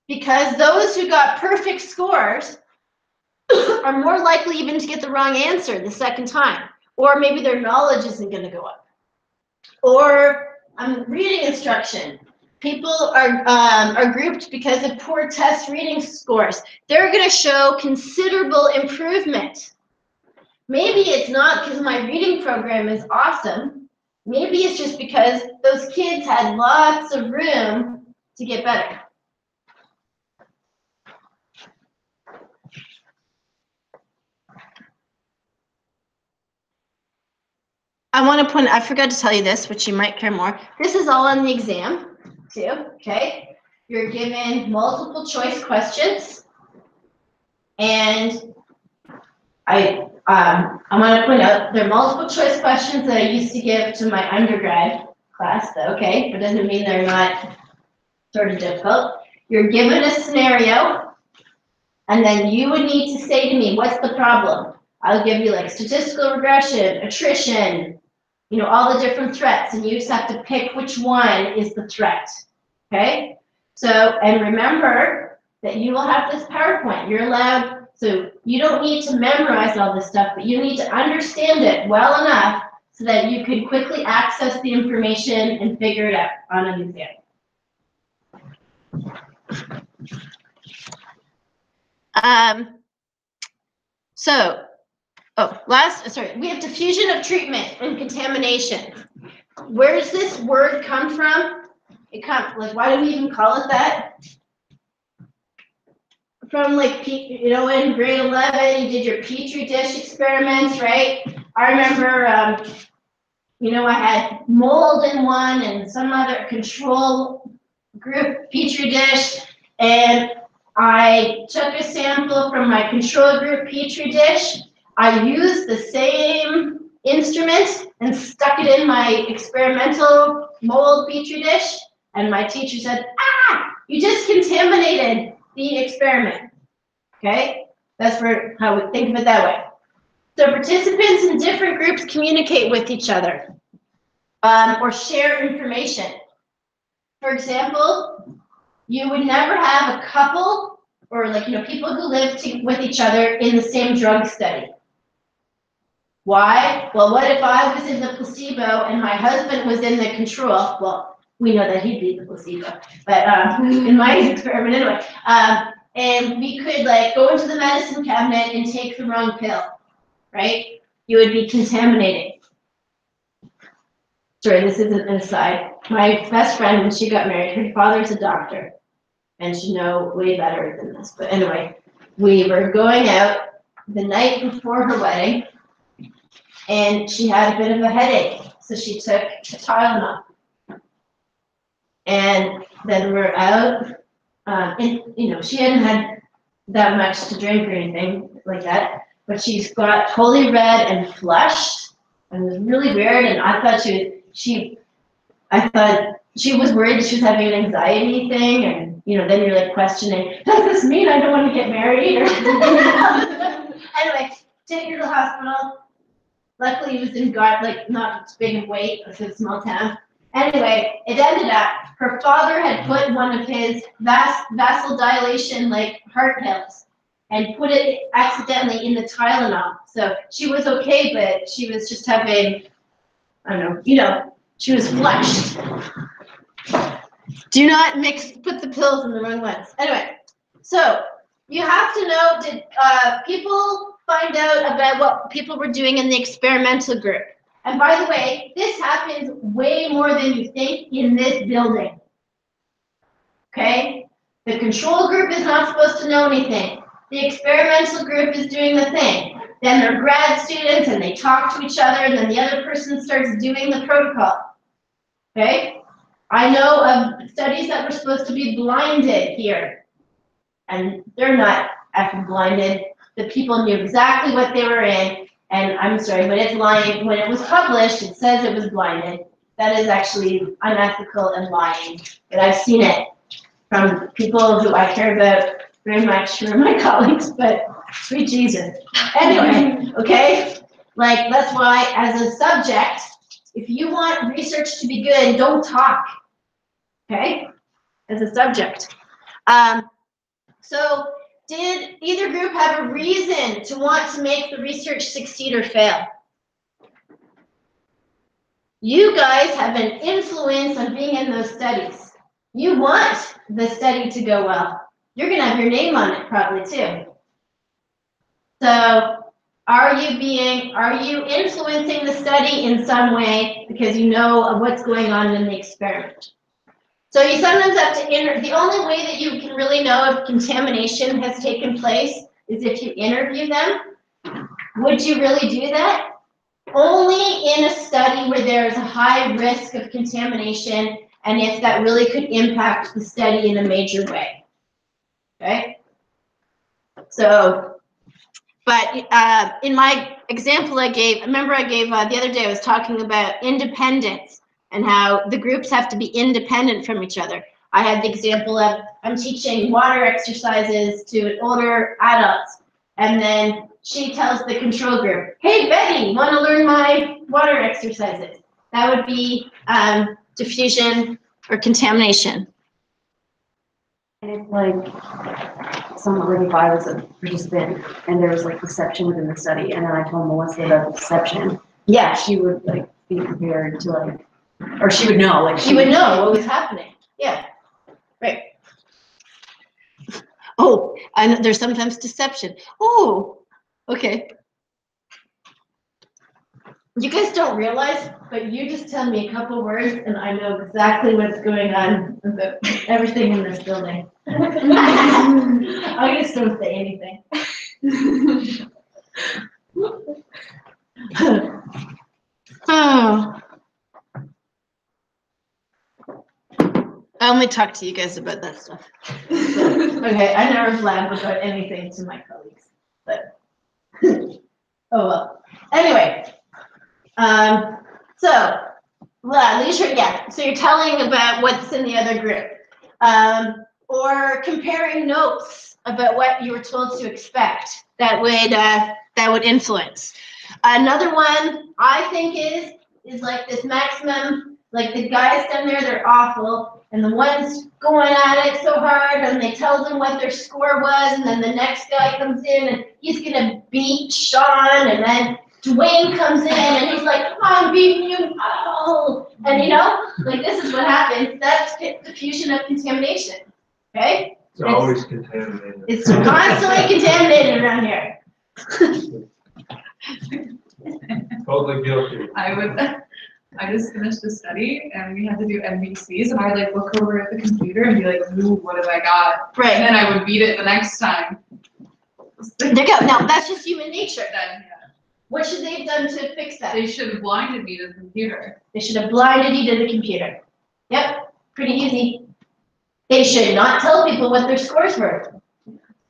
because those who got perfect scores are more likely even to get the wrong answer the second time. Or maybe their knowledge isn't going to go up. Or reading instruction. People are grouped because of poor test reading scores. They're going to show considerable improvement. Maybe it's not because my reading program is awesome. Maybe it's just because those kids had lots of room to get better. I want to point, I forgot to tell you this, which you might care more. This is all on the exam too, okay? You're given multiple choice questions. And I want to point out, there are multiple choice questions that I used to give to my undergrad class, okay? But doesn't mean they're not sort of difficult. You're given a scenario, and then you would need to say to me, what's the problem? I'll give you like statistical regression, attrition, you know, all the different threats, and you just have to pick which one is the threat, okay? So, and remember that you will have this PowerPoint. You're allowed, so you don't need to memorize all this stuff, but you need to understand it well enough so that you can quickly access the information and figure it out on an exam. We have diffusion of treatment and contamination. Where does this word come from? It comes, like, why do we even call it that? From like, you know, in grade 11, you did your Petri dish experiments, right? I remember, you know, I had mold in one and some other control group Petri dish, and I took a sample from my control group Petri dish. I used the same instrument and stuck it in my experimental mold Petri dish, and my teacher said, you just contaminated the experiment. Okay, that's how we think of it that way. So participants in different groups communicate with each other or share information. For example, you would never have a couple or, like, you know, people who live with each other in the same drug study. Why? Well, what if I was in the placebo and my husband was in the control? Well, we know that he'd be the placebo, but in my experiment anyway. And we could, like, go into the medicine cabinet and take the wrong pill, right? You would be contaminating. Sorry, this is an aside. My best friend, when she got married, her father's a doctor, and she know way better than this. But anyway, we were going out the night before her wedding, and she had a bit of a headache, so she took a Tylenol. And then we're out, and, you know, she hadn't had that much to drink or anything like that, but she's got totally red and flushed, and it was really weird. And I thought I thought she was worried she was having an anxiety thing, and, you know, then you're like questioning, does this mean I don't want to get married? Or anyway, take her to the hospital. Luckily, it was in like not big of weight, it's a small town. Anyway, it ended up her father had put one of his vasodilation, like, heart pills, and put it accidentally in the Tylenol. So she was okay, but she was just having, I don't know, you know, she was flushed. Do not put the pills in the wrong ones. Anyway, so you have to know, did people find out about what people were doing in the experimental group? And by the way, this happens way more than you think in this building. Okay? The control group is not supposed to know anything. The experimental group is doing the thing. Then they're grad students and they talk to each other, and then the other person starts doing the protocol. Okay? I know of studies that were supposed to be blinded here, and they're not actually blinded. The people knew exactly what they were in, and I'm sorry, but it's lying. When it was published, it says it was blinded. That is actually unethical and lying, but I've seen it from people who I care about very much, who are my colleagues, but sweet Jesus. Anyway, okay? Like, that's why, as a subject, if you want research to be good, don't talk, okay? As a subject. So did either group have a reason to want to make the research succeed or fail? You guys have an influence on being in those studies. You want the study to go well. You're gonna have your name on it probably too. So are you influencing the study in some way because you know of what's going on in the experiment? So you sometimes have to the only way that you can really know if contamination has taken place is if you interview them. Would you really do that? only in a study where there is a high risk of contamination and if that really could impact the study in a major way. Okay? So, but in my example I gave, remember I gave the other day, I was talking about independence and how the groups have to be independent from each other. I had the example of I'm teaching water exercises to older adults, and then she tells the control group, hey, Betty, want to learn my water exercises? That would be diffusion or contamination. And it's like, someone, like if I was a participant and there was like deception within the study, and then I told Melissa about the deception, yeah, she would like be prepared to like, or she would know, like. She would know what was happening, yeah, right. Oh, and there's sometimes deception. Oh, okay. You guys don't realize, but you just tell me a couple words and I know exactly what's going on with everything in this building. I just don't say anything. Oh. I only talk to you guys about that stuff. Okay, I never blab about anything to my colleagues, but oh well. Anyway, so leisure, yeah. So you're telling about what's in the other group, or comparing notes about what you were told to expect. That would influence. Another one I think is like this maximum. Like the guys down there, they're awful, and the ones going at it so hard, and they tell them what their score was, and then the next guy comes in and he's gonna beat Sean, and then Dwayne comes in and he's like, I'm beating you, oh, and you know, like this is what happens. That's diffusion of contamination. Okay? It's always contaminated. It's constantly contaminated around here. Totally guilty. I just finished a study and we had to do NBCs and I'd like look over at the computer and be like, ooh, what have I got? Right. And then I would beat it the next time. There you go. Now that's just human nature. Then, yeah. What should they have done to fix that? They should have blinded me to the computer. They should have blinded you to the computer. Yep, pretty easy. They should not tell people what their scores were.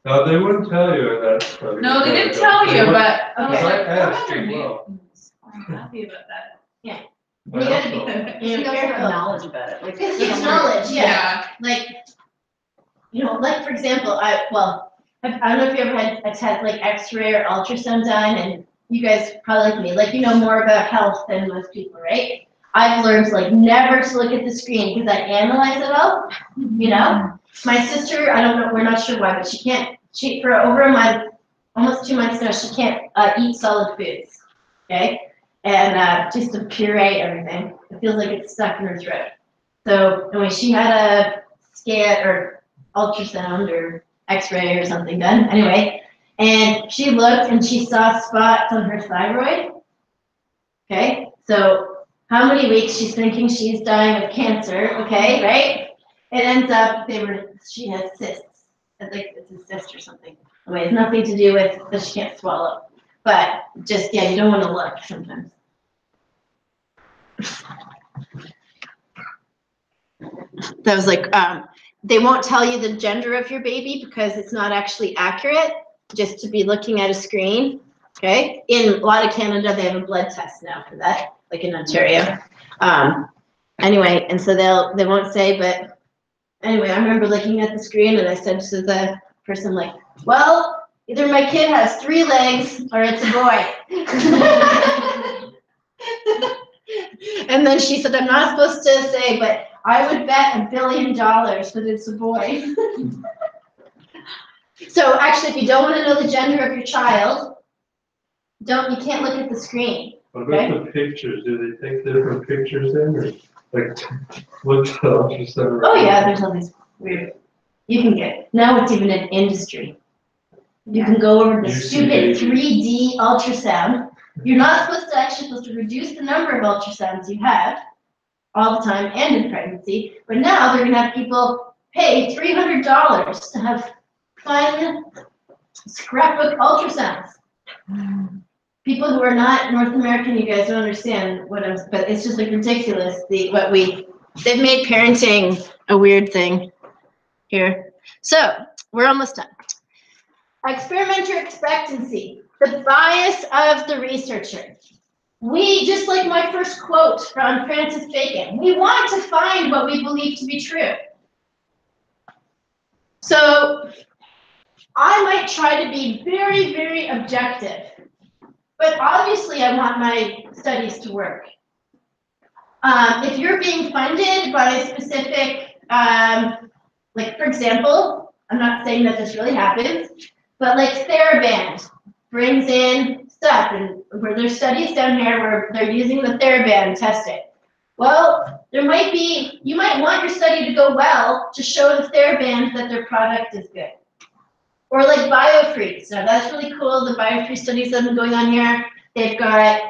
No, they wouldn't tell you that study. No, they didn't tell you, but I was Okay. like, I asked what are as their well. names? I'm happy about that. You gotta be, You you know, guys have careful. knowledge about it, like. Because it's knowledge, yeah. Like, you know, like for example, I don't know if you ever had a test like X-ray or ultrasound done, and you guys probably like me, like you know more about health than most people, right? I've learned to like never to look at the screen because I analyze it all, you know? My sister, I don't know, we're not sure why, but she for over a month, almost 2 months now, she can't eat solid foods, okay? And just to puree everything. It feels like it's stuck in her throat. So anyway, she had a scan or ultrasound or X-ray or something done. Anyway, and she looked and she saw spots on her thyroid. Okay, so how many weeks she's thinking she's dying of cancer? Okay, right? It ends up she has cysts. I think it's a cyst or something. Anyway, it's nothing to do with that she can't swallow. But just, yeah, you don't want to look sometimes. That was like, they won't tell you the gender of your baby because it's not actually accurate, just to be looking at a screen, okay? In a lot of Canada, they have a blood test now for that, like in Ontario. Anyway, and so they won't say, but anyway, I remember looking at the screen and I said to the person like, well, either my kid has 3 legs or it's a boy. And then she said, I'm not supposed to say, but I would bet $1 billion that it's a boy. So actually, if you don't want to know the gender of your child, you can't look at the screen. What about the pictures? Do they take different pictures in or like look at the ultrasound? Oh yeah, there's all these weird, you can get, now it's even an industry. You can go over the stupid 3D ultrasound. You're not supposed to reduce the number of ultrasounds you have all the time and in pregnancy, but now they're gonna have people pay $300 to have fun scrapbook ultrasounds. people who are not North American, you guys don't understand what I'm, but it's just like ridiculous, they've made parenting a weird thing here. So, we're almost done. Experimenter expectancy, the bias of the researcher. We, just like my first quote from Francis Bacon, we want to find what we believe to be true. So I might try to be very, very objective, but obviously I want my studies to work. If you're being funded by a specific, like for example, I'm not saying that this really happens, but like TheraBand brings in stuff, and where there's studies down here where they're using the TheraBand testing. Well, you might want your study to go well to show the TheraBand that their product is good. Or like BioFreeze. Now that's really cool. The BioFreeze studies that have been going on here. They've got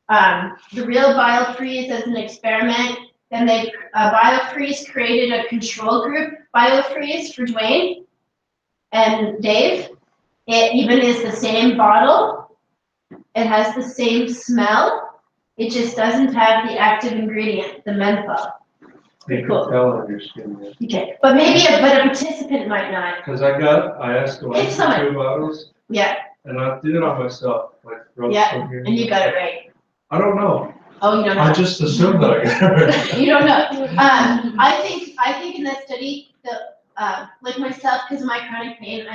the real BioFreeze as an experiment. Then BioFreeze created a control group, BioFreeze for Dwayne and Dave. It even is the same bottle. It has the same smell. It just doesn't have the active ingredient, the menthol. You can Cool. tell on your skin. Okay, but maybe a participant might not. Because I asked them It's for fine. 2 bottles, Yeah, and I did it on myself, like rub Yeah, some here. and you got it right. I don't know. Oh, you don't I know. just assumed that I got it right. You don't know. I think in that study, like myself, because of my chronic pain,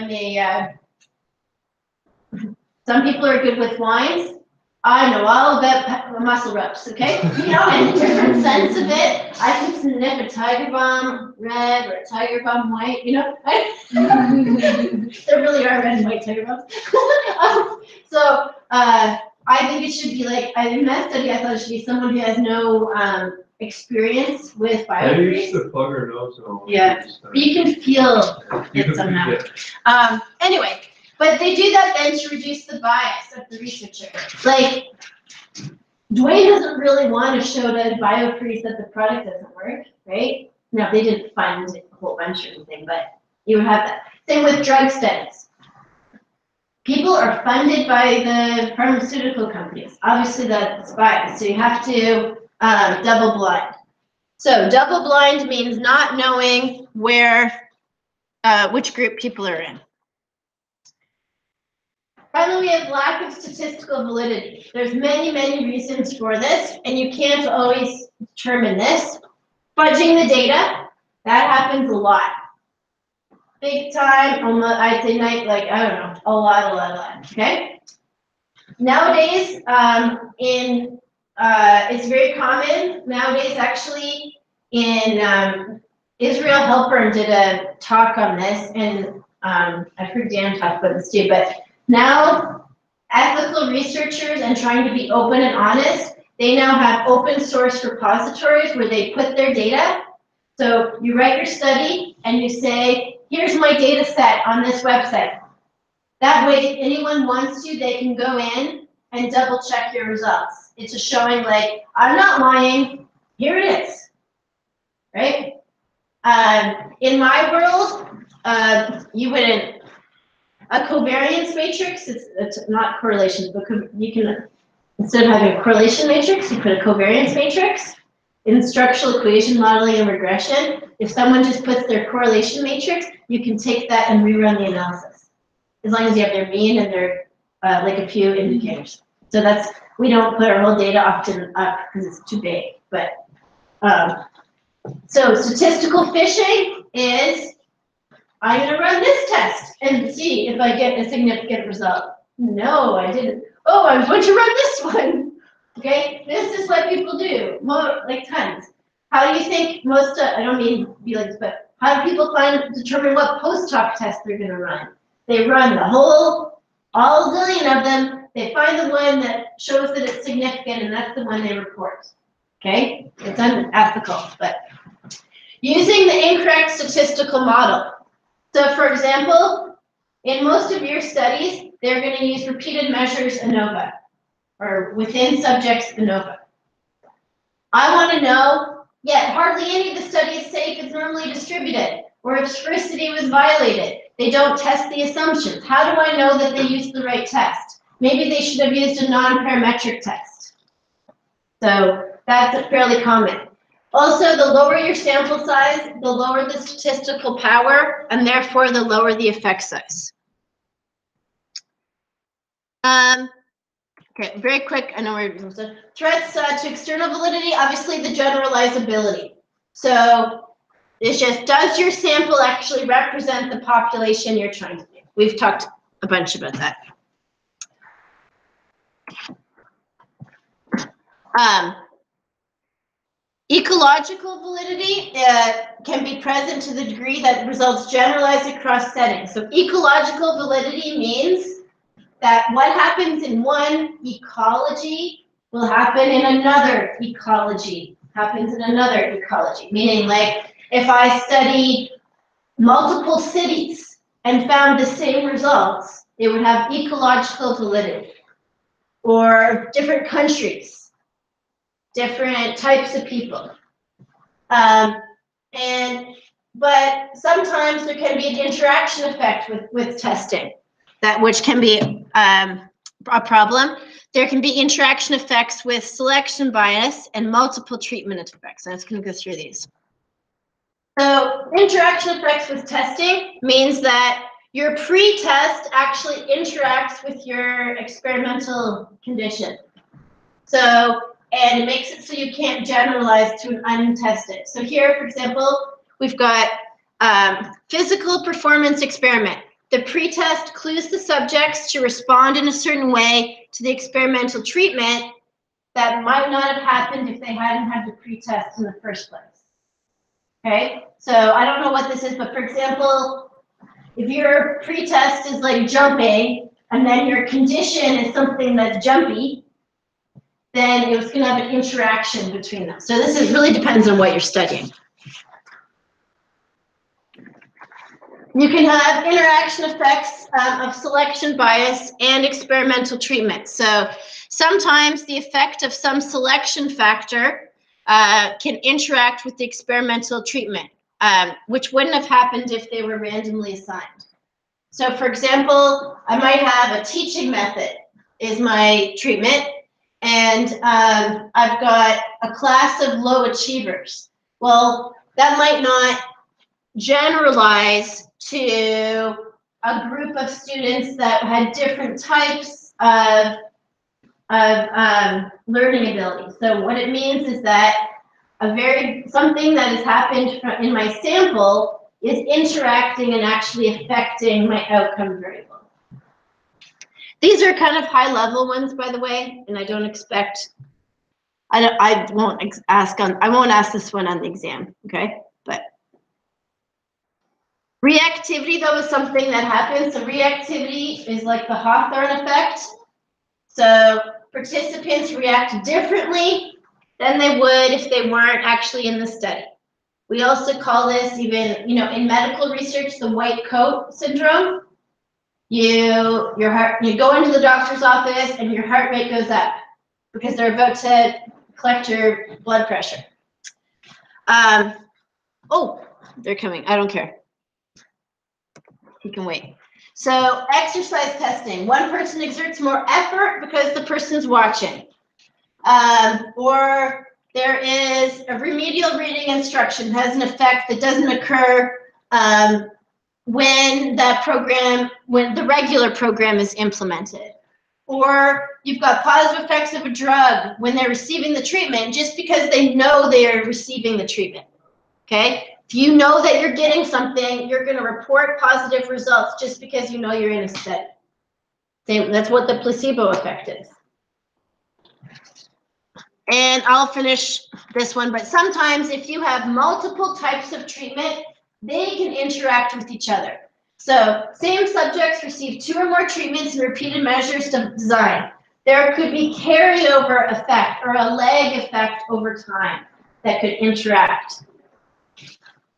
some people are good with wines. I know all about muscle rubs, okay? You know, and different scents of it. I can sniff a Tiger Balm red or a Tiger Balm white, you know? There really are red and white Tiger Balms. So, I think it should be like, in that study, I thought it should be someone who has no experience with I used BioFreeze. to plug her nose and all. Yeah. You can feel it somehow. Anyway, but they do that then to reduce the bias of the researcher. Like, Dwayne doesn't really want to show to BioFreeze that the product doesn't work, right? No, they didn't fund a whole bunch or anything, but you would have that. Same with drug studies. People are funded by the pharmaceutical companies. Obviously, that's biased, so you have to double blind. So double blind means not knowing which group people are in. Finally, we have lack of statistical validity. There's many, many reasons for this, and you can't always determine this. Fudging the data, that happens a lot. Big time, I'd say like, I don't know, a lot, okay? Nowadays, it's very common, nowadays actually, in Israel Helper did a talk on this, and I've heard Dan talk about this too, but now ethical researchers and trying to be open and honest, they now have open source repositories where they put their data. So you write your study and you say, here's my data set on this website. That way, if anyone wants to, they can go in and double check your results. It's just showing like, I'm not lying, here it is, right? In my world, you wouldn't, a covariance matrix, it's not correlation, but you can, instead of having a correlation matrix, you put a covariance matrix. In structural equation modeling and regression, if someone just puts their correlation matrix, you can take that and rerun the analysis. As long as you have their mean and their, like a few indicators. So we don't put our whole data often up because it's too big, but, so statistical fishing is, I'm gonna run this test and see if I get a significant result. No, I didn't. Oh, I'm going to run this one. Okay, this is what people do, more like tons. How do you think most, I don't mean to be like this, but how do people determine what post-hoc test they're gonna run? They run all zillion of them, they find the one that shows that it's significant, and that's the one they report. Okay, it's unethical, but using the incorrect statistical model. So for example, in most of your studies, they're gonna use repeated measures ANOVA, or within subjects ANOVA. I wanna know, yet hardly any of the study is safe is normally distributed, or if sphericity was violated. They don't test the assumptions. How do I know that they used the right test? maybe they should have used a non-parametric test. So that's fairly common. Also, the lower your sample size, the lower the statistical power, and therefore the lower the effect size. Okay, very quick. I know we're threats to external validity. Obviously, the generalizability. So it's just, does your sample actually represent the population you're trying to do? We've talked a bunch about that. Ecological validity can be present to the degree that results generalized across settings. So ecological validity means that what happens in one ecology will happen in another ecology, meaning like if I study multiple cities and found the same results, it would have ecological validity. Or different countries, different types of people. But sometimes there can be an interaction effect with testing, which can be a problem. There can be interaction effects with selection bias and multiple treatment effects. I'm just going to go through these. So interaction effects with testing means that your pre-test actually interacts with your experimental condition. And it makes it so you can't generalize to an untested. So here, for example, we've got physical performance experiment. The pre-test clues the subjects to respond in a certain way to the experimental treatment that might not have happened if they hadn't had the pre-test in the first place. Okay, so I don't know what this is, but for example, if your pre-test is like jumping and then your condition is something that's jumpy, then it's going to have an interaction between them. So this really depends on what you're studying. You can have interaction effects of selection bias and experimental treatment. So sometimes the effect of some selection factor can interact with the experimental treatment, which wouldn't have happened if they were randomly assigned. So for example, I might have a teaching method is my treatment, and I've got a class of low achievers. Well, that might not generalize to a group of students that had different types of learning abilities. So what it means is that something that has happened in my sample is interacting and actually affecting my outcome variable. These are kind of high level ones, by the way, and I don't expect, I won't ask this one on the exam, okay? But reactivity, though, is something that happens. So reactivity is like the Hawthorne effect. So participants react differently than they would if they weren't actually in the study. We also call this even, in medical research, the white coat syndrome. You go into the doctor's office and your heart rate goes up because they're about to collect your blood pressure. Oh, they're coming. I don't care. You can wait. So exercise testing. One person exerts more effort because the person's watching. Or there is a remedial reading instruction has an effect that doesn't occur when the regular program is implemented. Or you've got positive effects of a drug when they're receiving the treatment just because they know they are receiving the treatment. Okay? If you know that you're getting something, you're going to report positive results just because you know you're in a study. That's what the placebo effect is. And I'll finish this one, but sometimes if you have multiple types of treatment, they can interact with each other. So same subjects receive 2 or more treatments and repeated measures of design. There could be carryover effect or a lag effect over time that could interact.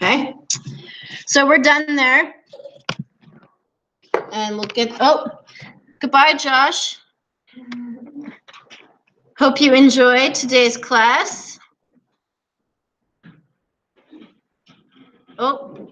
Okay, so we're done there. And we'll get, goodbye, Josh. Hope you enjoyed today's class. Oh.